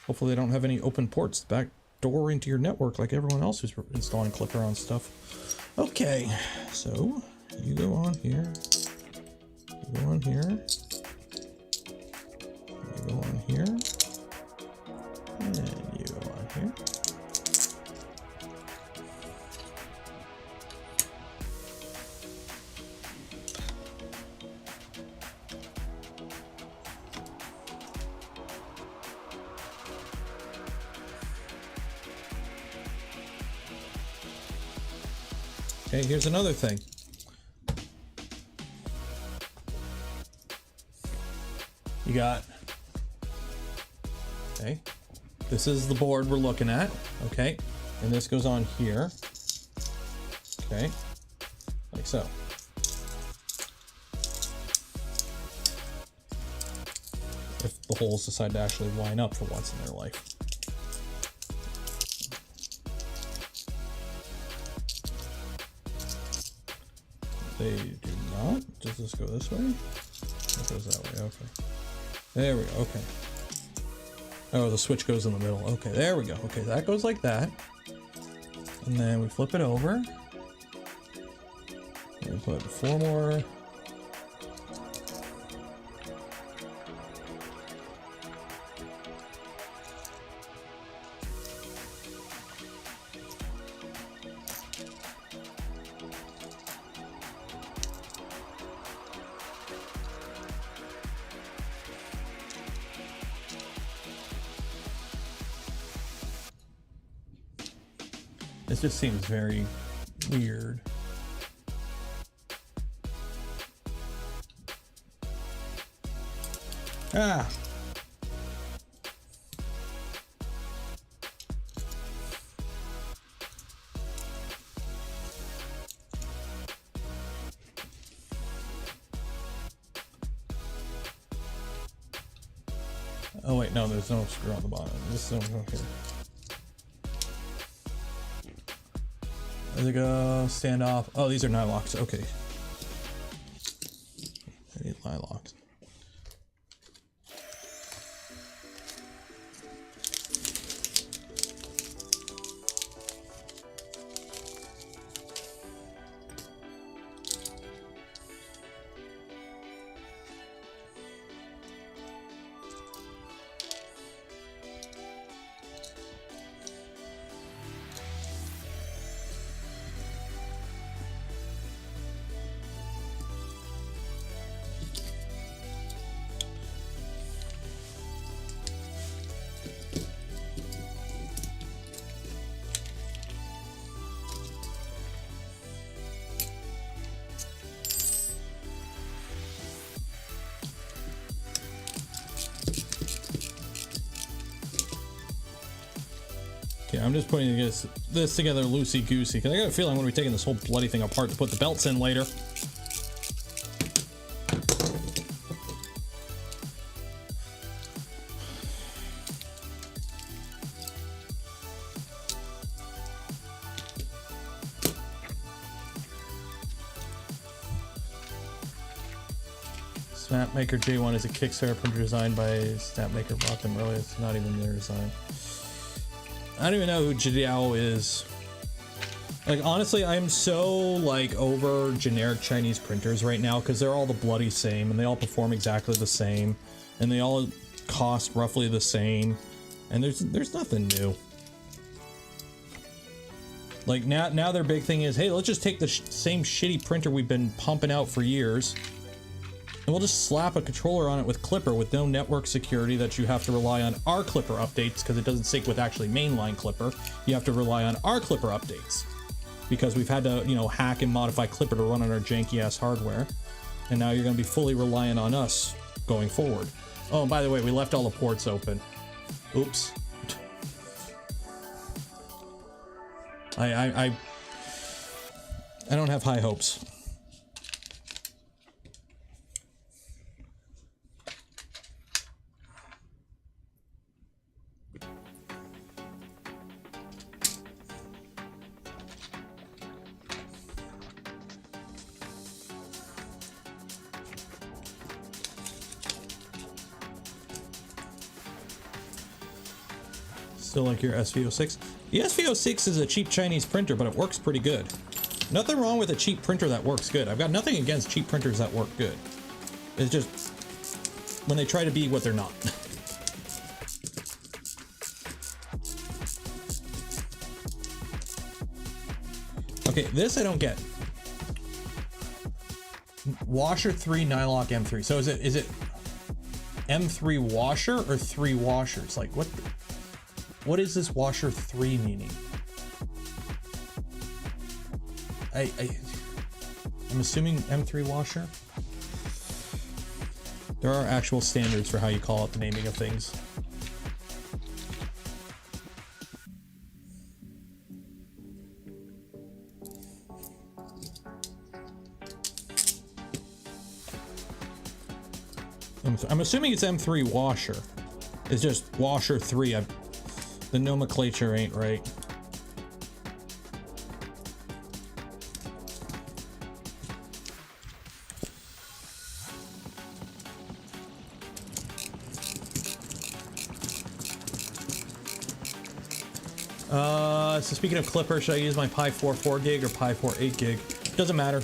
Hopefully they don't have any open ports back door into your network like everyone else who's installing clipper on stuff. Okay, so you go on here. You go on here. You go on here. And you go on here. Okay, here's another thing. You got, okay, this is the board we're looking at, okay, and this goes on here, okay, like so. If the holes decide to actually line up for once in their life. They do not. Does this go this way? It goes that way. Okay. There we go. Okay. Oh, the switch goes in the middle. Okay, there we go. Okay, that goes like that. And then we flip it over. And we put 4 more. This just seems very weird. Ah. Oh wait, no, there's no screw on the bottom. This is okay. There they go, stand off. Oh, these are nylocks, okay. I need nylocks. Okay, I'm just putting this together loosey-goosey, because I got a feeling I'm going to be taking this whole bloody thing apart to put the belts in later. Snapmaker J1 is a Kickstarter printer designed by Snapmaker. Bought them earlier. It's not even their design. I don't even know who Jidiao is. Like, honestly, I'm so, like, over generic Chinese printers right now because they're all the bloody same and they all perform exactly the same and they all cost roughly the same and there's nothing new. Like, now their big thing is, hey, let's just take the same shitty printer we've been pumping out for years and we'll just slap a controller on it with Clipper with no network security that you have to rely on our Clipper updates because it doesn't sync with actually mainline Clipper. You have to rely on our Clipper updates because we've had to, you know, hack and modify Clipper to run on our janky ass hardware. And now you're going to be fully reliant on us going forward. Oh, and by the way, we left all the ports open. Oops. I don't have high hopes. Still like your SVO6? The SVO6 is a cheap Chinese printer, but it works pretty good. Nothing wrong with a cheap printer that works good. I've got nothing against cheap printers that work good. It's just when they try to be what they're not. Okay, this I don't get. Washer 3 Nylock M3. So is it M3 washer or 3 washers? Like what is this washer 3 meaning? I'm assuming M3 washer. There are actual standards for how you call out the naming of things. I'm assuming it's M3 washer. It's just washer 3. The nomenclature ain't right. So speaking of Clipper, should I use my Pi 4 4 gig or Pi 4 8 gig? Doesn't matter.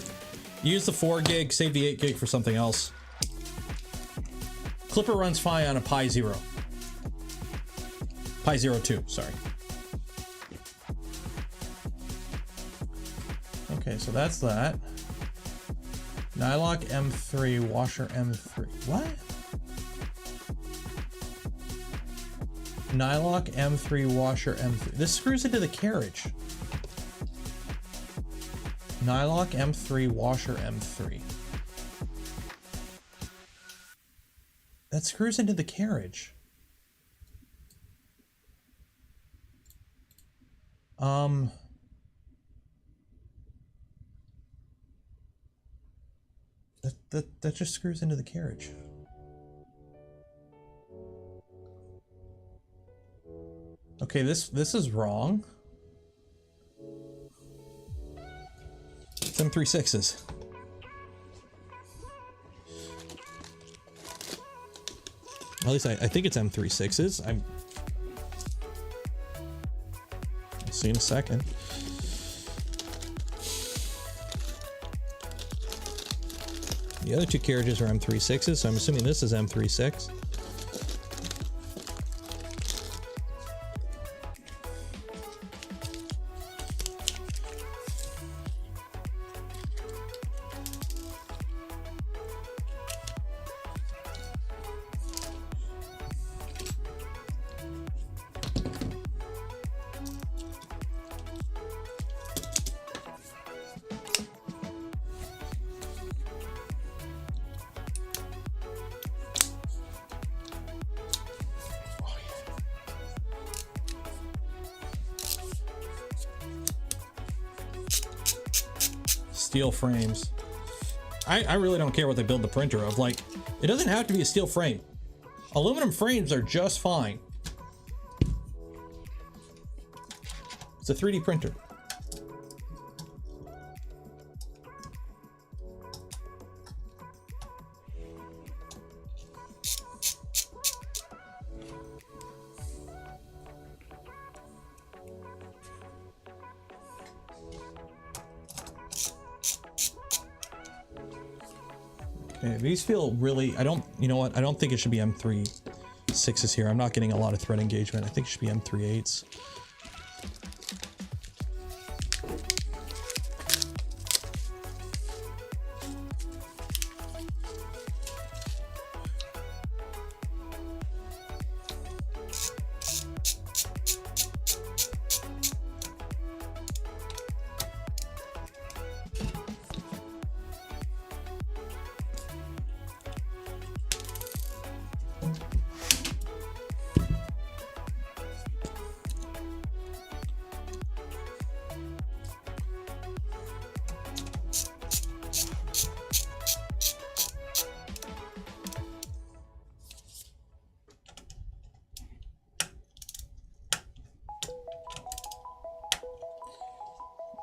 Use the 4 gig, save the 8 gig for something else. Clipper runs fine on a Pi 0. Pi 02, sorry. Okay, so that's that. Nylock M3, washer M3. What? Nylock M3, washer M3. This screws into the carriage. Nylock M3, washer M3. That screws into the carriage. That just screws into the carriage. Okay, this is wrong. It's M36s. At least I think it's M36s. I'll see in a second. The other two carriages are M36s, so I'm assuming this is M36. Steel frames. I really don't care what they build the printer of. Like, it doesn't have to be a steel frame. Aluminum frames are just fine. It's a 3D printer. Okay, these feel really, you know what? I don't think it should be M3.6s here. I'm not getting a lot of thread engagement. I think it should be M3.8s.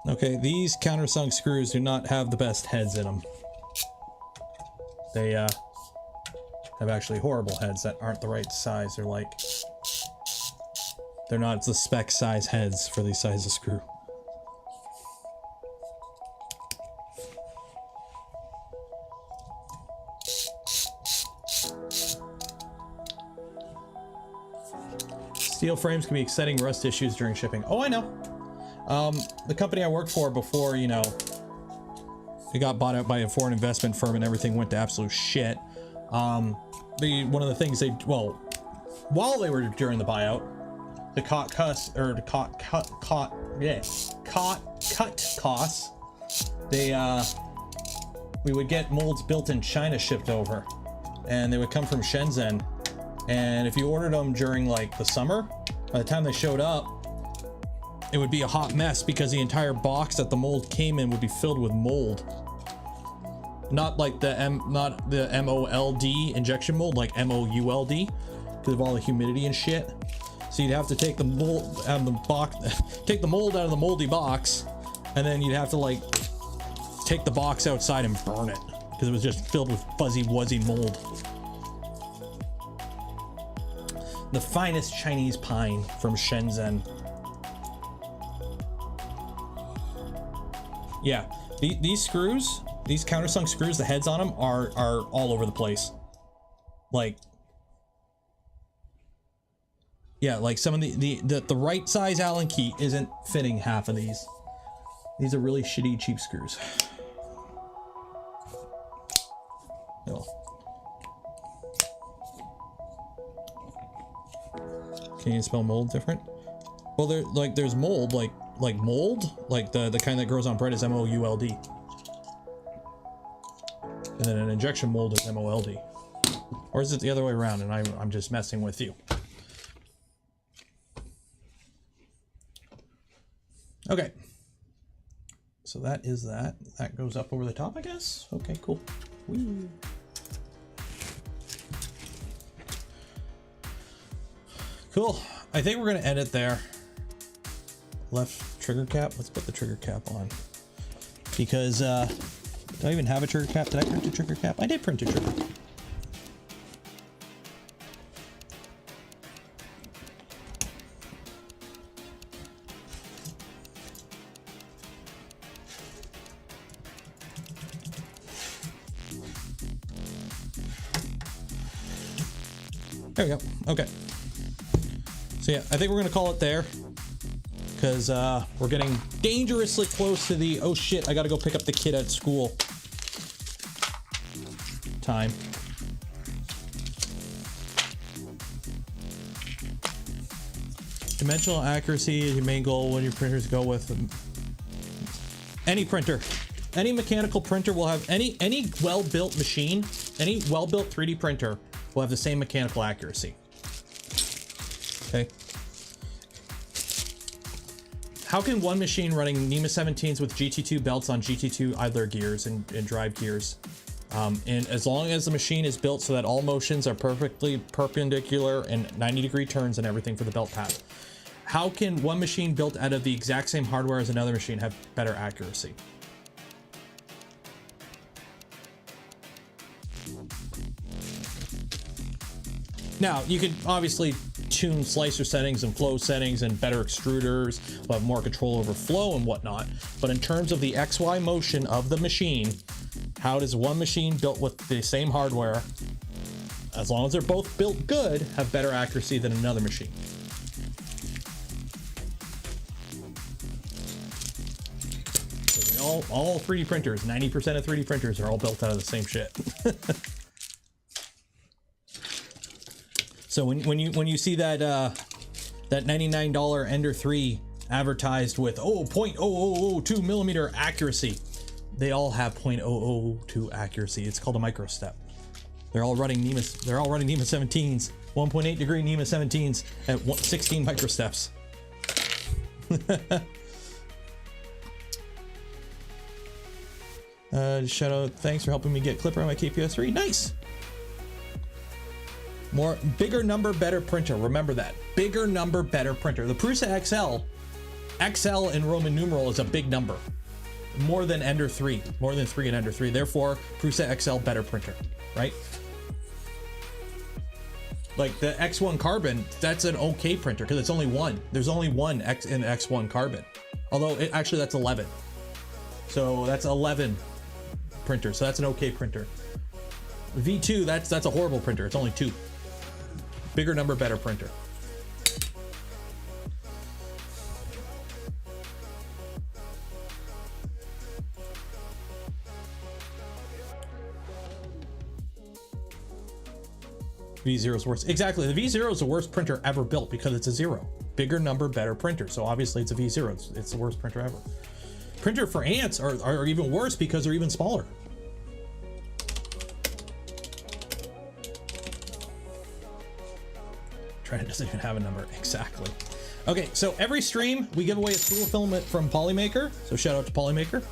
Okay, these countersunk screws do not have the best heads in them. They have actually horrible heads that aren't the right size. They're like, they're not the spec size heads for these size of screw. Steel frames can be exciting rust issues during shipping. Oh, I know. The company I worked for before, you know, it got bought out by a foreign investment firm and everything went to absolute shit. One of the things they, well, while they were during the buyout, the cut costs, we would get molds built in China shipped over, and they would come from Shenzhen. And if you ordered them during like the summer, by the time they showed up, it would be a hot mess because the entire box that the mold came in would be filled with mold. Not like not the MOLD injection mold, like MOULD, because of all the humidity and shit. So you'd have to take the mold out of the box, take the mold out of the moldy box, and then you'd have to like take the box outside and burn it because it was just filled with fuzzy wuzzy mold. The finest Chinese pine from Shenzhen. Yeah, these screws, these countersunk screws, the heads on them are all over the place. Like, yeah, like some of the right size Allen key isn't fitting half of these. These are really shitty cheap screws. No. Can you spell mold different? Well, there's mold, like mold, like the kind that grows on bread is MOULD. And then an injection mold is MOLD. Or is it the other way around and I'm just messing with you? Okay. So that is that. That goes up over the top, I guess? Okay, cool. Whee. Cool. I think we're gonna end it there. Left trigger cap. Let's put the trigger cap on. Because do I even have a trigger cap? Did I print a trigger cap? I did print a trigger cap. There we go. Okay. So yeah, I think we're gonna call it there because we're getting dangerously close to the oh shit, I gotta go pick up the kid at school time. Dimensional accuracy is your main goal when your printers go with any printer. Any mechanical printer will have any well-built machine, any well-built 3D printer will have the same mechanical accuracy. Okay. How can one machine running NEMA 17s with GT2 belts on GT2 idler gears and drive gears, and as long as the machine is built so that all motions are perfectly perpendicular and 90-degree turns and everything for the belt path, how can one machine built out of the exact same hardware as another machine have better accuracy? Now, you can obviously tune slicer settings and flow settings and better extruders, will have more control over flow and whatnot. But in terms of the XY motion of the machine, how does one machine built with the same hardware, as long as they're both built good, have better accuracy than another machine? All 3D printers, 90% of 3D printers are all built out of the same shit. So when you see that that $99 Ender 3 advertised with 0.0002 millimeter accuracy, they all have 0.002 accuracy. It's called a micro step. They're all running NEMA 17s, 1.8 degree NEMA 17s at 16 microsteps. Shout out, thanks for helping me get Clipper on my KPS3. Nice. Bigger number, better printer. Remember that. Bigger number, better printer. The Prusa XL XL in Roman numeral is a big number. More than Ender 3, more than 3 in Ender 3. Therefore, Prusa XL better printer, right? Like the X1 Carbon, that's an okay printer because it's only one. There's only one X in X1 Carbon. Although actually that's 11. So that's 11 printers. So that's an okay printer. V2, that's a horrible printer. It's only 2. Bigger number, better printer. V0 is worse. Exactly. The V0 is the worst printer ever built because it's a 0. Bigger number, better printer. So obviously it's a V0. It's the worst printer ever. Printer for ants are even worse because they're even smaller. Trent doesn't even have a number. Exactly. Okay, so every stream we give away a spool filament from Polymaker. So shout out to Polymaker.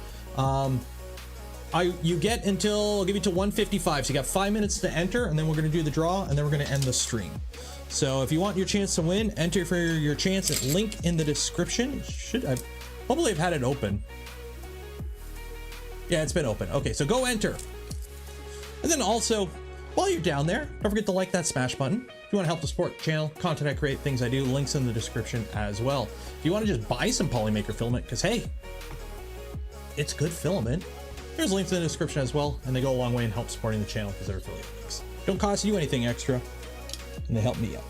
You get until, I'll give you to 1:55. So you got 5 minutes to enter, and then we're going to do the draw, and then we're going to end the stream. So if you want your chance to win, enter for your chance at link in the description. Hopefully I've had it open. Yeah, it's been open. Okay, so go enter. And then also, while you're down there, don't forget to like that smash button. If you want to help the support channel, content I create, things I do, links in the description as well. If you want to just buy some Polymaker filament, because hey, it's good filament. There's links in the description as well, and they go a long way in help supporting the channel because they're affiliate links. Don't cost you anything extra, and they help me out.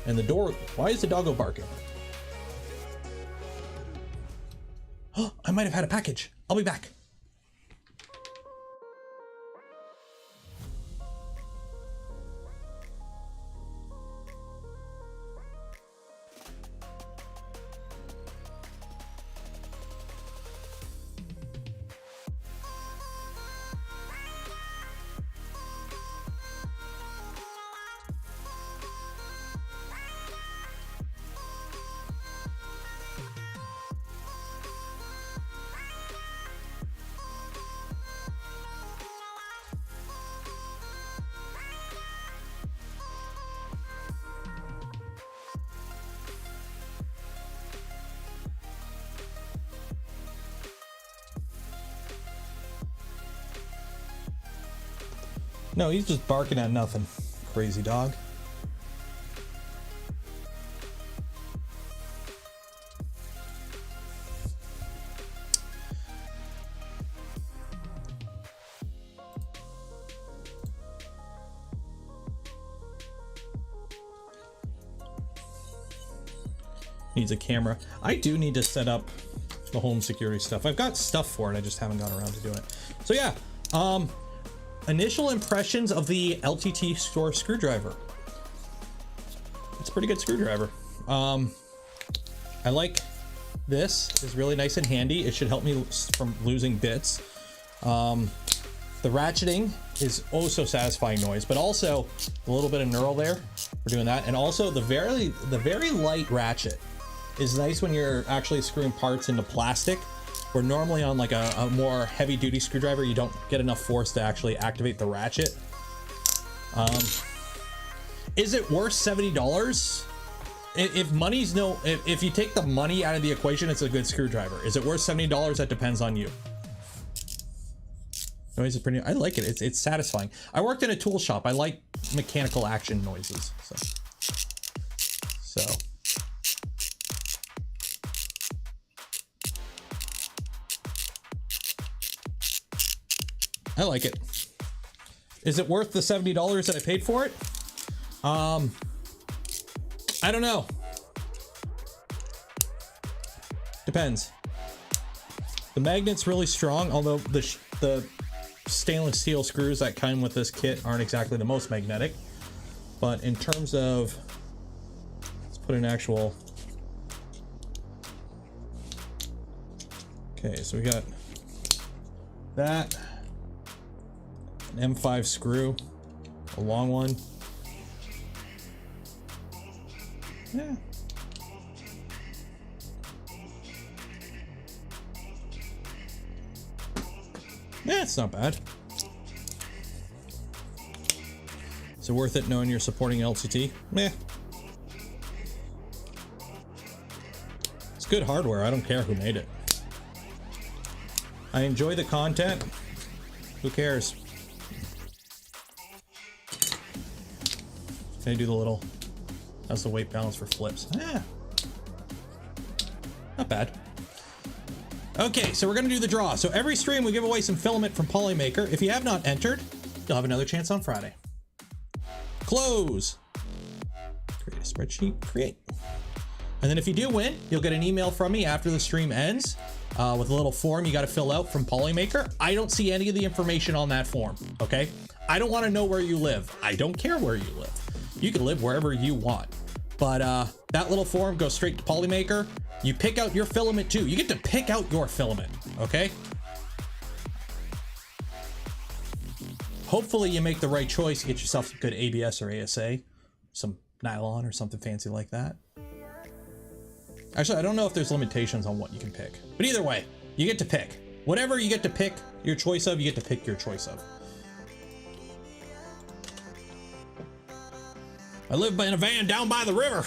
And the door, why is the doggo barking? Oh, I might have had a package. I'll be back. No, he's just barking at nothing. Crazy dog. Needs a camera. I do need to set up the home security stuff. I've got stuff for it, I just haven't gotten around to doing it. So yeah, initial impressions of the LTT store screwdriver. It's a pretty good screwdriver. I like this. It's really nice and handy. It should help me from losing bits. The ratcheting is oh so satisfying noise, but also a little bit of knurl there. We're doing that, and also the very light ratchet is nice when you're actually screwing parts into plastic. Where normally on like a more heavy duty screwdriver, you don't get enough force to actually activate the ratchet. Is it worth $70? If money's no, if you take the money out of the equation, it's a good screwdriver. Is it worth $70? That depends on you. Noise is pretty, I like it. It's satisfying. I worked in a tool shop. I like mechanical action noises. So. I like it. Is it worth the $70 that I paid for it? I don't know. Depends. The magnet's really strong, although the stainless steel screws that come with this kit aren't exactly the most magnetic. But in terms of, let's put an actual. Okay, so we got that. An M5 screw, a long one. Yeah. Yeah, it's not bad. Is it worth it knowing you're supporting LCT? Meh. It's good hardware. I don't care who made it. I enjoy the content. Who cares? Can I do the little... How's the weight balance for flips? Yeah. Not bad. Okay, so we're going to do the draw. So every stream we give away some filament from Polymaker. If you have not entered, you'll have another chance on Friday. Close. Create a spreadsheet. Create. And then if you do win, you'll get an email from me after the stream ends with a little form you got to fill out from Polymaker. I don't see any of the information on that form, okay? I don't want to know where you live. I don't care where you live. You can live wherever you want. But that little form goes straight to Polymaker. You pick out your filament too. You get to pick out your filament, okay? Hopefully you make the right choice. Get yourself some good ABS or ASA, some nylon or something fancy like that. Actually, I don't know if there's limitations on what you can pick. But either way, you get to pick. Whatever you get to pick your choice of, you get to pick your choice of. I live in a van down by the river.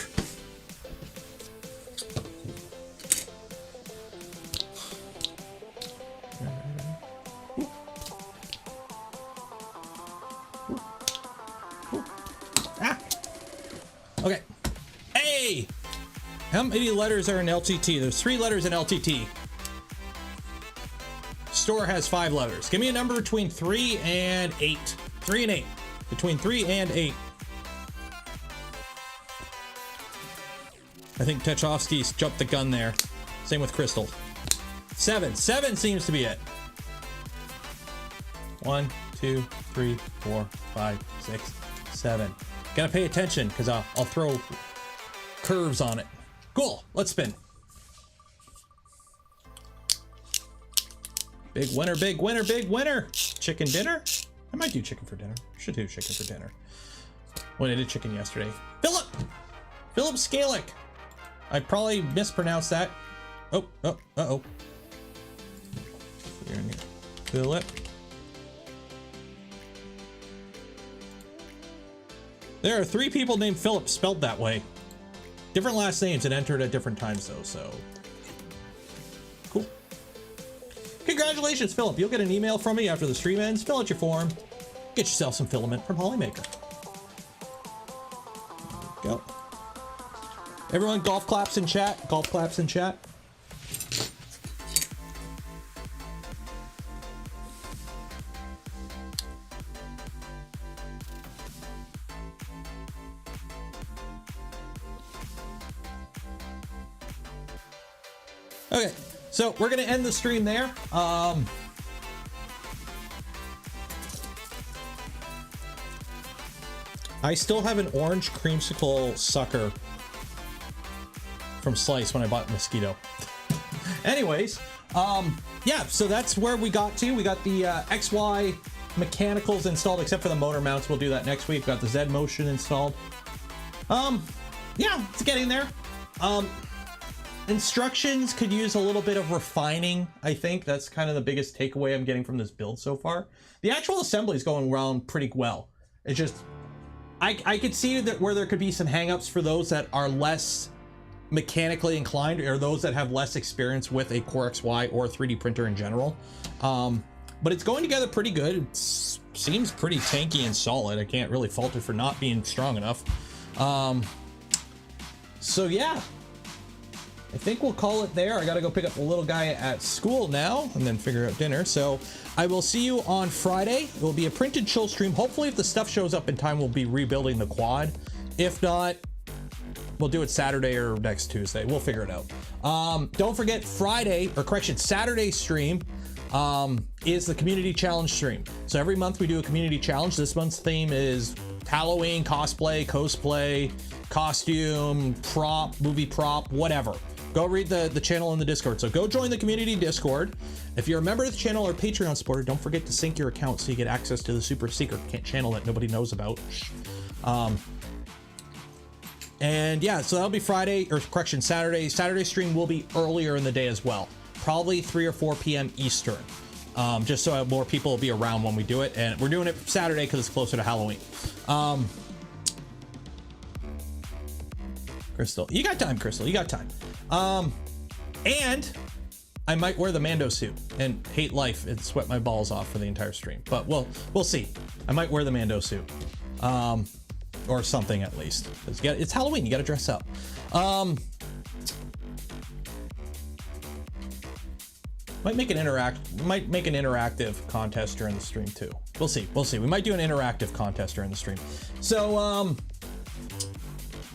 Ah. Okay. Hey! How many letters are in LTT? There's 3 letters in LTT. Store has 5 letters. Give me a number between 3 and 8. 3 and 8. Between 3 and 8. I think Techovsky's jumped the gun there. Same with Crystal. 7. 7 seems to be it. 1, 2, 3, 4, 5, 6, 7. Gotta pay attention because I'll throw curves on it. Cool. Let's spin. Big winner, big winner, big winner. Chicken dinner? I might do chicken for dinner. Should do chicken for dinner. When I did chicken yesterday. Philip Scalic. I probably mispronounced that. Oh, uh-oh. Philip. There are 3 people named Philip spelled that way. Different last names and entered at different times though, so. Cool. Congratulations, Philip. You'll get an email from me after the stream ends. Fill out your form. Get yourself some filament from Polymaker. There we go. Everyone golf claps in chat. Golf claps in chat. Okay, so we're gonna end the stream there. I still have an orange creamsicle sucker from Slice when I bought Mosquito. Anyways, yeah, so that's where we got to. We got the XY mechanicals installed, except for the motor mounts. We'll do that next week. Got the Z Motion installed. Yeah, it's getting there. Instructions could use a little bit of refining, I think. That's kind of the biggest takeaway I'm getting from this build so far. The actual assembly is going around pretty well. It's just, I could see that where there could be some hangups for those that are less mechanically inclined or those that have less experience with a Core XY or 3D printer in general. But it's going together pretty good. It seems pretty tanky and solid. I can't really fault it for not being strong enough. So yeah. I think we'll call it there. I gotta go pick up the little guy at school now and then figure out dinner. So I will see you on Friday. It will be a printed chill stream. Hopefully if the stuff shows up in time, we'll be rebuilding the quad. If not, we'll do it Saturday or next Tuesday. We'll figure it out. Don't forget Saturday stream is the community challenge stream. So every month we do a community challenge. This month's theme is Halloween, cosplay, costume, prop, movie prop, whatever. Go read the channel in the Discord. So go join the community Discord. If you're a member of the channel or Patreon supporter, don't forget to sync your account so you get access to the super secret channel that nobody knows about. And yeah, so that'll be Saturday. Saturday stream will be earlier in the day as well. Probably 3 or 4 p.m. Eastern. Just so more people will be around when we do it. And we're doing it Saturday because it's closer to Halloween. Crystal, you got time, Crystal, you got time. And I might wear the Mando suit and hate life and sweat my balls off for the entire stream. But we'll see. I might wear the Mando suit. Or something at least. It's Halloween, you gotta dress up. Might make an interactive contest during the stream too. We'll see. We might do an interactive contest during the stream. So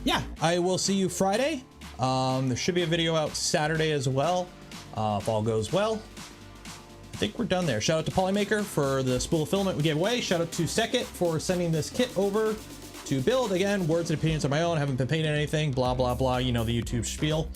yeah, I will see you Friday. There should be a video out Saturday as well, if all goes well. I think we're done there. Shout out to Polymaker for the spool of filament we gave away. Shout out to SecKit for sending this kit over to build. Again, words and opinions of my own. Haven't been painting anything. Blah blah blah. You know the YouTube spiel.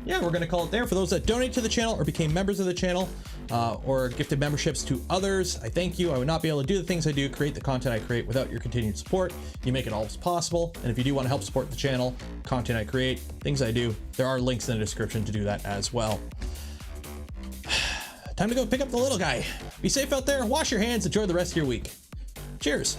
Yeah, we're gonna call it there. For those that donate to the channel or became members of the channel, or gifted memberships to others, I thank you. I would not be able to do the things I do, create the content I create, without your continued support. You make it all possible. And if you do want to help support the channel, content I create, things I do, there are links in the description to do that as well. Time to go pick up the little guy. Be safe out there. Wash your hands. Enjoy the rest of your week. Cheers.